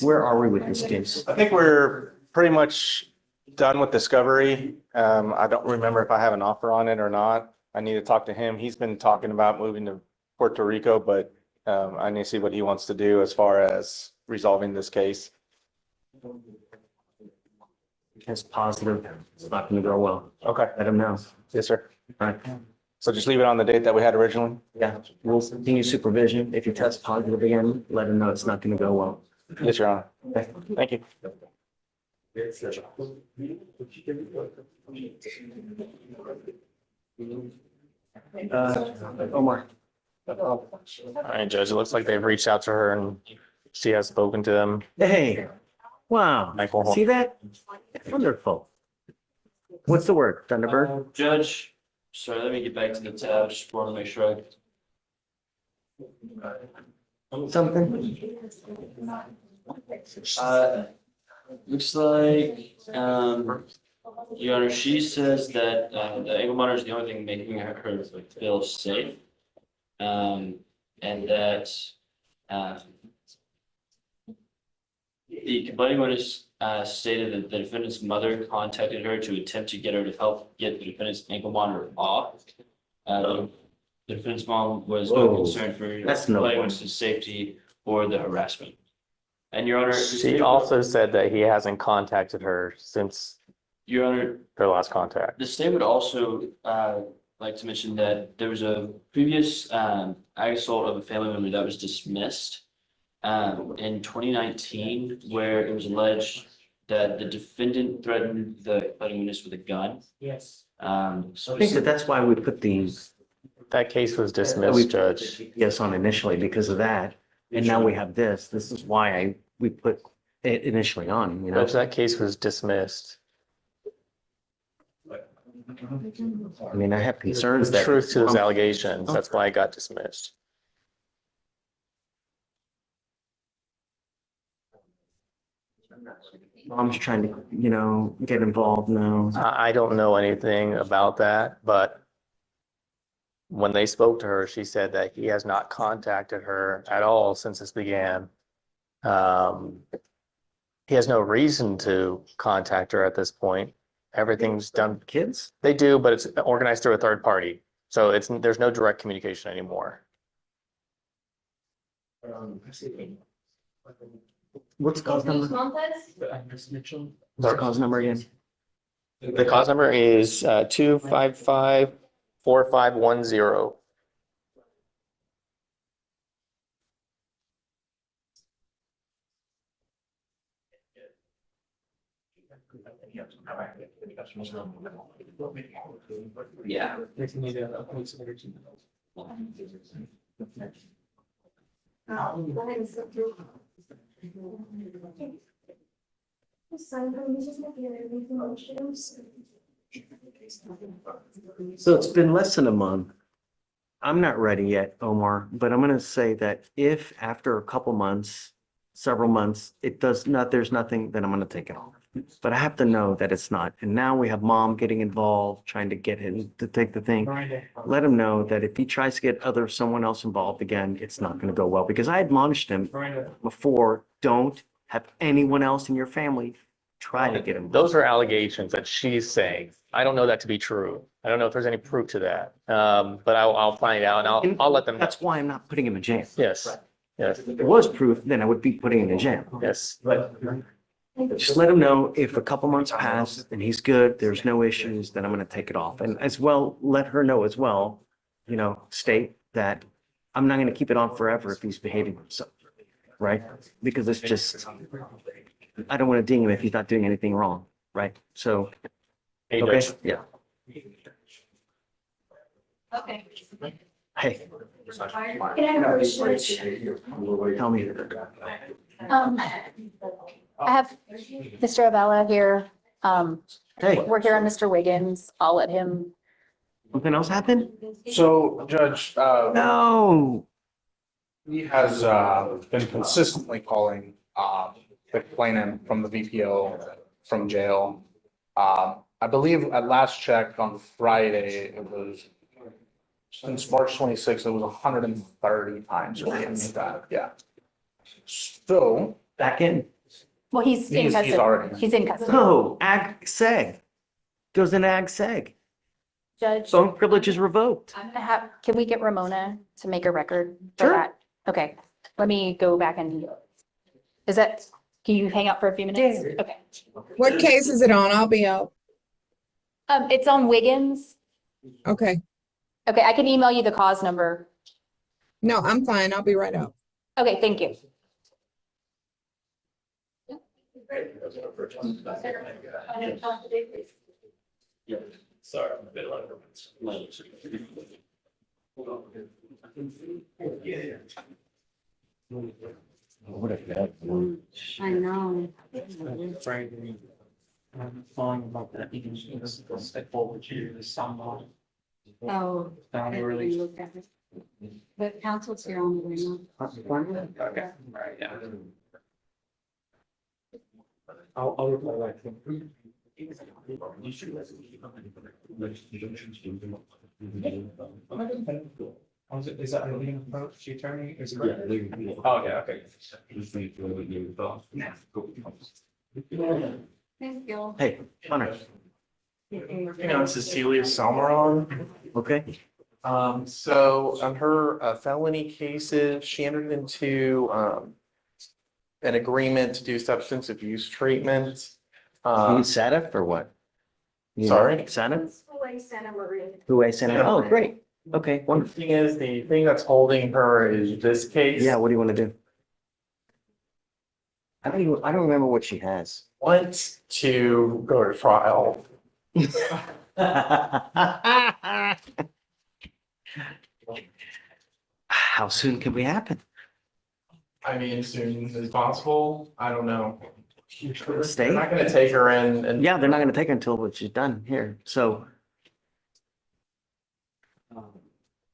Where are we with this case? I think we're pretty much done with discovery. I don't remember if I have an offer on it or not. I need to talk to him. He's been talking about moving to Puerto Rico, but I need to see what he wants to do as far as resolving this case. Test positive. It's not gonna go well. Okay. Let him know. Yes, sir. All right. So just leave it on the date that we had originally? Yeah, we'll continue supervision. If you test positive again, let him know it's not gonna go well. Yes, Your Honor. Okay. Thank you. Omar. All right, Judge, it looks like they've reached out to her and she has spoken to them. Hey, wow. Michael. See that? Wonderful. What's the word? Thunderbird? Judge, sorry, let me get back to the tab. Just want to make sure Something? looks like, Your Honor, she says that, the ankle monitor is the only thing making her feel safe. And that, the complaining witness, stated that the defendant's mother contacted her to attempt to get her to help get the defendant's ankle monitor off. the defendant's mom was Whoa, concerned for that's no playing fun. with his safety or the harassment. And Your Honor. She also said that he hasn't contacted her since Your Honor, their last contact. the state would also like to mention that there was a previous ag assault of a family member that was dismissed in 2019, where it was alleged that the defendant threatened the fighting witness with a gun. Yes. So I think that's why we put these. That case was dismissed, Judge. Yes, on initially because of that. And now we have this. This is why we put it initially on, you know? Judge, that case was dismissed. I mean, I have concerns that. Truth to those allegations. That's why it got dismissed. Mom's trying to, you know, get involved now. I don't know anything about that, but when they spoke to her, she said that he has not contacted her at all since this began. He has no reason to contact her at this point. Everything's done. Kids? They do, but it's organized through a third party. So there's no direct communication anymore. What's the cause number? Montez? What's the cause number again? The cause number is 255-4510. yeah. So it's been less than a month. I'm not ready yet, Omar, but I'm gonna say that if after a couple months, several months, there's nothing, then I'm gonna take it off. But I have to know that it's not. And now we have mom getting involved, trying to get him to take the thing. Let him know that if he tries to get someone else involved again, it's not gonna go well, because I admonished him before, don't have anyone else in your family try to get involved. Those are allegations that she's saying. I don't know that to be true. I don't know if there's any proof to that. But I'll find out and I'll let them know. That's why I'm not putting him in jail. Yes, yes, If there was proof, then I would be putting him in jail. yes. But just let him know if a couple months pass and he's good, there's no issues, then I'm gonna take it off. And as well, let her know as well, you know, state that I'm not gonna keep it on forever if he's behaving himself, right? Because it's just, I don't wanna ding him if he's not doing anything wrong, right? So, Hey, okay, Judge. yeah. Okay. Hey, Can I have a research? tell me. I have Mr. Avella here. Hey, We're here on Mr. Wiggins. I'll let him. something else happened? So, Judge, No. he has been consistently calling the complainant from the VPO from jail. I believe at last check on Friday, it was since March 26th, it was 130 times or something like that, yeah. So, Back in. Well, he's in He's custody. already- He's in custody. No, ag seg. Goes in ag seg. Judge, Phone privilege is revoked. can we get Ramona to make a record for Sure. that? Okay, let me go back and, can you hang out for a few minutes? Okay. What case is it on? I'll be out. It's on Wiggins. Okay. Okay, I can email you the cause number. No, I'm fine. I'll be right out. Okay, thank you. Sorry, I'm a bit late. What if that? I know. Friday. Calling about that, you can just step forward to the someone. Oh. Found I early. looked at it. But council's here on the way now. Okay, right, yeah. I'll reply back to him. Is that a leading approach, the attorney? Is it? Oh, yeah, okay. Thank you. Hey, Hunter. you know, Cecilia Salmeron, Okay. So on her felony cases, she entered into an agreement to do substance abuse treatment. You need SATF or what? You Sorry? know SATF? Santa Maria. Who I sent? Oh, great. Okay, The wonderful. thing is, the thing that's holding her is this case. Yeah, what do you want to do? I don't remember what she has. Wants to go to trial. How soon can we happen? I mean, as soon as possible. I don't know. Stay? They're not gonna take her in and. Yeah, they're not gonna take her until she's done here, so.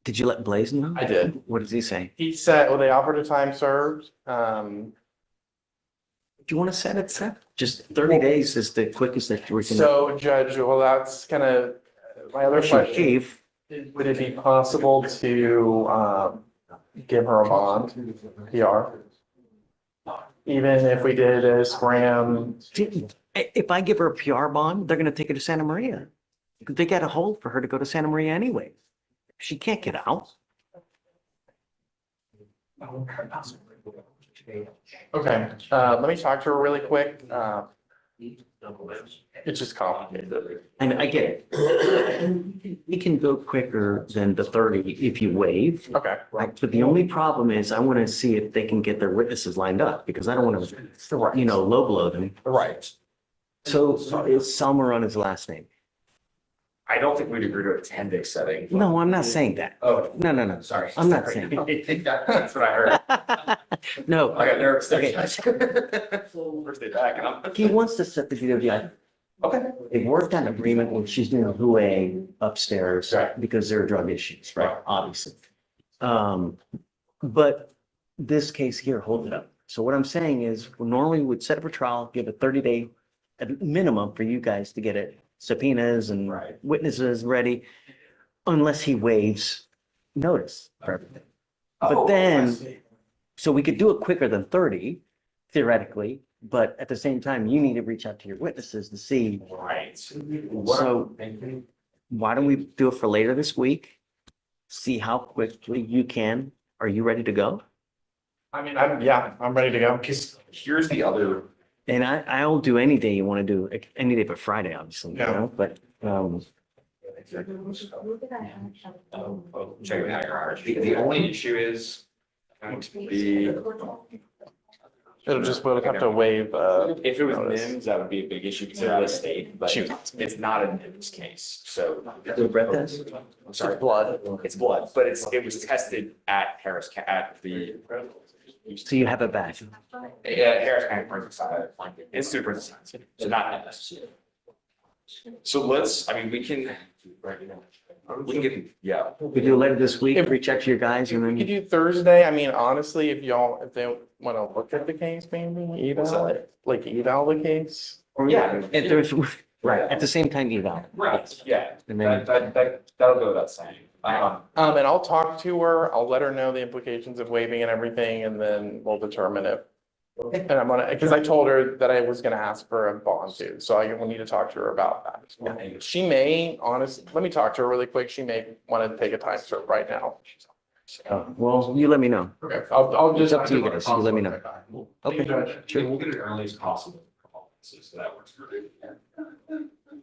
Did you let Blaze know? I did. What does he say? He said, well, they offered a time served. Do you want to set it, Seth? Just 30 days is the quickest that we can. So Judge, well, that's kind of my other question. Chief, Would it be possible to give her a bond, PR? Even if we did a scram, if I give her a PR bond, they're gonna take her to Santa Maria. They got a hold for her to go to Santa Maria anyway. She can't get out. okay, let me talk to her really quick. It's just complicated. And I get it. We can go quicker than the 30 if you waive. Okay. Right, but the only problem is I want to see if they can get their witnesses lined up because I don't want to, low blow them. Right. So is Selmer on his last name? I don't think we'd agree to a 10-day setting. No, I'm not saying that. Oh, No. sorry. I'm not saying. That's what I heard. No. I got nervous. Okay. First day back and I'm. He wants to set the DWI. Okay. They've worked on an agreement when she's doing a HUA upstairs Right. because there are drug issues, right? Obviously. But this case here, hold it up. So what I'm saying is normally we would set up a trial, give a 30-day at minimum for you guys to get it subpoenas and witnesses ready, unless he waives notice for everything. But then, so we could do it quicker than 30 theoretically, but at the same time, you need to reach out to your witnesses to see. Right. So why don't we do it for later this week? See how quickly you can. Are you ready to go? I mean, I'm ready to go. Because here's the other. And I'll do any day you want to do, any day but Friday, obviously, you Yeah. know, but, Check it out. The only issue is going to be. We'll have to waive, If it was notice. NIMS, that would be a big issue because of the state, but Shoot. it's not a NIMS case, so. do a breath test? I'm sorry. It's blood. It's blood, but it was tested at Harris, at the. So you have it back. Harris County Forensic Science, Institute of Science, so not NIMS. So we can get, yeah. We do it later this week, reach out to your guys and We could then, do Thursday. I mean, honestly, if they want to look at the case, maybe eval it, like eval the case. Yeah. if there's, right, at the same time eval. Right, yeah, And then, that'll go without saying. And I'll talk to her. I'll let her know the implications of waiving and everything, and then we'll determine if. And I'm gonna, because I told her that I was gonna ask for a bond too, so I will need to talk to her about that as well. She may, let me talk to her really quick. She may want to take a time serve right now. well, you let me know. Okay, I'll It's just. up to you guys. You let me know. Okay, Sure, we'll get it early as possible. So that works for you.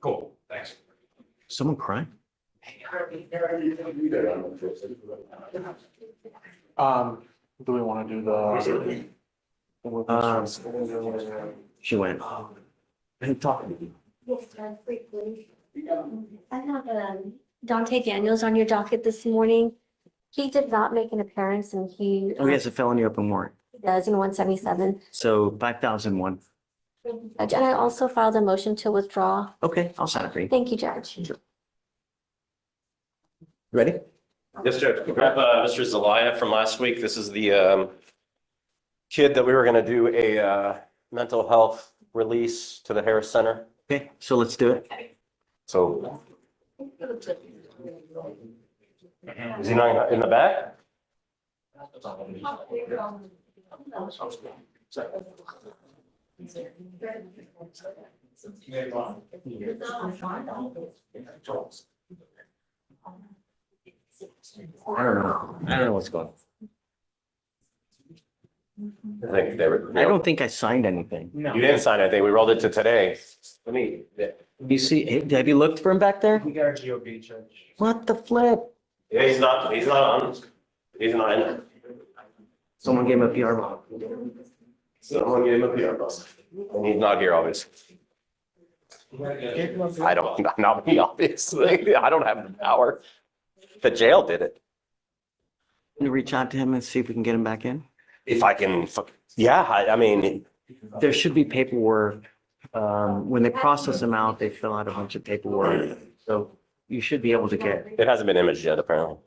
Cool, thanks. someone crying? Do we want to do the? She went. Hey, talk. Yes, briefly. I have Dante Daniels on your docket this morning. He did not make an appearance and he Oh, he has a felony open warrant. does in 177. So 5,001. And I also filed a motion to withdraw. Okay, I'll sign it for you. Thank you, Judge. Ready? Yes, Judge. Grab Mr. Zelaya from last week. This is the kid that we were going to do a mental health release to the Harris Center. Okay, so let's do it. So is he not in the back? I don't know. I don't know what's going on. I think they were. I don't think I signed anything. You didn't sign anything. We rolled it to today. Let me. You see, have you looked for him back there? We got our GOP judge. What the flip? Yeah, he's not on. He's not in there. Someone gave him a PR bomb. Someone gave him a PR bus. And he's not here, obviously. I don't, not me, obviously. I don't have the power. The jail did it. Can you reach out to him and see if we can get him back in? If I can, yeah, I mean, There should be paperwork. When they process him out, they fill out a bunch of paperwork. So you should be able to get. it hasn't been imaged yet, apparently.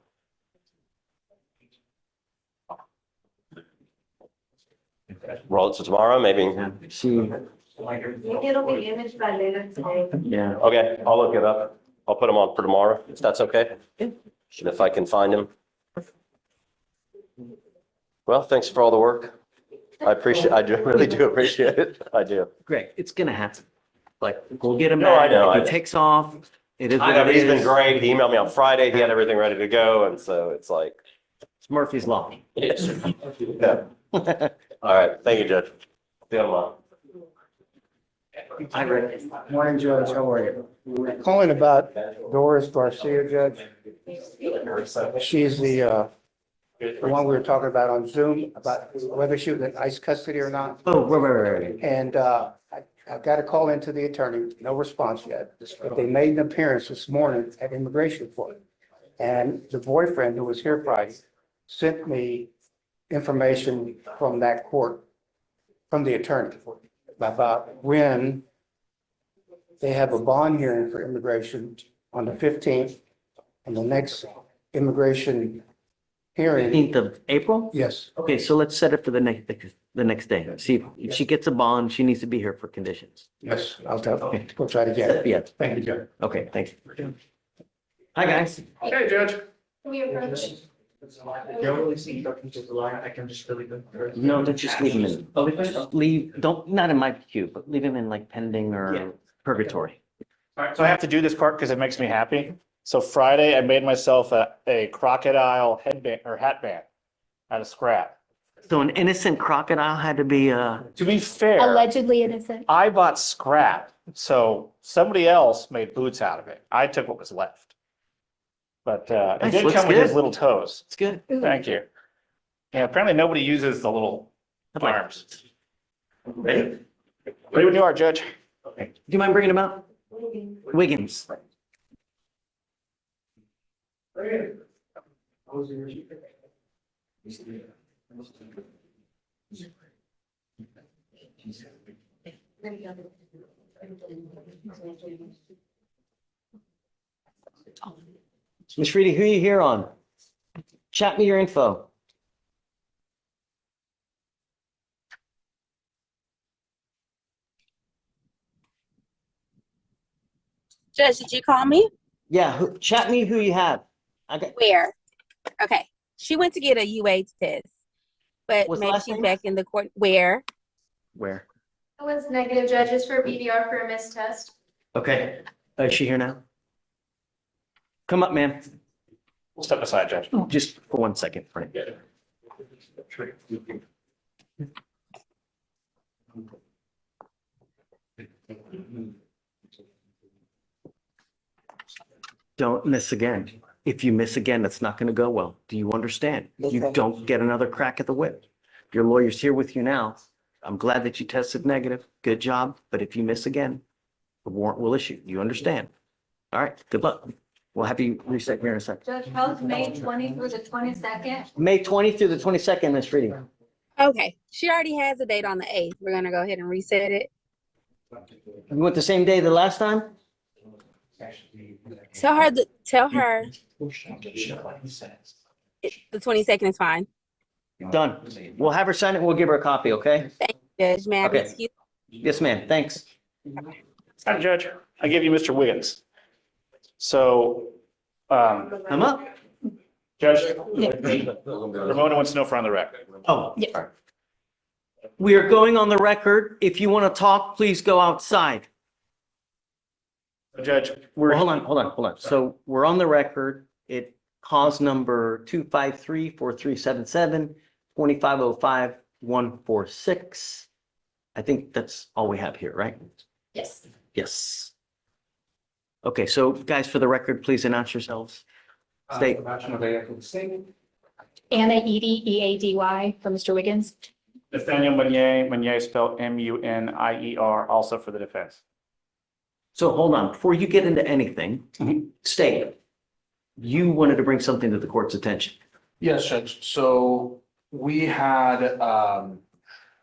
Roll it to tomorrow, maybe. See, Maybe it'll be imaged by later today. yeah. Okay, I'll look it up. I'll put him on for tomorrow, if that's okay. If I can find him. Well, thanks for all the work. Really do appreciate it. I do. Greg, it's gonna happen. Like, we'll get him No, I back. know, If I he know. takes off, it is I what know, it but he's been is. great. He emailed me on Friday. He had everything ready to go, and so it's like. It's Murphy's Law. Yes. Yeah. All right, thank you, Judge. See you tomorrow. I read it. Morning, Judge. How are you? Calling about Doris Garcia, Judge. She's the one we were talking about on Zoom, about whether she was in ICE custody or not. Oh, right. And I got a call into the attorney, no response yet. But they made an appearance this morning at immigration court. And the boyfriend who was here Friday sent me information from that court, from the attorney, about when they have a bond hearing for immigration on the 15th, and the next immigration hearing. 15th of April? Yes. Okay, so let's set it for the next day. See, if she gets a bond, she needs to be here for conditions. Yes, we'll try to get it. Yeah. Thank you, Judge. Okay, thanks. Hi, guys. Hey, Judge. Can we approach? I can just really. No, let's just leave him in. Leave, don't, not in my queue, but leave him in like pending Yeah. or purgatory. All right, so I have to do this part because it makes me happy. So Friday, I made myself a crocodile headband or hat band out of scrap. So an innocent crocodile had to be, To be fair, Allegedly innocent. I bought scrap, so somebody else made boots out of it. I took what was left. But it Nice, did looks come with his good. little toes. it's good. Thank you. Yeah, apparently nobody uses the little arms. Ready? Ready when you are, Judge. Okay. Do you mind bringing him out? Wiggins. Ms. Reedy, who are you here on? Chat me your info. Judge, did you call me? Yeah, chat me who you have. I got, Where? Okay. She went to get a UA test, but What's the maybe last she's name? back in the court. Where? where? That was negative, judges for BDR for a missed test. Okay. Is she here now? Come up, ma'am. We'll step aside, Judge. Just for 1 second, Frank. Don't miss again. If you miss again, that's not going to go well. Do you understand? You Okay. don't get another crack at the whip. Your lawyer's here with you now. I'm glad that you tested negative. Good job. But if you miss again, the warrant will issue. You understand? All right. Good luck. We'll have you reset here in a second. Judge, how's May 20 through the 22nd? May 20th through the 22nd, Ms. Reedy. Okay. She already has a date on the 8th. We're going to go ahead and reset it. You went the same day the last time? Tell her the 22nd is fine. Done. We'll have her sign it. We'll give her a copy, okay? Judge, may I be Okay. excused? Yes, ma'am. Thanks. Hi, Judge. I gave you Mr. Wiggins. So, I'm up. Judge, Ramona wants to know if we're on the record. Oh, yeah. We are going on the record. If you want to talk, please go outside. Judge, Well, hold on. So we're on the record. It cause number 253-4377, 2505-146. I think that's all we have here, right? Yes. Yes. Okay, so guys, for the record, please announce yourselves. State. Anna Edie, EADY for Mr. Wiggins. Nathaniel Meunier spelled Munier, also for the defense. So hold on, before you get into anything, state. You wanted to bring something to the court's attention. Yes, Judge. So we had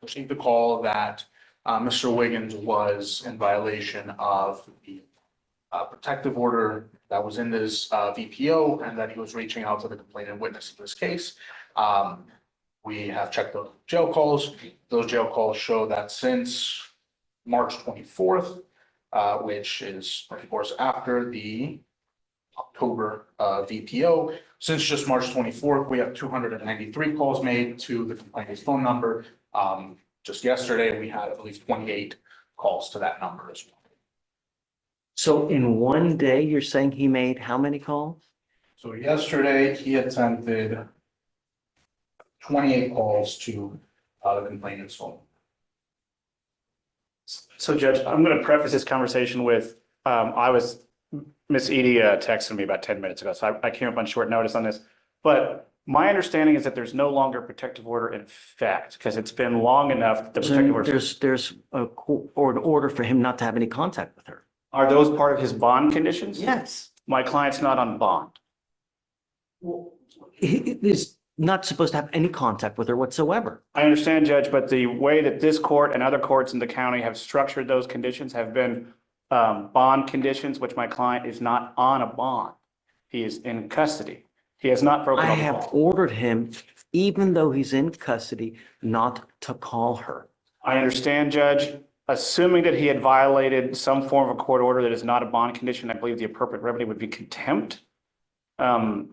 received the call that Mr. Wiggins was in violation of the protective order that was in this VPO, and that he was reaching out to the complainant witness in this case. We have checked the jail calls. Those jail calls show that since March 24th, which is of course after the October VPO, since just March 24th, we have 293 calls made to the complainant's phone number. Just yesterday, we had, I believe, 28 calls to that number as well. So in one day, you're saying he made how many calls? So yesterday, he attempted 28 calls to the complainant's phone. So Judge, I'm going to preface this conversation with, Miss Edie texted me about 10 minutes ago, so I came up on short notice on this. But my understanding is that there's no longer protective order in effect because it's been long enough. The protective order. There's a order for him not to have any contact with her. Are those part of his bond conditions? Yes. My client's not on bond. He is not supposed to have any contact with her whatsoever. I understand, Judge, but the way that this court and other courts in the county have structured those conditions have been bond conditions, which my client is not on a bond. He is in custody. He has not broken. I have ordered him, even though he's in custody, not to call her. I understand, Judge. Assuming that he had violated some form of a court order that is not a bond condition, I believe the appropriate remedy would be contempt, and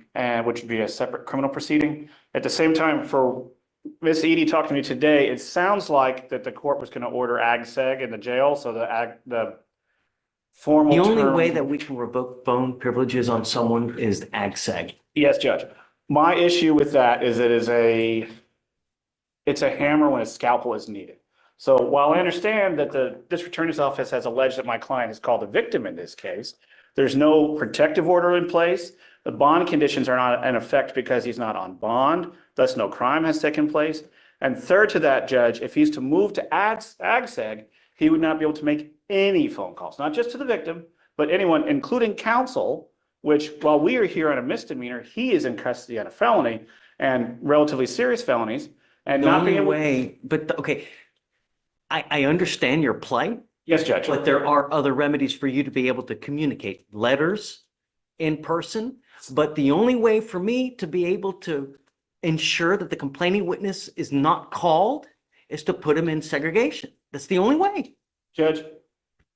which would be a separate criminal proceeding. At the same time, for Miss Edie talking to me today, it sounds like that the court was going to order ag-seg in the jail, so the formal The only term. way that we can revoke bone privileges on someone is ag-seg. Yes, Judge. My issue with that is it's a hammer when a scalpel is needed. So while I understand that the district attorney's office has alleged that my client is called a victim in this case, there's no protective order in place. The bond conditions are not in effect because he's not on bond, thus no crime has taken place. And third to that, Judge, if he's to move to ag-seg, he would not be able to make any phone calls, not just to the victim, but anyone, including counsel, which while we are here on a misdemeanor, he is in custody on a felony and relatively serious felonies, and not being able. Okay, I understand your plight. Yes, Judge. But there are other remedies for you to be able to communicate, letters, in person. But the only way for me to be able to ensure that the complaining witness is not called is to put him in segregation. That's the only way. Judge,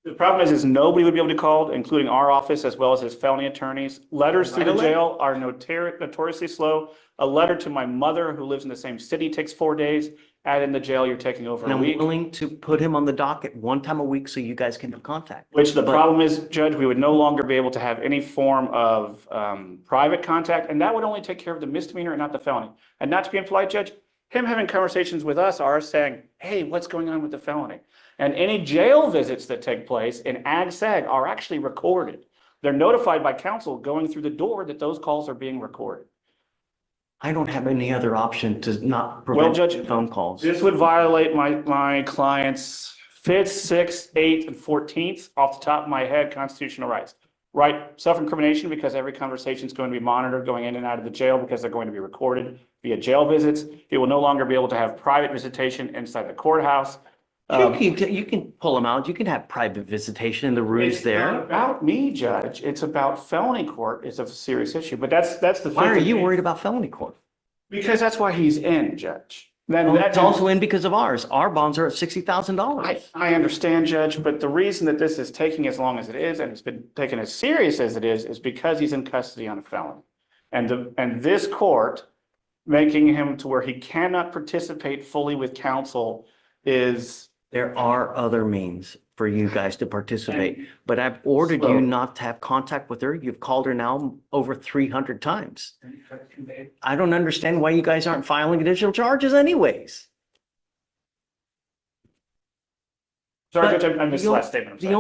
the problem is nobody would be able to call, including our office as well as his felony attorneys. Letters through the jail are notoriously slow. A letter to my mother who lives in the same city takes 4 days. Add in the jail, you're taking over And a I'm week. willing to put him on the docket one time a week so you guys can have contact. Which the problem is, Judge, we would no longer be able to have any form of private contact, and that would only take care of the misdemeanor and not the felony. And not to be impolite, Judge, him having conversations with us are saying, hey, what's going on with the felony? And any jail visits that take place in ag-seg are actually recorded. They're notified by counsel going through the door that those calls are being recorded. I don't have any other option to not Well, prevent Judge, phone calls. this would violate my client's 5th, 6th, 8th, and 14th off the top of my head constitutional rights. Right, self-incrimination because every conversation is going to be monitored going in and out of the jail because they're going to be recorded via jail visits. He will no longer be able to have private visitation inside the courthouse. You can pull them out. You can have private visitation in the rooms It's there. not about me, Judge. It's about felony court is a serious issue, but that's the. Why are you worried about felony court? Because that's why he's in, Judge. Well, it's also in because of ours. Our bonds are at $60,000. I understand, Judge, but the reason that this is taking as long as it is, and it's been taken as serious as it is because he's in custody on a felony. And this court making him to where he cannot participate fully with counsel is. There are other means. for you guys to participate. But I've ordered you not to have contact with her. You've called her now over 300 times. I don't understand why you guys aren't filing additional charges anyways. Sorry, But Judge, I missed the last statement. I'm The sorry.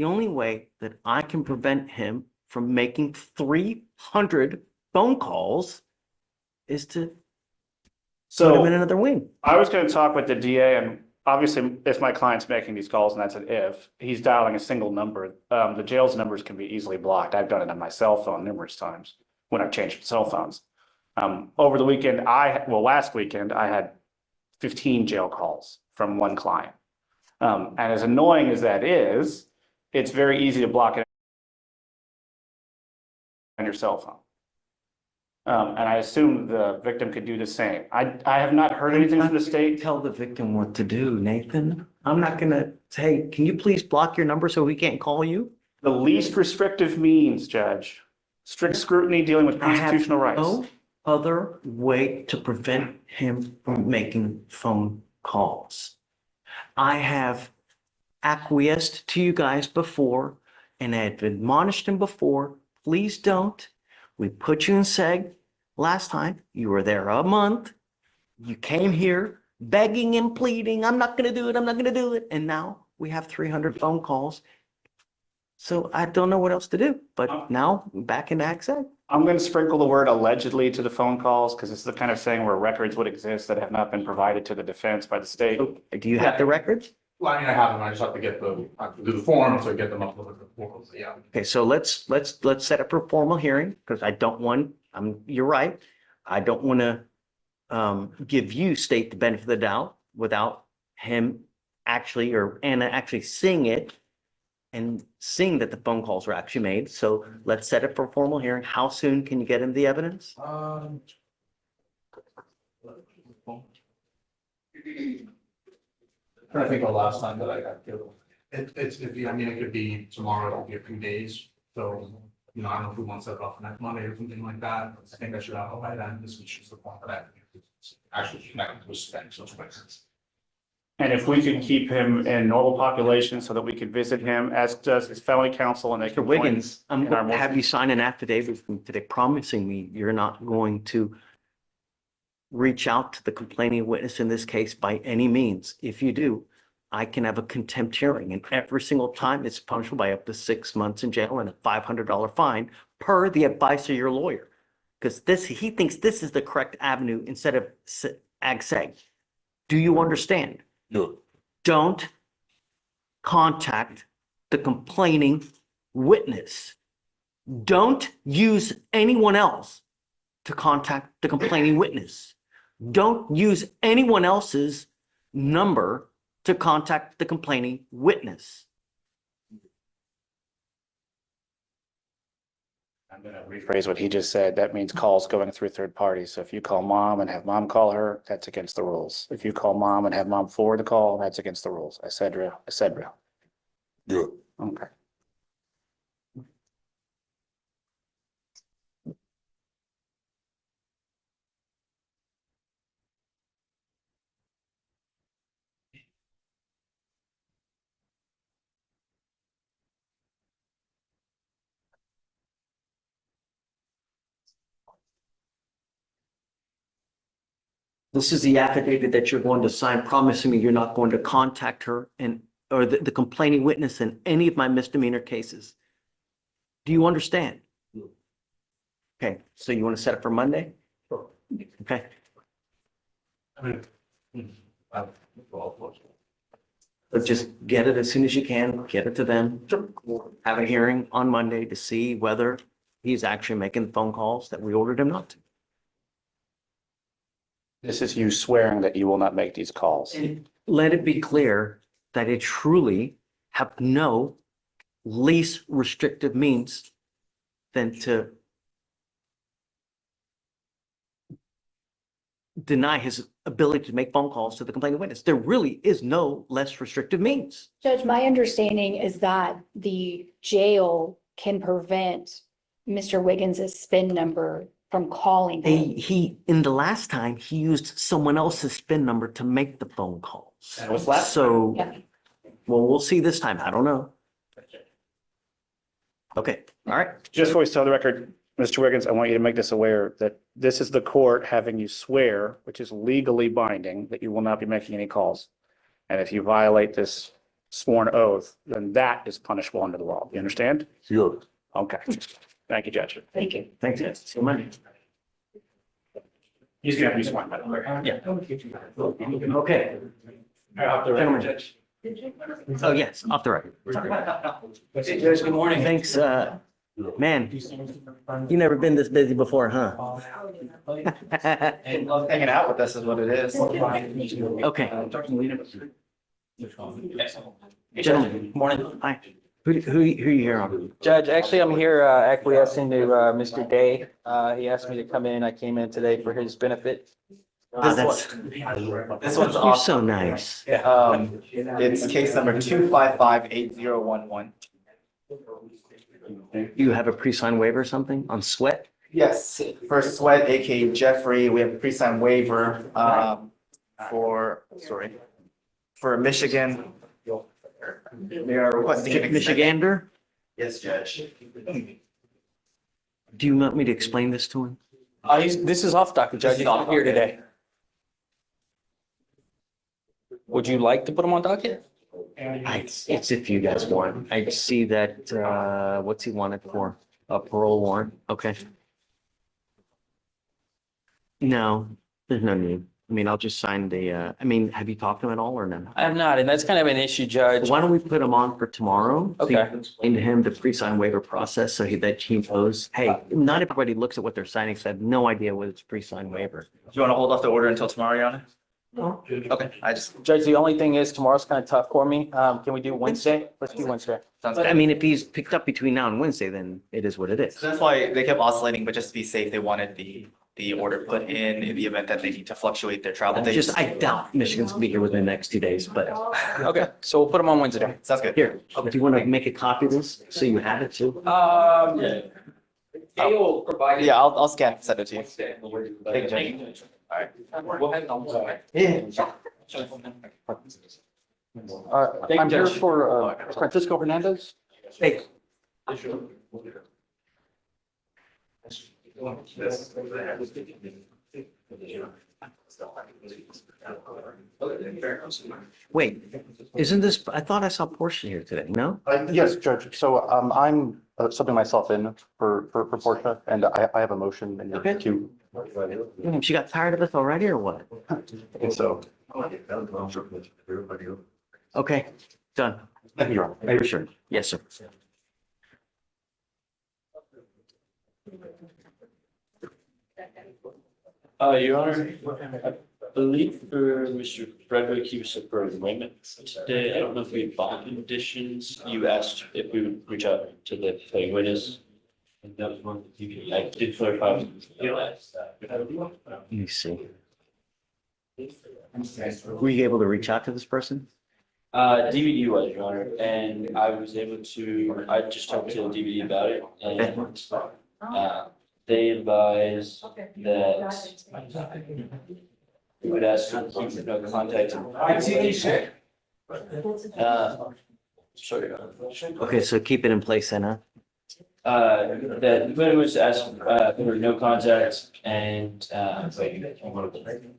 only way that I can prevent him from making 300 phone calls is to put him in another wing. I was going to talk with the DA, and obviously if my client's making these calls, and that's an if, he's dialing a single number, the jail's numbers can be easily blocked. I've done it on my cell phone numerous times when I've changed cell phones. Over the weekend, last weekend, I had 15 jail calls from one client. And as annoying as that is, it's very easy to block it on your cell phone. And I assume the victim could do the same. I have not heard anything from the state. Tell the victim what to do, Nathan. I'm not gonna say, can you please block your number so we can't call you? The least restrictive means, Judge, strict scrutiny dealing with I have constitutional rights. no other way to prevent him from making phone calls. I have acquiesced to you guys before, and I have admonished him before, please don't. We put you in seg last time. You were there a month. You came here begging and pleading, I'm not gonna do it, I'm not gonna do it. And now we have 300 phone calls. So I don't know what else to do, but now back in ag seg. I'm going to sprinkle the word allegedly to the phone calls because this is the kind of thing where records would exist that have not been provided to the defense by the state. Do you have the records? Well, I mean, I have them, I just have to get I have to do the form, so I get them up with the forms, yeah. Okay, so let's set up a formal hearing, because I don't want, you're right. I don't want to give you state the benefit of the doubt without him actually, or Anna actually seeing it and seeing that the phone calls were actually made. So let's set up for a formal hearing. How soon can you get him the evidence? I think the last time that I got killed. I mean, it could be tomorrow, it could be a few days, so, I don't know if we want to set it off next Monday or something like that. I think I should have it by then, this is just the point that I actually connect with spend those places. And if we could keep him in normal population so that we could visit him, as does his felony counsel, and they Mr. can. Wiggins, I'm going to have you sign an affidavit from today promising me you're not going to reach out to the complaining witness in this case by any means. If you do, I can have a contempt hearing, and every single time it's punishable by up to 6 months in jail and a $500 fine per the advice of your lawyer. Because he thinks this is the correct avenue instead of ag seg. Do you understand? No. Don't contact the complaining witness. Don't use anyone else to contact the complaining witness. Don't use anyone else's number to contact the complaining witness. I'm going to rephrase what he just said. That means calls going through third parties. So if you call mom and have mom call her, that's against the rules. If you call mom and have mom forward the call, that's against the rules. I said real. Yeah. Okay. This is the affidavit that you're going to sign, promising me you're not going to contact her or the complaining witness in any of my misdemeanor cases. Do you understand? Okay, so you want to set it for Monday? Okay. But just get it as soon as you can, get it to them. Have a hearing on Monday to see whether he's actually making the phone calls that we ordered him not to. This is you swearing that you will not make these calls. And let it be clear that it truly have no least restrictive means than to deny his ability to make phone calls to the complaining witness. There really is no less restrictive means. Judge, my understanding is that the jail can prevent Mr. Wiggins's SPIN number from calling him. In the last time, he used someone else's SPIN number to make the phone calls. That was last So Yeah. Well, we'll see this time. I don't know. Okay, all right. Just for the record, Mr. Wiggins, I want you to make this aware that this is the court having you swear, which is legally binding, that you will not be making any calls. And if you violate this sworn oath, then that is punishable under the law. You understand? Sure. Okay. Thank you, Judge. Thank you. Thanks, guys. See you Monday. He's gonna have to be sworn, by the way. Yeah. Okay. Gentlemen. Oh, yes, off the record. Hey, Judge, good morning. Thanks, man. You never been this busy before, huh? Hanging out with us is what it is. Okay. Gentlemen, Morning. hi. Who you here on? Judge, actually, I'm here acquiescing to Mr. Day. He asked me to come in. I came in today for his benefit. This one's You're so nice. It's case number 2558011. You have a pre-signed waiver or something on sweat? Yes, for Sweat, aka Jeffrey, we have a pre-signed waiver for Michigan. They are requesting an extension. Michigander? Yes, Judge. Do you want me to explain this to him? This is off docket, Judge. He's not here today. Would you like to put him on docket? It's if you guys want. I see that, what's he wanted for? A parole warrant? Okay. No, there's no need. I mean, I'll just sign the, have you talked to him at all or no? I have not, and that's kind of an issue, Judge. Why don't we put him on for tomorrow? So you Okay. can explain to him the pre-signed waiver process so that he knows, hey, not everybody looks at what they're signing, so I have no idea what it's pre-signed waiver. Do you want to hold off the order until tomorrow, Your Honor? Okay, Judge, the only thing is tomorrow's kind of tough for me. Can we do Wednesday? Let's do Wednesday. Sounds But I good. mean, if he's picked up between now and Wednesday, then it is what it is. So that's why they kept oscillating, but just to be safe, they wanted the order put in the event that they need to fluctuate their travel dates. Just, I doubt Michigan's gonna be here within the next 2 days, but Okay, so we'll put him on Wednesday. Sounds good. here, do you want to make a copy of this so you have it too? They will provide. Yeah, I'll scan and send it to you. Thank you, Judge. I'm here for Francisco Hernandez. Hey. Wait, isn't this, I thought I saw Portia here today, no? Yes, Judge. So I'm subbing myself in for Portia, and I have a motion in Okay. to. She got tired of us already or what? And so. Okay, done. You're on. Are you sure? Yes, sir. Your Honor, I believe for Mr. Frederick, he was set for arraignment today. I don't know if we have bond conditions. You asked if we would reach out to the paying witness. I did clarify. Let me see. Were you able to reach out to this person? DVD was, Your Honor, and I was able to, I just talked to DVD about it, and they advised that we would ask to keep no contact. Sorry, Your Honor. Okay, so keep it in place then, huh? That the plan was to ask for no contact and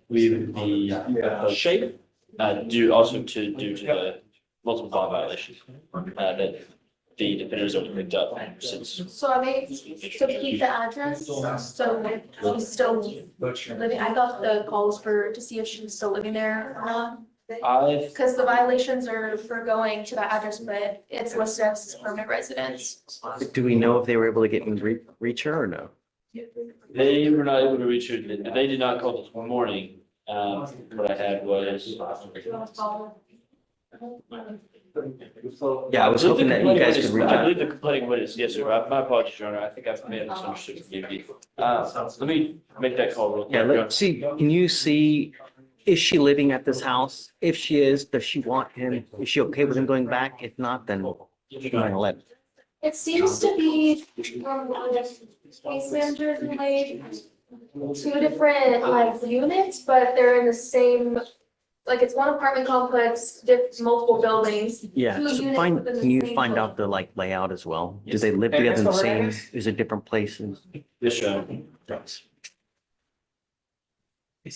we would be due to the multiple bond violations that the defenders have picked up since. So are they, so keep the address, so she's still living, I thought the call was to see if she was still living there or not. Because the violations are for going to that address, but it's listed as permanent residence. Do we know if they were able to get and reach her or no? They were not able to reach her, they did not call this morning. What I had was. Yeah, I was hoping that you guys could reach I out. believe the complaining witness, yes, sir, my apologies, Your Honor, I think I may have misunderstood you. Let me make that call real quick. Yeah, let's see, can you see, is she living at this house? If she is, does she want him? Is she okay with him going back? If not, then you're gonna let. It seems to be, case managers in like two different like units, but they're in the same Like it's one apartment complex, multiple buildings. Yeah, two so units find, within the can you same find building. out the like layout as well? Do they live together in the same, is it different places? Yes, sir. Thanks. Vic,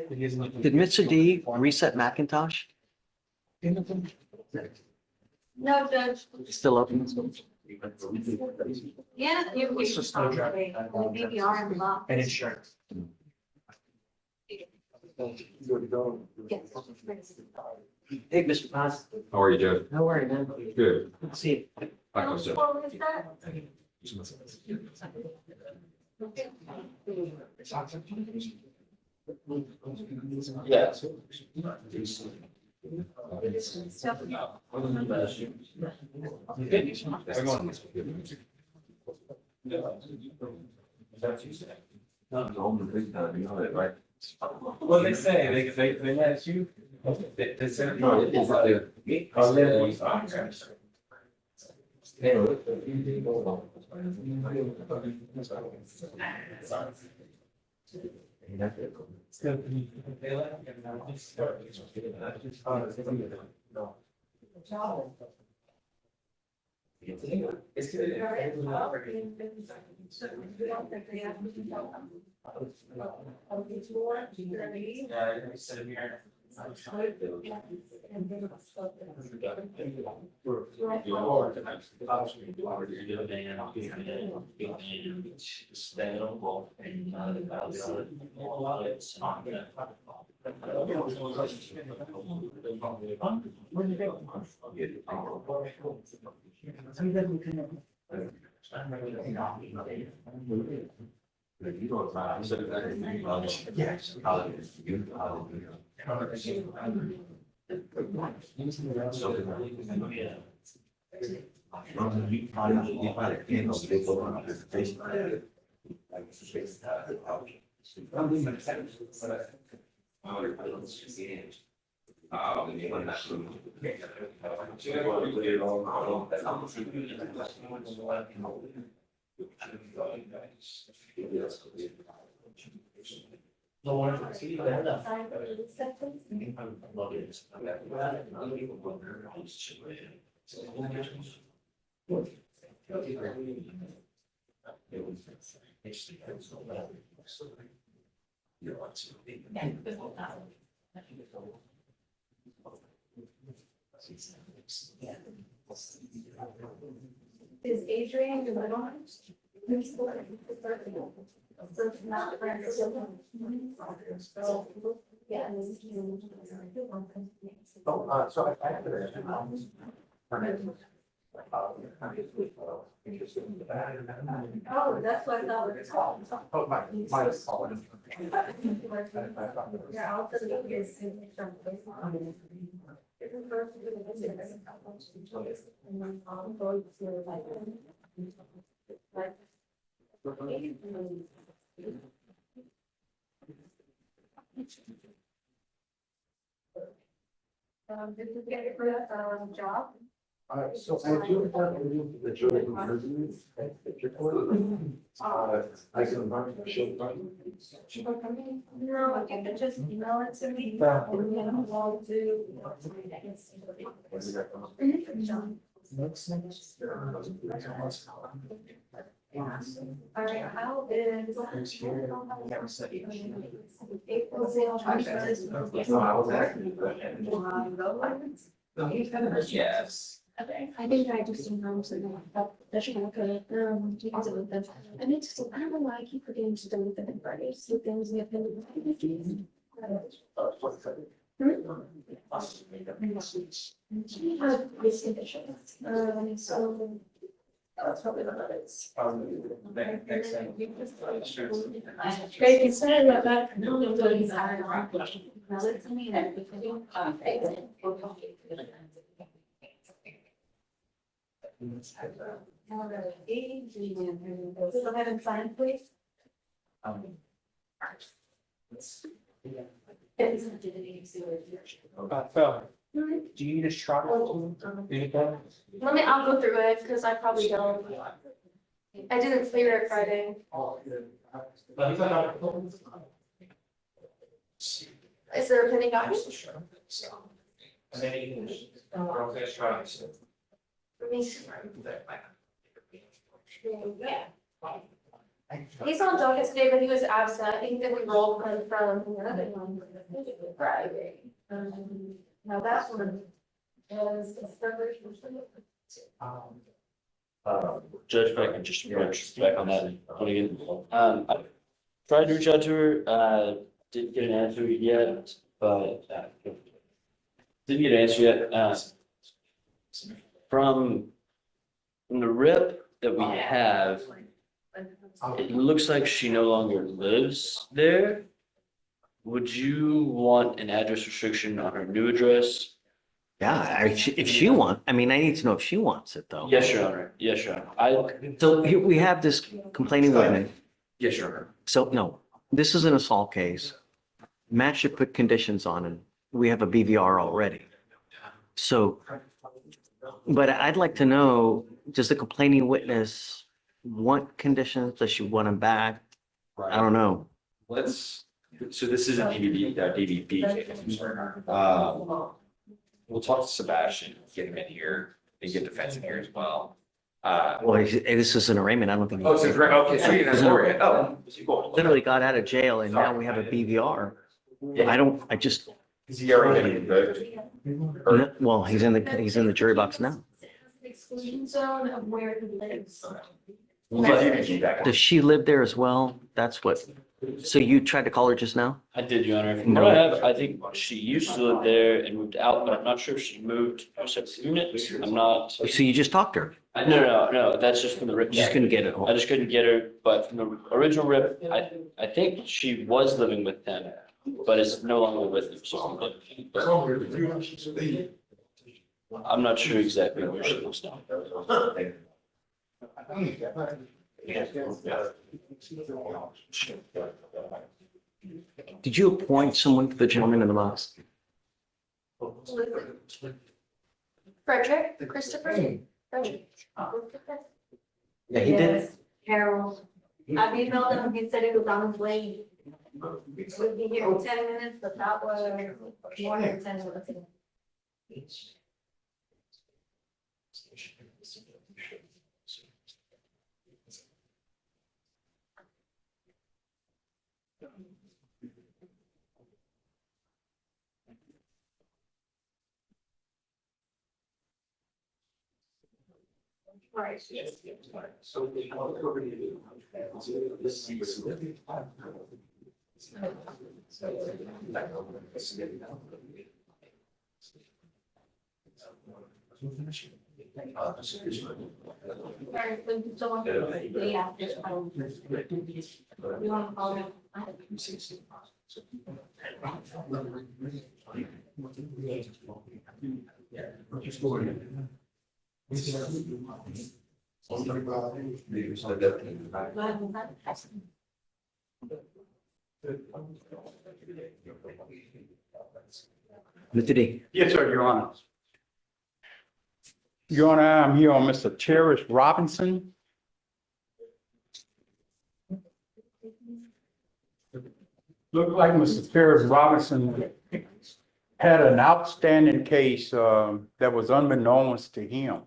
did Mr. D reset Macintosh? No, Judge. Still open? Yeah, you. BBR and lock. And insurance. Hey, Mr. Paz. How are you, Joe? How are you, man? Good. Good to see you. Hi, how's it? What is that? Yeah. What they say, they let you. They said. Is Adrian the middle one? So it's not Francis. Yeah. So I have Oh, that's what I thought it was called. Oh, my apologies. Yeah, I'll put it here. Did you get it for that, job? So I do have the jury imprisonment. I can show. No, I can just email it to me. Yeah. And then I'll do. All right, how is? April sale. Yes. Okay, I think I just emailed them that should look at you can delete them. And it's just, I don't know why I keep forgetting to delete them in Friday, so things we have been. These conditions, so. That's probably what it is. Great, you said about that. No, no, no, he's hired on. Now it's me and everything. Go ahead and sign, please. Phil, do you need a straw? Let me, I'll go through it, because I probably don't. I didn't clear it Friday. Is there a pending document? Let me see. Yeah. He's on docket today, but he was absent. I think that we rolled him from Friday. Now that one is. Judge, if I can just approach back on that one again. I tried to reach out to her, didn't get an answer yet, but didn't get an answer yet. From the rep that we have, it looks like she no longer lives there. Would you want an address restriction on her new address? Yeah, if she wants, I mean, I need to know if she wants it though. Yes, Your Honor. Yes, Your Honor. So here we have this complaining witness. Yes, Your Honor. So no, this is an assault case. Matt should put conditions on it. We have a BVR already. So, but I'd like to know, does the complaining witness want conditions? Does she want them back? I don't know. So this is a DVB case. We'll talk to Sebastian, get him in here, and get defense in here as well. Well, this is an arraignment. I don't think. Oh, so okay, so you're not worried. Oh. Literally got out of jail and now we have a BVR. I just. Is he already in the? Well, he's in the jury box now. Exclusion zone of where he lives. Does she live there as well? That's what, so you tried to call her just now? I did, Your Honor. From what I have, I think she used to live there and moved out, but I'm not sure if she moved to a separate unit. I'm not. So you just talked to her? No, that's just from the RIP. You just couldn't get it. I just couldn't get her, but from the original RIP, I think she was living with them, but it's no longer with them. So I'm not sure exactly where she lives now. Did you appoint someone for the gentleman in the box? Frederick, Christopher. Frederick. Yeah, he did. Harold. I emailed him, he said he was on his way. Would be here in 10 minutes, but that was more than 10 minutes. Right. Mr. D. Yes, sir, Your Honor. Your Honor, I'm here on Mr. Terrence Robinson. Looked like Mr. Terrence Robinson had an outstanding case that was unbeknownst to him.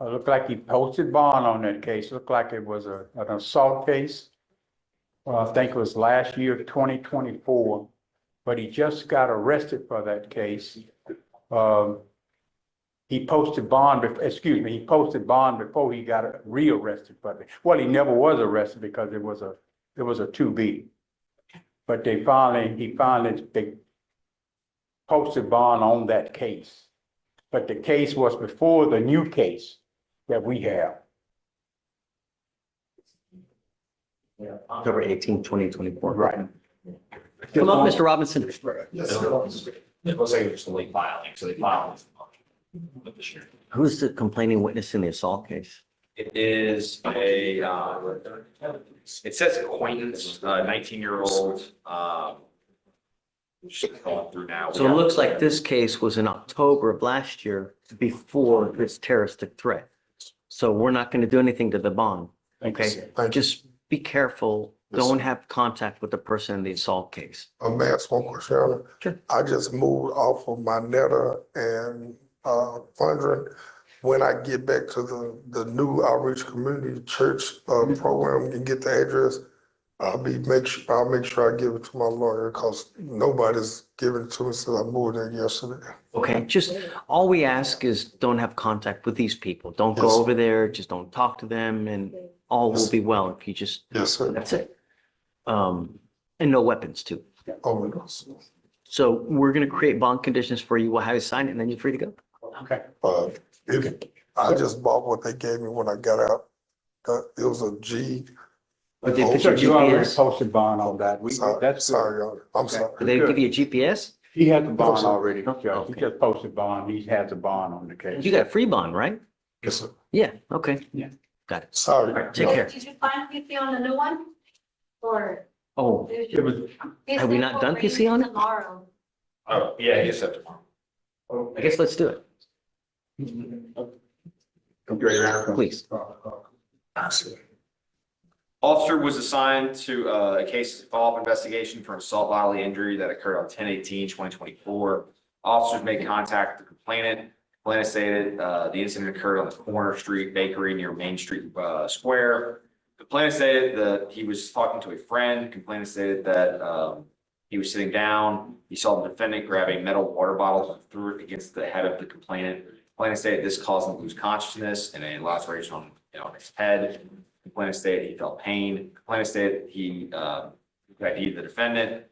It looked like he posted bond on that case. Looked like it was an assault case. I think it was last year, 2024, but he just got arrested for that case. He posted bond, he posted bond before he got rearrested for it. Well, he never was arrested because it was a 2B. But they posted bond on that case. But the case was before the new case that we have. October 18, 2024. Right. Come up, Mr. Robinson. Yes, sir. It looks like it was a late filing, so they filed. Who's the complaining witness in the assault case? It is it says acquaintance, 19-year-old, just going through now. So it looks like this case was in October of last year before this terroristic threat. So we're not going to do anything to the bond. Okay, just be careful. Don't have contact with the person in the assault case. May I ask one question, Your Honor? Sure. I just moved off of my netta and wondering when I get back to the new outreach community church program and get the address, I'll make sure I give it to my lawyer because nobody's given it to me since I moved there yesterday. Okay, just all we ask is don't have contact with these people. Don't go Yes. over there, just don't talk to them and all will be well if you just, Yes, sir. that's it. And no weapons too. Oh, yes. So we're gonna create bond conditions for you. We'll have you sign it and then you're free to go. Okay. I just bought what they gave me when I got out. It was a G. But they Oh, put So your you already GPS, posted bond on that. That's Sorry, Your Honor. I'm sorry. did they give you a GPS? He has the bond sir. already, Judge. He Okay. just posted bond. He has a bond on the case. You got a free bond, right? Yes, sir. Yeah, okay. Yeah. Got it. Sorry. All right, take care. Did you find PC on the new one? Or? Oh, It was, have we not done PC on it? Tomorrow. Oh, yeah, he said tomorrow. I guess let's do it. Please. Officer was assigned to a case of follow-up investigation for an assault bodily injury that occurred on 10/18/2024. Officers made contact with the complainant. Complainant stated the incident occurred on the corner street bakery near Main Street Square. Complainant stated that he was talking to a friend. Complainant stated that he was sitting down. He saw the defendant grab a metal water bottle and threw it against the head of the complainant. Complainant stated this caused him to lose consciousness and a laceration on his head. Complainant stated he felt pain. Complainant stated he ID'd the defendant.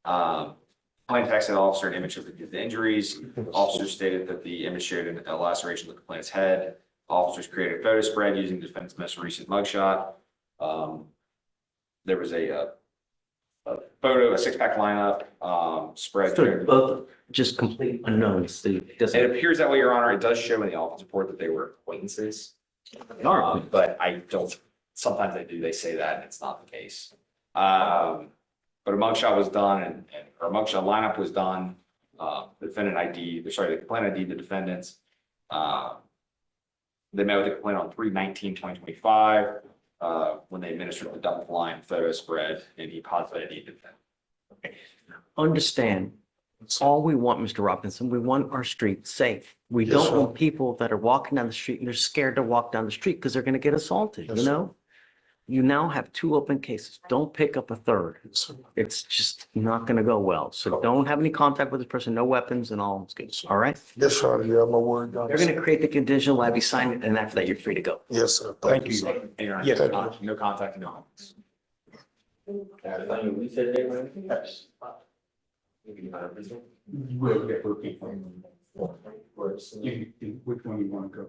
Complainant texted the officer an image of the injuries. Officers stated that the image showed a laceration of the complainant's head. Officers created a photo spread using the defendant's most recent mugshot. There was a photo, a six-pack lineup spread. So both just complete unknowns. It doesn't. It appears that way, Your Honor. It does show in the office report that they were acquaintances. But I don't, sometimes they say that and it's not the case. But a mugshot was done and or a mugshot lineup was done. The complainant ID'd the defendants. They met with the complainant on 3/19/2025 when they administered the double blind photo spread and he positively ID'd the defendant. Okay. Understand, all we want, Mr. Robinson, we want our streets safe. We Yes, don't sir. want people that are walking down the street and they're scared to walk down the street because they're gonna get assaulted, Yes, you sir. know? You now have 2 open cases. Don't pick up a third. It's just not gonna go well. So don't have any contact with this person, no weapons and all is good, all right? Yes, Your Honor. Yeah, my word. They're gonna create the condition, we'll have you sign it, and after that, you're free to go. Yes, sir. Thank you. And Your Honor, Yes, no contact, no. we'll keep them. Which one you want to go?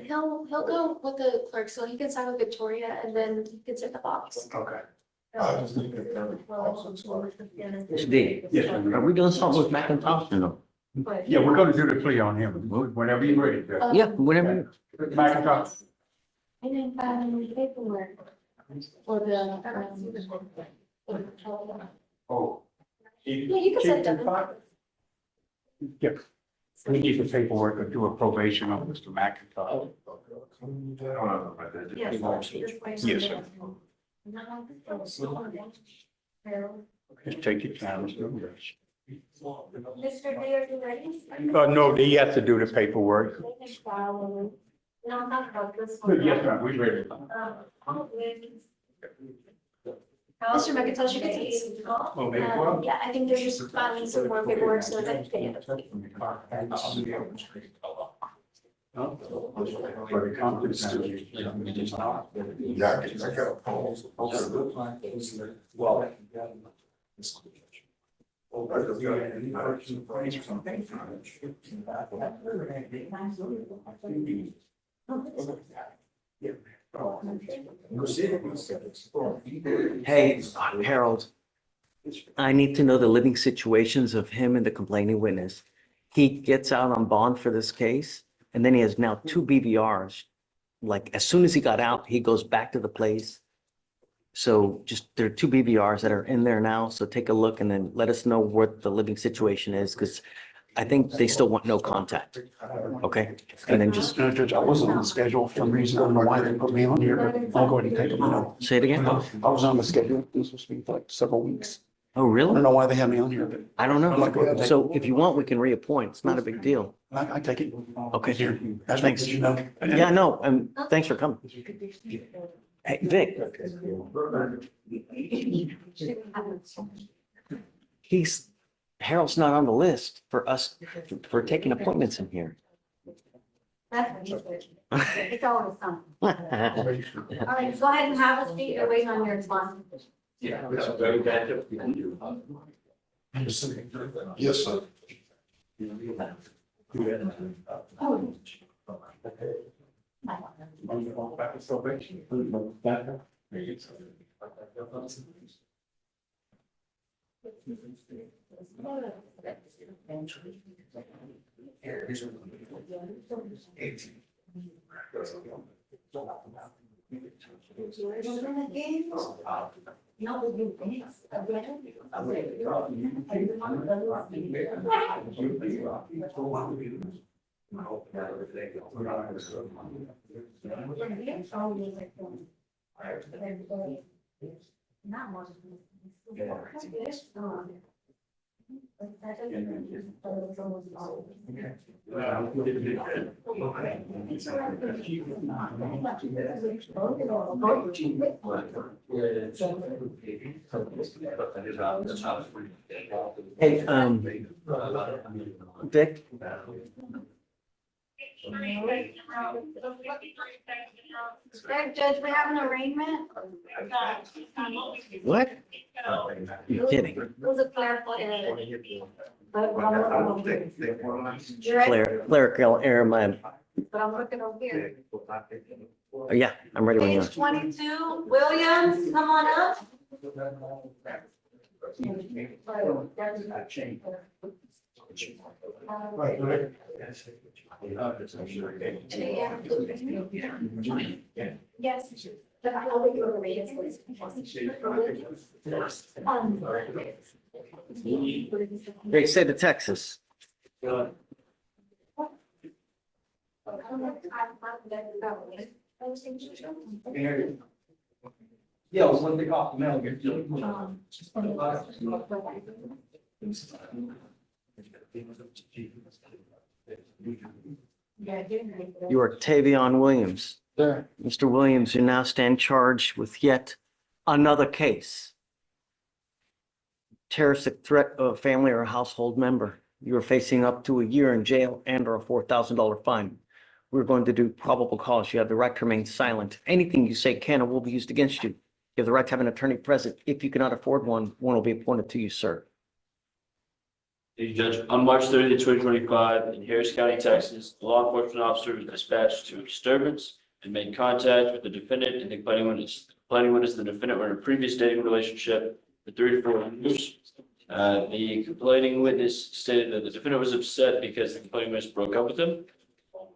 He'll go with the clerk, so he can sign with Victoria and then he can sit the box. Okay. Mr. D, Yes, sir. are we doing something with McIntosh or no? Yeah, we're gonna do the plea on him, whenever you're ready, Judge. Yeah, whatever. McIntosh. I didn't find any paperwork for the. Oh. Yeah, you can set that. Yeah. We need the paperwork to do a probation on Mr. McIntosh. Yes, sir. Just take your time, there's no rush. Mr. Day, are you ready? No, he has to do the paperwork. No, I'm not about this one. Yes, ma'am, we ready. Mr. McIntosh, you can take. Oh, maybe what? Yeah, I think they're just filing some more paperwork so that they end up. Yeah, I got a pause. Well. Hey, Harold, I need to know the living situations of him and the complaining witness. He gets out on bond for this case, and then he has now 2 BVRs. Like, as soon as he got out, he goes back to the place. So just, there are 2 BVRs that are in there now, so take a look and then let us know what the living situation is, because I think they still want no contact. Okay? And then just No, Judge, I wasn't on the schedule for some reason. I don't know why they put me on here, but I'll go ahead and take them. No. say it again. I was on the schedule. This was supposed to be for like several weeks. Oh, I really? don't know why they have me on here, but I don't I'm like, go ahead and know. take So if you want, we can reappoint. It's not a big deal. I take it. Okay. Here. Thanks. You know. Yeah, no, and thanks for coming. Hey, Vic, Harold's not on the list for us, for taking appointments in here. It's always something. All right, go ahead and have a seat. You're waiting on your response. Yeah. Yes, sir. Hey, Vic, Judge, we have an arraignment. what? You're kidding. It was a clerical error. You ready? Clerical error, my, But I'm looking over here. yeah, I'm ready when you are. Page 22, Williams, come on up. Yes. But I will go to Reyes. Great state of Texas. Yeah, it was one thing off the mail. You are Tavion Williams. Sir. Mr. Williams, you now stand charged with yet another case. Terroristic threat of a family or household member. You are facing up to a year in jail and or a $4,000 fine. We're going to do probable cause. You have the right to remain silent. Anything you say can or will be used against you. You have the right to have an attorney present. If you cannot afford one, one will be appointed to you, sir. Thank you, Judge. On March 30th, 2025, in Harris County, Texas, a law enforcement officer was dispatched to a disturbance and made contact with the defendant and the complaining witness. The complaining witness and the defendant were in a previous dating relationship for 3 to 4 years. The complaining witness stated that the defendant was upset because the complaining witness broke up with him.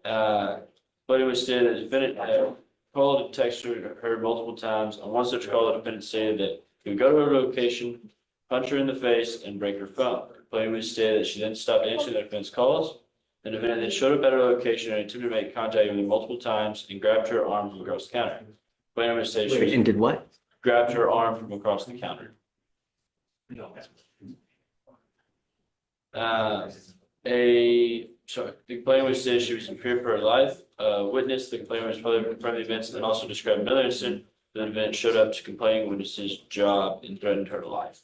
Complaining witness stated that the defendant called and texted her multiple times. On one such call, the defendant stated that he would go to her location, punch her in the face, and break her phone. The complaining witness stated that she then stopped answering the defendant's calls. The defendant then showed up at her location and attempted to make contact with her multiple times and grabbed her arm from across the counter. The complaining witness stated she And did what? grabbed her arm from across the counter. The complainant witness said she was in fear for her life. Witness, the complainant was probably confirmed the events and then also described another incident. The event showed up to complaining witness's job and threatened her life.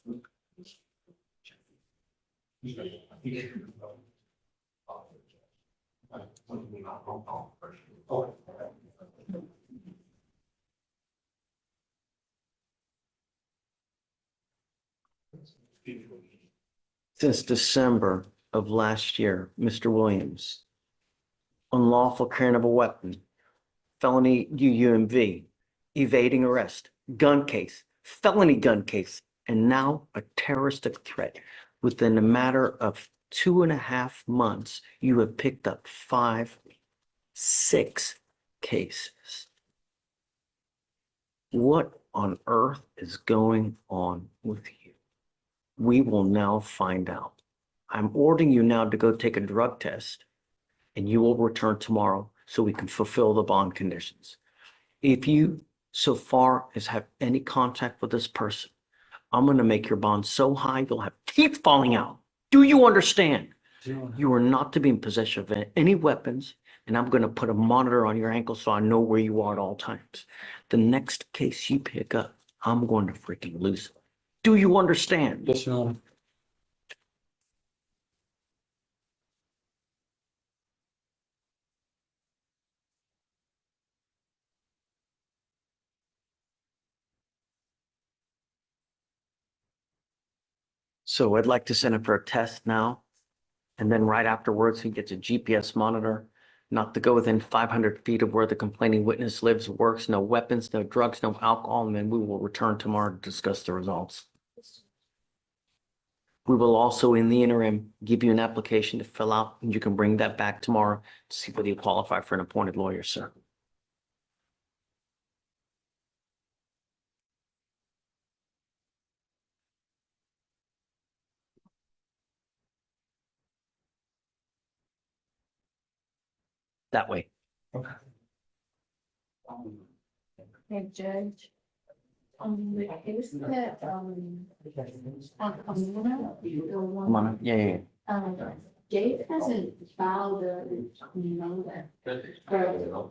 Since December of last year, Mr. Williams, unlawful carrying of a weapon, felony UUMV, evading arrest, gun case, felony gun case, and now a terroristic threat. Within a matter of 2.5 months, you have picked up 6 cases. What on earth is going on with you? We will now find out. I'm ordering you now to go take a drug test and you will return tomorrow so we can fulfill the bond conditions. If you so far as have any contact with this person, I'm going to make your bond so high you'll have teeth falling out. Do you understand? You are not to be in possession of any weapons, and I'm going to put a monitor on your ankle so I know where you are at all times. The next case you pick up, I'm going to freaking lose it. Do you understand? Yes, Your Honor. So I'd like to send him for a test now. And then right afterwards, he gets a GPS monitor, not to go within 500 feet of where the complaining witness lives, works, no weapons, no drugs, no alcohol, and then we will return tomorrow to discuss the results. We will also, in the interim, give you an application to fill out, and you can bring that back tomorrow to see whether you qualify for an appointed lawyer, sir. That way. Hey, Judge. The case that, on Aurora, the one. Come on. Yeah. Gabe hasn't filed a, that.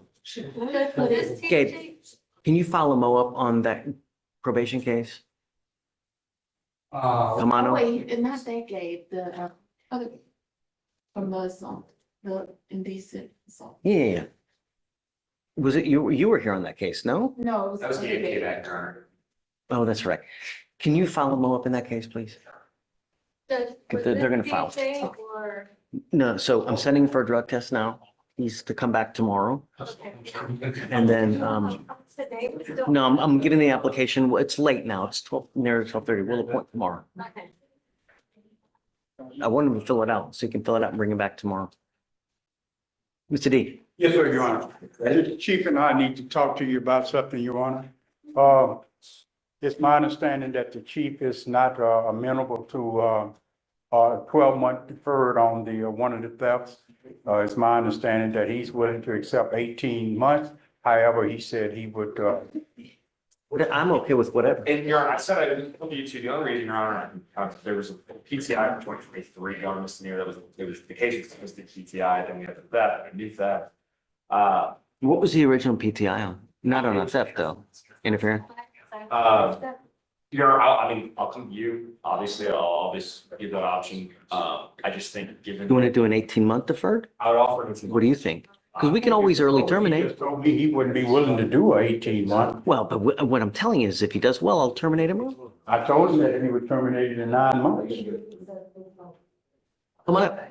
Gabe, can you file a MOUP on that probation case? Come on. Oh, wait, not that Gabe, the, other, from the assault, the indecent assault. Yeah. Was it you were here on that case? No? No, it was. That was other getting Gabe. payback, Your Honor. Oh, that's right. Can you file a MOUP in that case, please? The- They're gonna file. was it DHA or- No, so I'm sending for a drug test now. He's to come back tomorrow. And then, Today was still. no, I'm getting the application. Well, it's late now. It's 12, near 12:30. We'll appoint tomorrow. Okay. I want him to fill it out, so you can fill it out and bring it back tomorrow. Mr. D. Yes, sir, Your Honor. The chief and I need to talk to you about something, Your Honor. It's my understanding that the chief is not amenable to 12-month deferred on the one of the thefts. It's my understanding that he's willing to accept 18 months. However, he said he would. I'm okay with whatever. And Your Honor, I said I didn't come to you too. The only reason, Your Honor, there was a PTI for 2023, Governor Sneer, it was the case was the PTI, then we had the theft, underneath that. What was the original PTI on? Not on a theft, though. Interference? Your Honor, I'll come to you. Obviously, I'll always give that option. I just think given. You want to do an 18-month deferred? I would offer it. What do you think? Because we can always early He terminate. just told me he wouldn't be willing to do a 18-month. Well, but what I'm telling you is if he does well, I'll terminate him. I told him that he would terminate it in 9 months. Come on up.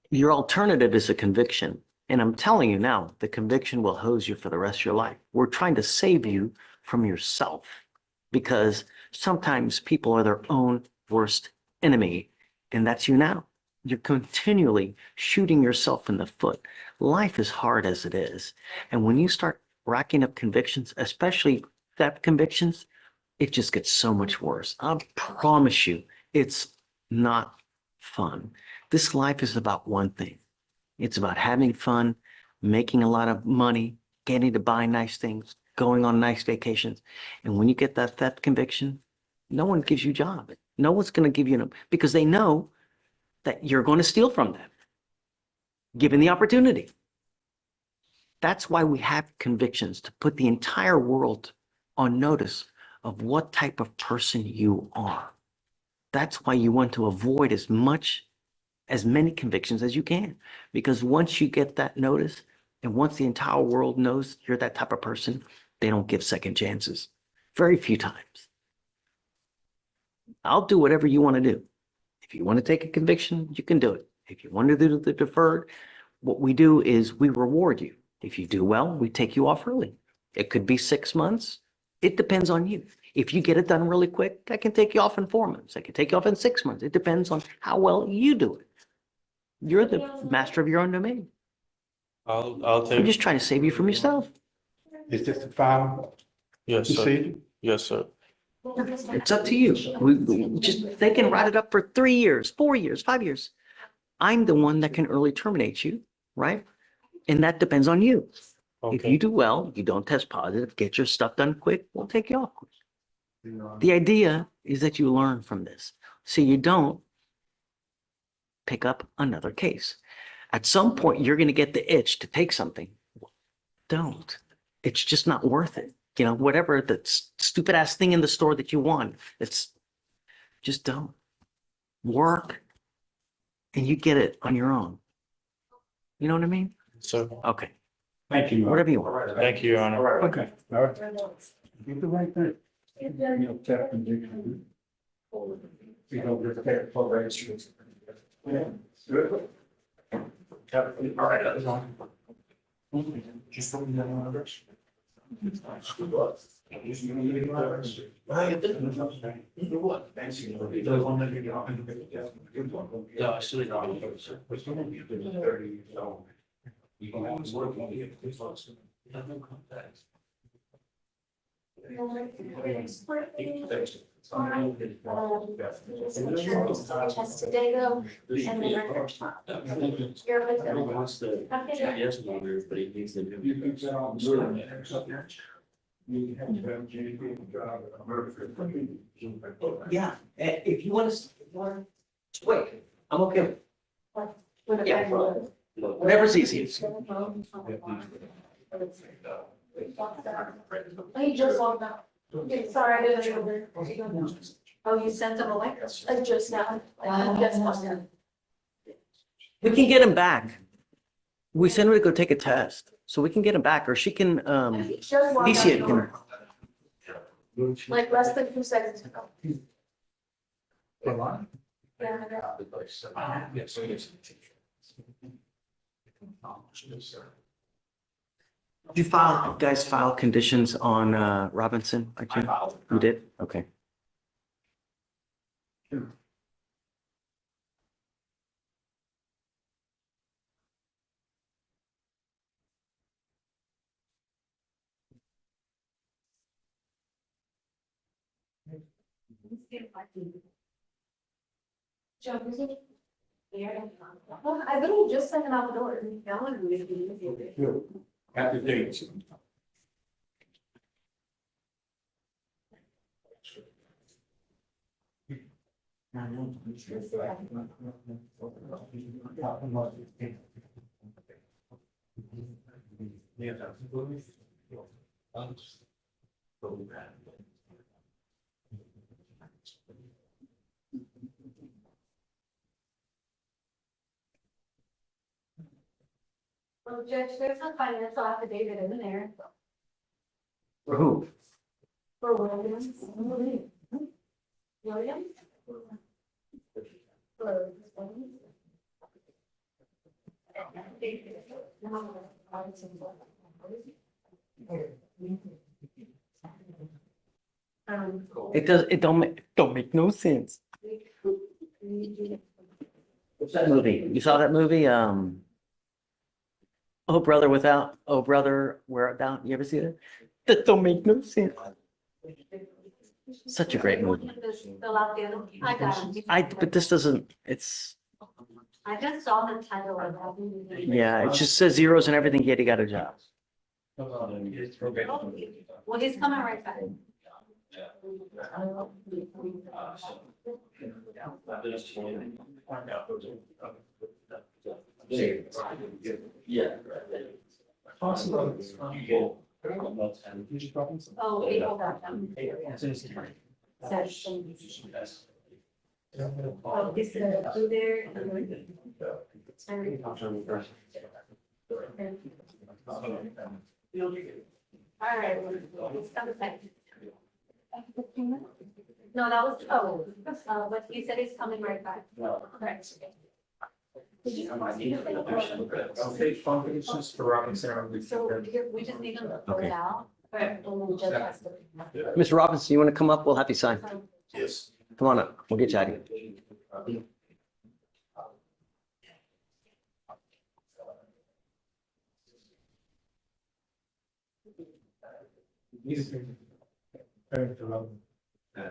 Your alternative is a conviction. And I'm telling you now, the conviction will hose you for the rest of your life. We're trying to save you from yourself because sometimes people are their own worst enemy. And that's you now. You're continually shooting yourself in the foot. Life is hard as it is. And when you start racking up convictions, especially theft convictions, it just gets so much worse. I promise you, it's not fun. This life is about one thing. It's about having fun, making a lot of money, getting to buy nice things, going on nice vacations. And when you get that theft conviction, no one gives you a job. No one's going to give you, because they know that you're going to steal from them, given the opportunity. That's why we have convictions, to put the entire world on notice of what type of person you are. That's why you want to avoid as many convictions as you can, because once you get that notice and once the entire world knows you're that type of person, they don't give second chances. Very few times. I'll do whatever you want to do. If you want to take a conviction, you can do it. If you want to do the deferred, what we do is we reward you. If you do well, we take you off early. It could be 6 months. It depends on you. If you get it done really quick, I can take you off in 4 months. I can take you off in 6 months. It depends on how well you do it. You're the master of your own domain. I'll I'm just trying to save you from yourself. Is this the final Yes, sir. decision? Yes, sir. It's up to you. They can write it up for 3 years, 4 years, 5 years. I'm the one that can early terminate you, right? And that depends on you. If you do well, you don't test positive, get your stuff done quick, we'll take you off quick. The idea is that you learn from this, so you don't pick up another case. At some point, you're going to get the itch to take something. Don't. It's just not worth it. You know, whatever the stupid ass thing in the store that you want, it's just don't. Work and you get it on your own. You know what I mean? So, Okay. Thank you. Whatever you want. thank you, Your Honor. Okay, all right. Do the right thing. You know, tap and dig. You don't get paid for registry. Yeah. Good. All right, that's on. Just from the address. Yeah, I still don't. You can always work on it. Test today though, and then record tomorrow. You're with them. Wants the GPS number, but he needs to do. Yeah, if you want to wait, I'm okay. Yeah, whatever's easy. He just logged out. Sorry, I didn't. Oh, you sent him a link? Just now. Just now. We can get him back. We send her to go take a test, so we can get him back, or she can, Just logged Alicia out. can. Like less than 2 seconds ago. Yeah. Did you guys file conditions on Robinson? You did? Okay. Joe, is it? I literally just sent him out the door. Happy days. Well, Judge, there's a financial affidavit in there For who? for Williams. Williams? For- It don't make no sense. What's that movie? You saw that movie? Oh Brother Where Art Thou? You ever see that? That don't make no sense. Such a great movie. I got it. But this doesn't, it's, I just saw the title of that. yeah, it just says zeros and everything, yet he got a job. Well, he's coming right back. Yeah. Oh, people got them. Oh, this is through there. All right, it's coming back. No, that was, but he said he's coming right back. Correct. For Robinson. So we just need him to fill it out. And then just has to. Mr. Robinson, you want to come up? We'll have you sign. Yes. Come on up. We'll get you out of here. I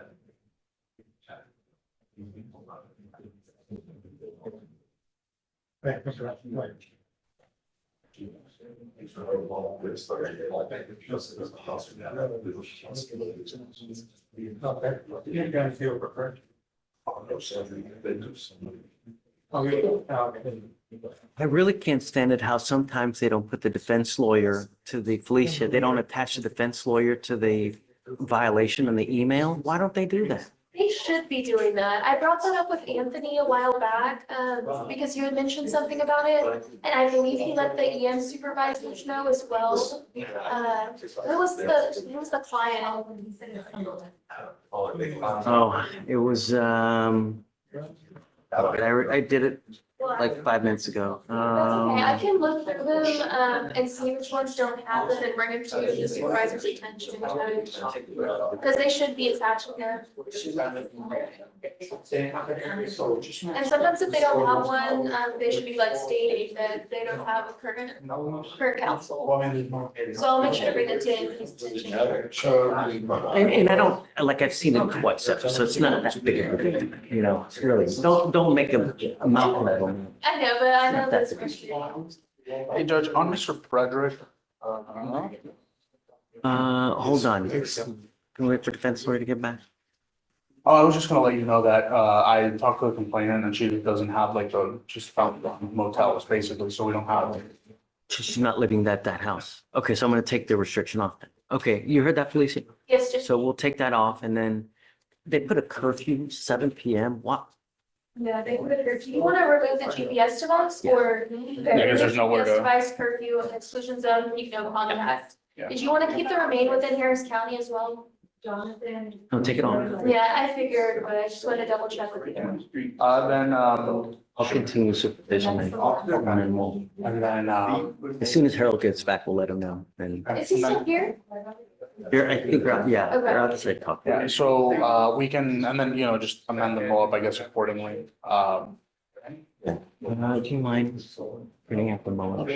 really can't stand it how sometimes they don't put the defense lawyer to the Felicia. They don't attach the defense lawyer to the violation in the email. Why don't they do that? They should be doing that. I brought that up with Anthony a while back, because you had mentioned something about it. And I believe he let the EM supervisors know as well. Who was the client? Oh, it was, I did it like 5 minutes ago. That's okay. I can look through them, and see which ones don't have them and bring them to the supervisor's attention. Because they should be attached there. And sometimes if they don't have one, they should be like stating that they don't have a current counsel. So I'll make sure to bring that to his attention. And I don't, like, I've seen it twice, so it's not that big of a deal, you know, it's really, don't make a mountain of them. I know, but I know that's frustrating. Hey, Judge, on Mr. Frederick, Hold on. Can we wait for defense lawyer to get back? oh, I was just gonna let you know that, I talked to the complainant and she doesn't have like just found motels basically, so we don't have like. She's not living at that house. Okay, so I'm gonna take the restriction off then. Okay, you heard that, Felicia? Yes, just. So we'll take that off and then they put a curfew, 7 PM. What? Yeah, they put it, do you want to remove the GPS device or? because there's nowhere to- GPS device curfew and exclusion zone, you can no contact. Yeah. Did you want to keep the remain within Harris County as well, Jonathan? No, take it off. Yeah, I figured, but I just wanted to double check with you. Then, I'll continue supervision and then we'll, and then, as soon as Harold gets back, we'll let him know. And Is he still here? you're, I think, yeah, Okay. they're outside talking. yeah, so, we can, and then, just amend the law, I guess, accordingly. Do you mind bringing up the moment?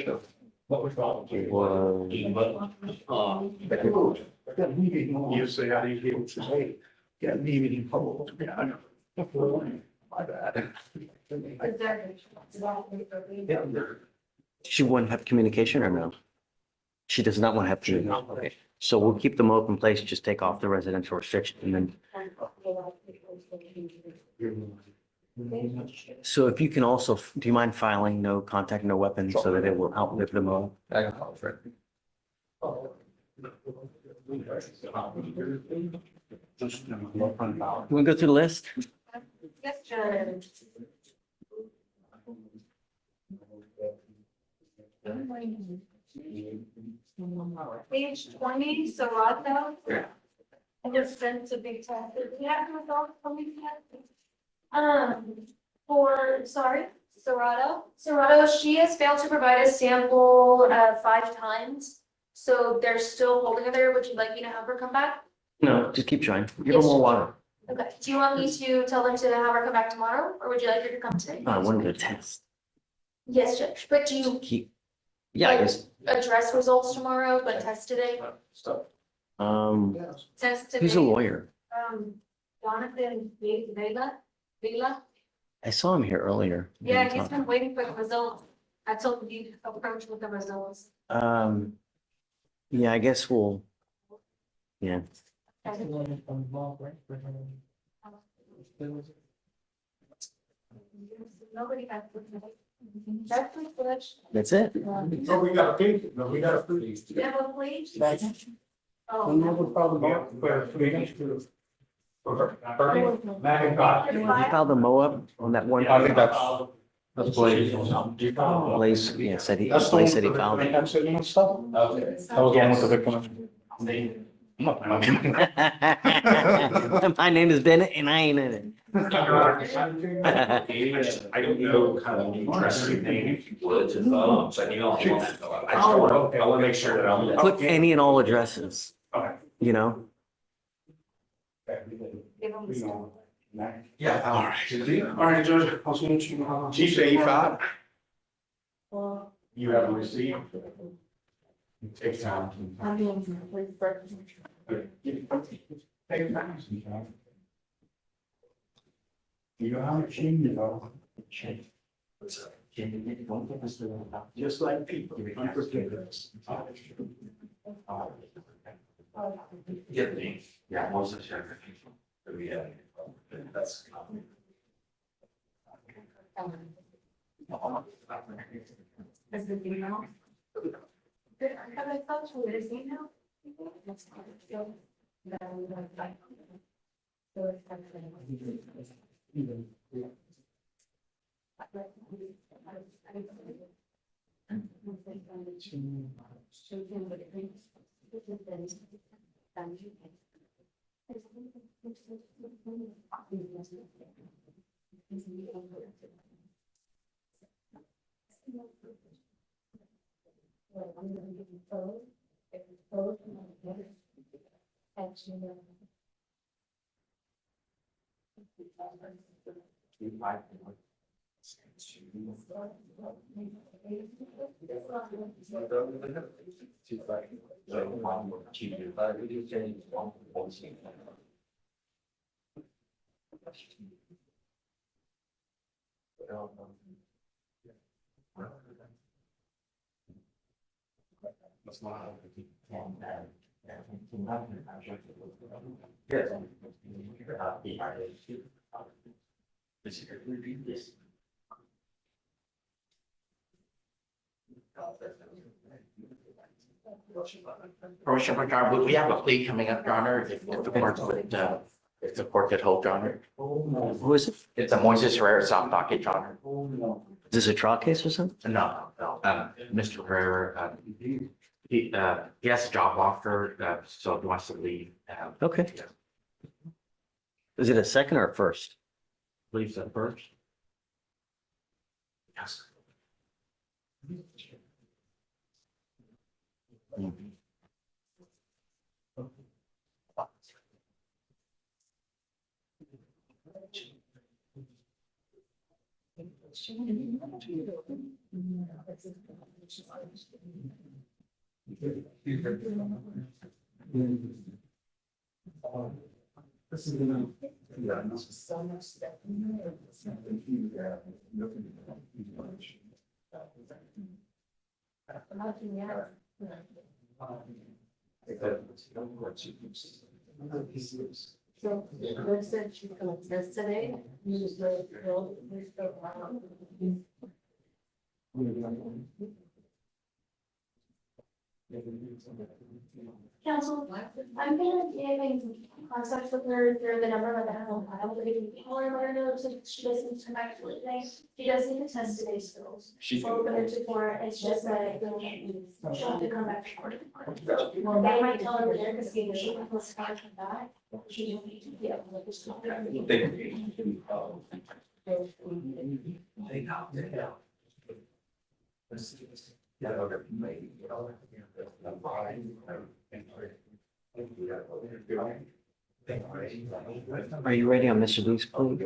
You say I didn't get it today. Got me meeting public. Yeah, I know. My bad. She wouldn't have communication or no? She does not want to have communication. Okay. So we'll keep the MOP in place, just take off the residential restriction and then. So if you can also, do you mind filing no contact, no weapons so that it will outlive the MOP? I got it, right. Just, You want to go through the list? Yes, Judge. Page 20, Serato. And it's sent to be tested. Do you have the results from these tests? Sorry, Serato, she has failed to provide a sample, 5 times. So they're still holding her there. Would you like me to have her come back? No, just keep trying. Give her Yes. more water. Okay, do you want me to tell them to have her come back tomorrow, or would you like her to come today? I wanted to test. Yes, Judge, but do you Yeah, I guess, address results tomorrow, but test today? Test today. who's a lawyer? Jonathan Vila. I saw him here earlier. Yeah, he's been waiting for the results. I told him you approach with the results. Yeah, I guess we'll, yeah. Nobody has. That's pretty good. That's it. No, we got a plea. No, we got a plea. You have a plea? Oh. No problem. He filed a MOAB on that one. I think that's Blaze. Blaze, yeah, said he, That's the Blaze one said he with the filed it. victim and stuff? That was the one with the victim. I'm not playing my name. My name is Bennett and I ain't in it. I don't know kind of interesting name, if you would, so I need all. I want to make sure that I'm. Put any and all addresses, you know? Yeah. All right. All right, Judge. I was going to. Chief say he filed. You haven't received. Take time. I'm doing. Take time. You haven't seen, you know. Just like people, unforgiving. Yeah, most of the that's. Is the email? Have I thought to this email? That's part of the. That we don't like. So it's Commissioner McGarvey, we have a plea coming up, Your Honor, if the court would, if the court could hold, Your Honor. Who is it? It's a Moises Herrera South docket, Your Honor. Is this a trial case or something? No, Mr. Herrera, he has a job offer, so he wants to leave. Okay. Is it a second or a first? Leaves at first. Yes. So, they said she's gonna test today, use the pill, use the. Council, I'm gonna be in contact with her through the number that I have on file, but if you call her, let her know that she doesn't need to come back to it today. She does need to test today's skills. She's. We'll put her to court, it's just that she'll have to come back to court. Well, they might tell her there because she was fine from that. She will need to be able to just. Are you ready on Mr. Lee's plea?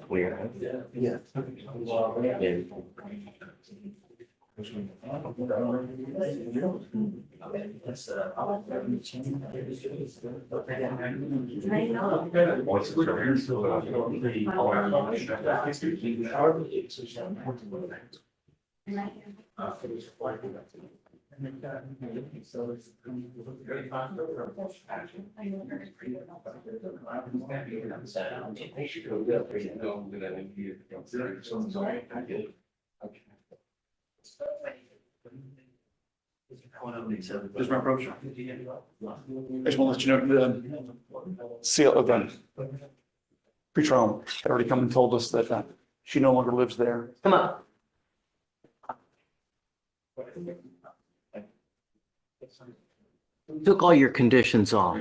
Clear. Yeah. There's my approach. I just want to let you know, the seal of the pretrial had already come and told us that she no longer lives there. Come on. Took all your conditions off.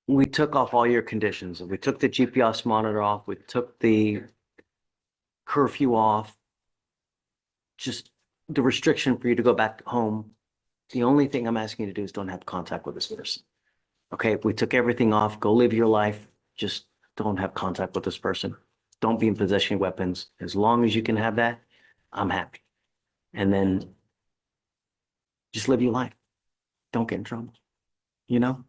We took off all your conditions. We took the GPS monitor off. We took the curfew off. Just the restriction for you to go back home. The only thing I'm asking you to do is don't have contact with this person. Okay, we took everything off, go live your life, just don't have contact with this person. Don't be in possession of weapons. As long as you can have that, I'm happy. And then just live your life. Don't get in trouble, you know?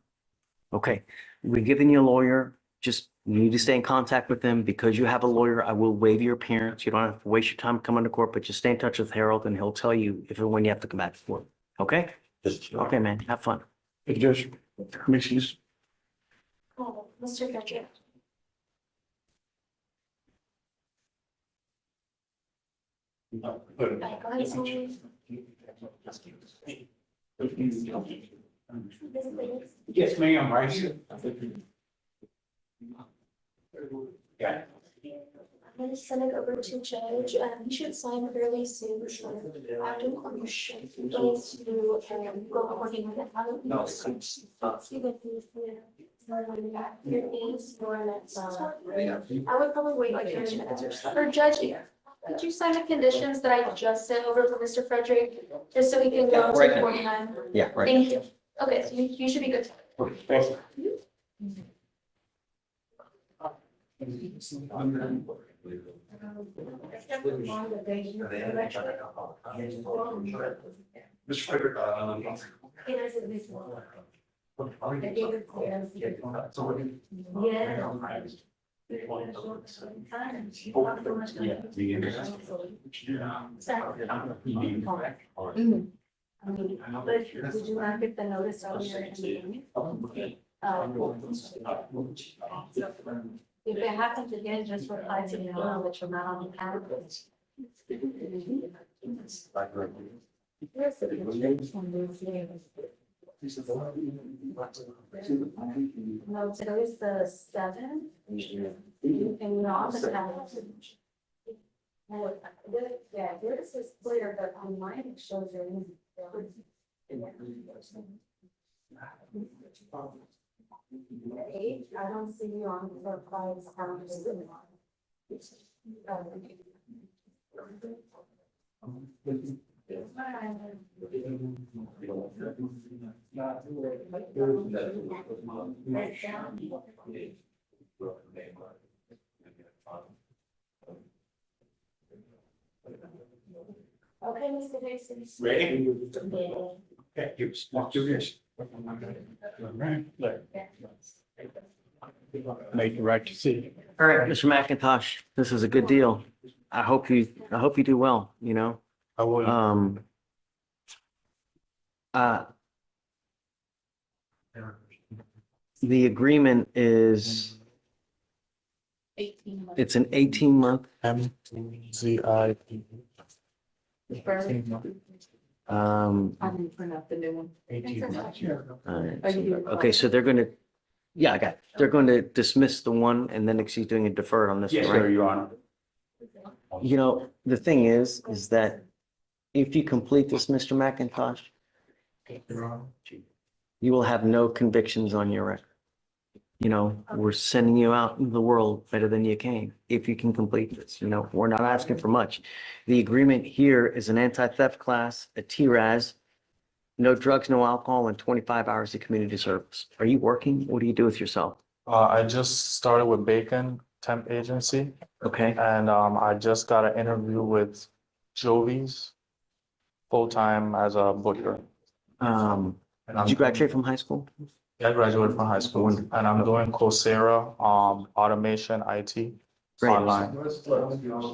Okay, we're giving you a lawyer, just you need to stay in contact with them. Because you have a lawyer, I will waive your appearance. You don't have to waste your time coming to court, but just stay in touch with Harold and he'll tell you if and when you have to come back to court. Okay? Okay, man, have fun. Hey, Judge, commissioners. Oh, Mr. Frederick. Go ahead, Sonia. Yes, ma'am, right here. Yeah. I'm gonna send it over to Judge, he should sign fairly soon, so after the court should go to, go working with it. No. See what he's there. Here is your next one. I would probably wait like 30 minutes or so, or Judge, could you sign the conditions that I just sent over for Mr. Frederick, just so he can go Yeah, right to now. 49? Yeah, right. Thank you. Okay, so you should be good. Thanks. Mr. Frederick, But would you want to get the notice earlier in the meeting? If it happens again, just reply to the email that you're not on the calendar. Where's the picture? No, today is the 7th. And you're on the calendar. Yeah, this is clear, but online it shows your. I don't see you on the price calendar. Okay, Mr. Dixon. Ready? Okay, you walk through this. Make it right to see. All right, Mr. McIntosh, this is a good deal. I hope you do well, you know? I will. The agreement is, 18 months. it's an 18-month. MZI. I didn't print out the new one. 18 months. All right. Oh, you do. Okay, so they're gonna, yeah, I got it. They're going to dismiss the one and then she's doing a deferred on this Yes, one, sir, right? Your Honor. You know, the thing is that if you complete this, Mr. McIntosh, you will have no convictions on your record. You know, we're sending you out into the world better than you came if you can complete this. You know, we're not asking for much. The agreement here is an anti-theft class, a TRAS, no drugs, no alcohol, and 25 hours of community service. Are you working? What do you do with yourself? I just started with Bacon Temp Agency. Okay. And I just got an interview with Jovi's full-time as a butcher. Did you graduate from high school? Yeah, I graduated from high school and I'm doing Coursera, automation, IT, Great. online.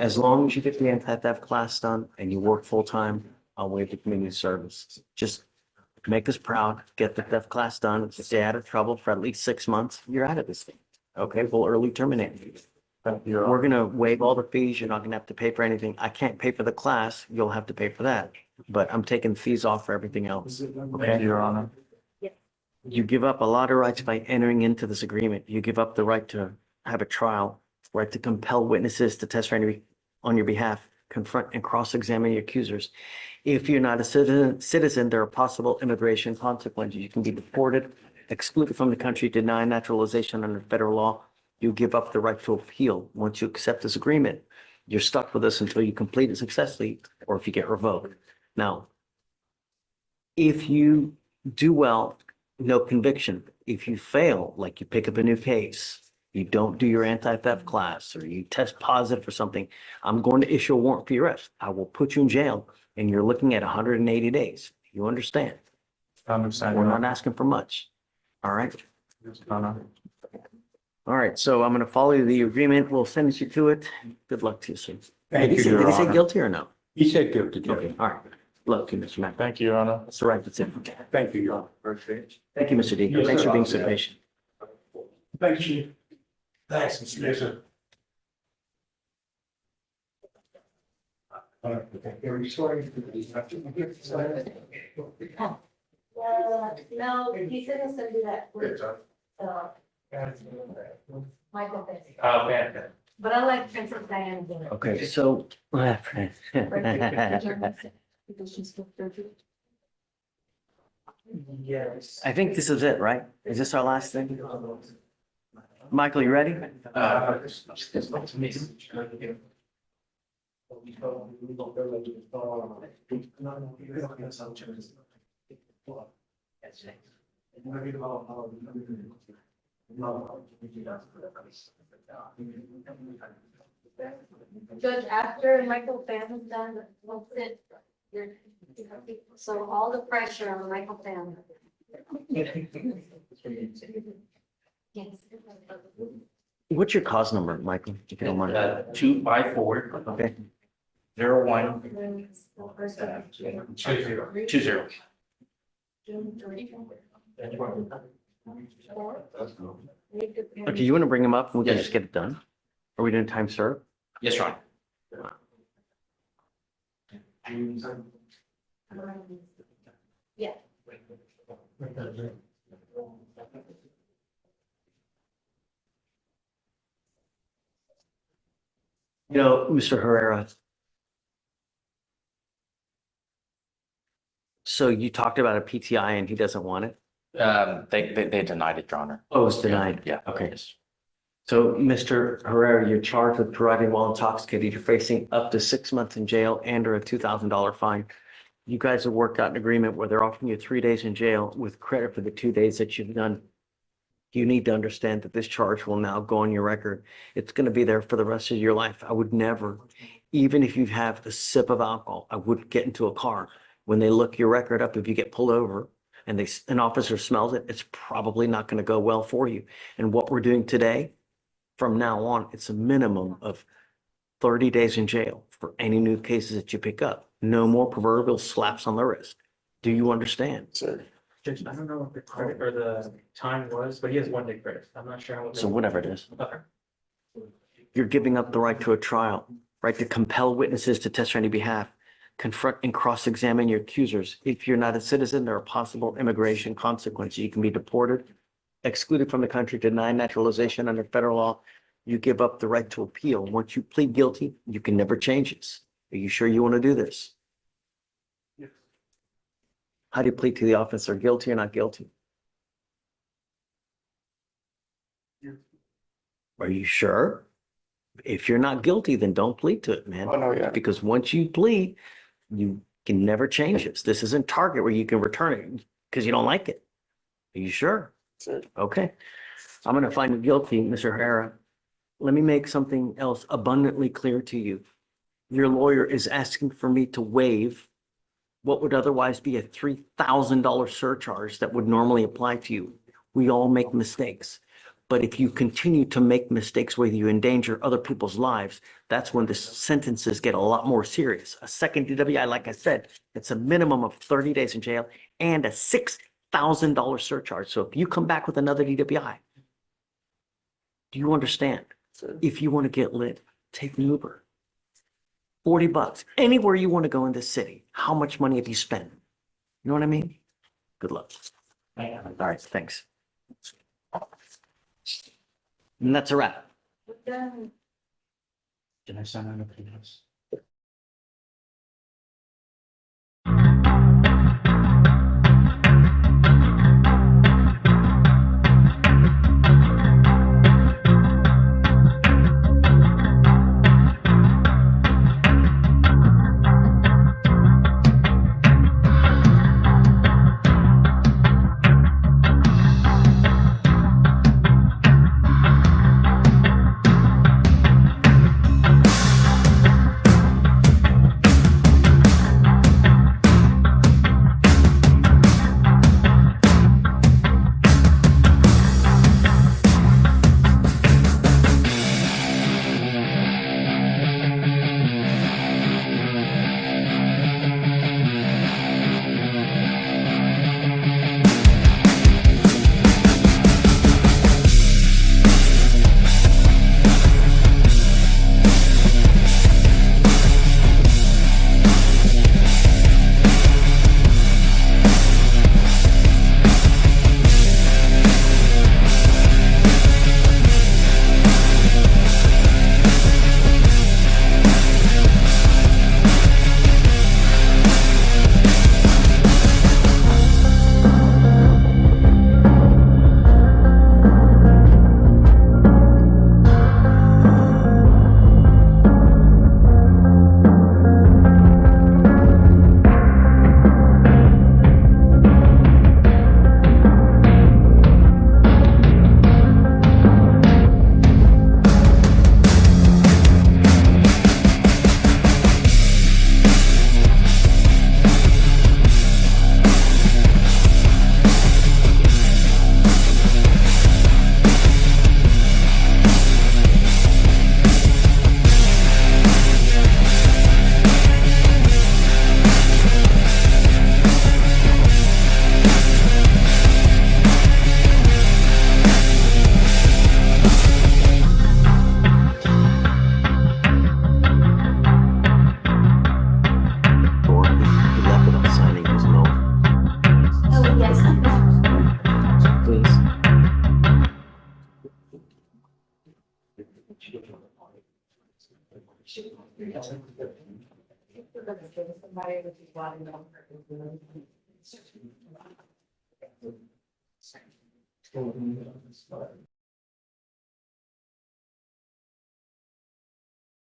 As long as you get the anti-theft class done and you work full-time, I'll waive the community service. Just make us proud, get the theft class done, stay out of trouble for at least 6 months, you're out of this thing. Okay, we'll early terminate you. We're gonna waive all the fees, you're not gonna have to pay for anything. I can't pay for the class, you'll have to pay for that. But I'm taking fees off for everything else. Thank Okay? you, Your Honor. You give up a lot of rights by entering into this agreement. You give up the right to have a trial, right to compel witnesses to testify on your behalf, confront and cross-examine your accusers. If you're not a citizen, there are possible immigration consequences. You can be deported, excluded from the country, denied naturalization under federal law. You give up the right to appeal. Once you accept this agreement, you're stuck with us until you complete it successfully or if you get revoked. Now, if you do well no conviction. If you fail, like you pick up a new case, you don't do your anti-theft class, or you test positive for something, I'm going to issue a warrant for your arrest. I will put you in jail, and you're looking at 180 days. You understand? I understand. We're not asking for much. All right? All right, so I'm going to follow the agreement. We'll send you to it. Good luck to you, sir. Thank you, Did Your he say Honor. guilty or no? He said guilty, Okay, Judge. all right. Luck to you, Mr. Mack. Thank you, Your Honor. That's all right, that's it. Thank you, Your Honor. Thank you, Mr. D. Yes, Thanks sir. for being so patient. Thank you. Thanks, Mr. Mayor. No, he said he's gonna do that. Michael Pence. Oh, man. But I like Princess Diana. better. Okay, so. Yes. I think this is it, right? Is this our last thing? Michael, you ready? Judge, after Michael Pham is done, that's it. So all the pressure on Michael Pham. Yes. What's your cause number, Michael, if you don't mind? 254. Okay. 01 20. Okay, you want to bring him up and we can Yes. just get it done? Are we doing time serve? Yes, Your Honor. Yeah. You know, Mr. Herrera. So you talked about a PTI and he doesn't want it? They denied it, Your Honor. Oh, it's denied? Yeah. Okay. So, Mr. Herrera, you're charged with driving while intoxicated. You're facing up to 6 months in jail and or a $2,000 fine. You guys have worked out an agreement where they're offering you 3 days in jail with credit for the 2 days that you've done. You need to understand that this charge will now go on your record. It's going to be there for the rest of your life. I would never, even if you have a sip of alcohol, I wouldn't get into a car. When they look your record up, if you get pulled over and an officer smells it, it's probably not going to go well for you. And what we're doing today, from now on, it's a minimum of 30 days in jail for any new cases that you pick up. No more proverbial slaps on the wrist. Do you understand? Sir. Judge, I don't know what the credit or the time was, but he has 1 day credit. I'm not sure how. So whatever it is. Okay. You're giving up the right to a trial, right to compel witnesses to testify on your behalf, confront and cross-examine your accusers. If you're not a citizen, there are possible immigration consequences. You can be deported, excluded from the country, denied naturalization under federal law. You give up the right to appeal. Once you plead guilty, you can never change this. Are you sure you want to do this? Yes. How do you plead to the officer, guilty or not guilty? Yes. Are you sure? If you're not guilty, then don't plead to it, man. Oh, no, yeah. Because once you plead, you can never change this. This isn't Target where you can return it because you don't like it. Are you sure? Sir. Okay. I'm going to find you guilty, Mr. Herrera. Let me make something else abundantly clear to you. Your lawyer is asking for me to waive what would otherwise be a $3,000 surcharge that would normally apply to you. We all make mistakes. But if you continue to make mistakes where you endanger other people's lives, that's when the sentences get a lot more serious. A second DWI, like I said, it's a minimum of 30 days in jail and a $6,000 surcharge. So if you come back with another DWI, do you understand? If you want to get lit, take an Uber. $40, anywhere you want to go in this city. How much money have you spent? You know what I mean? Good luck. All right, thanks. And that's a wrap. Done. Can I sign anything else? Somebody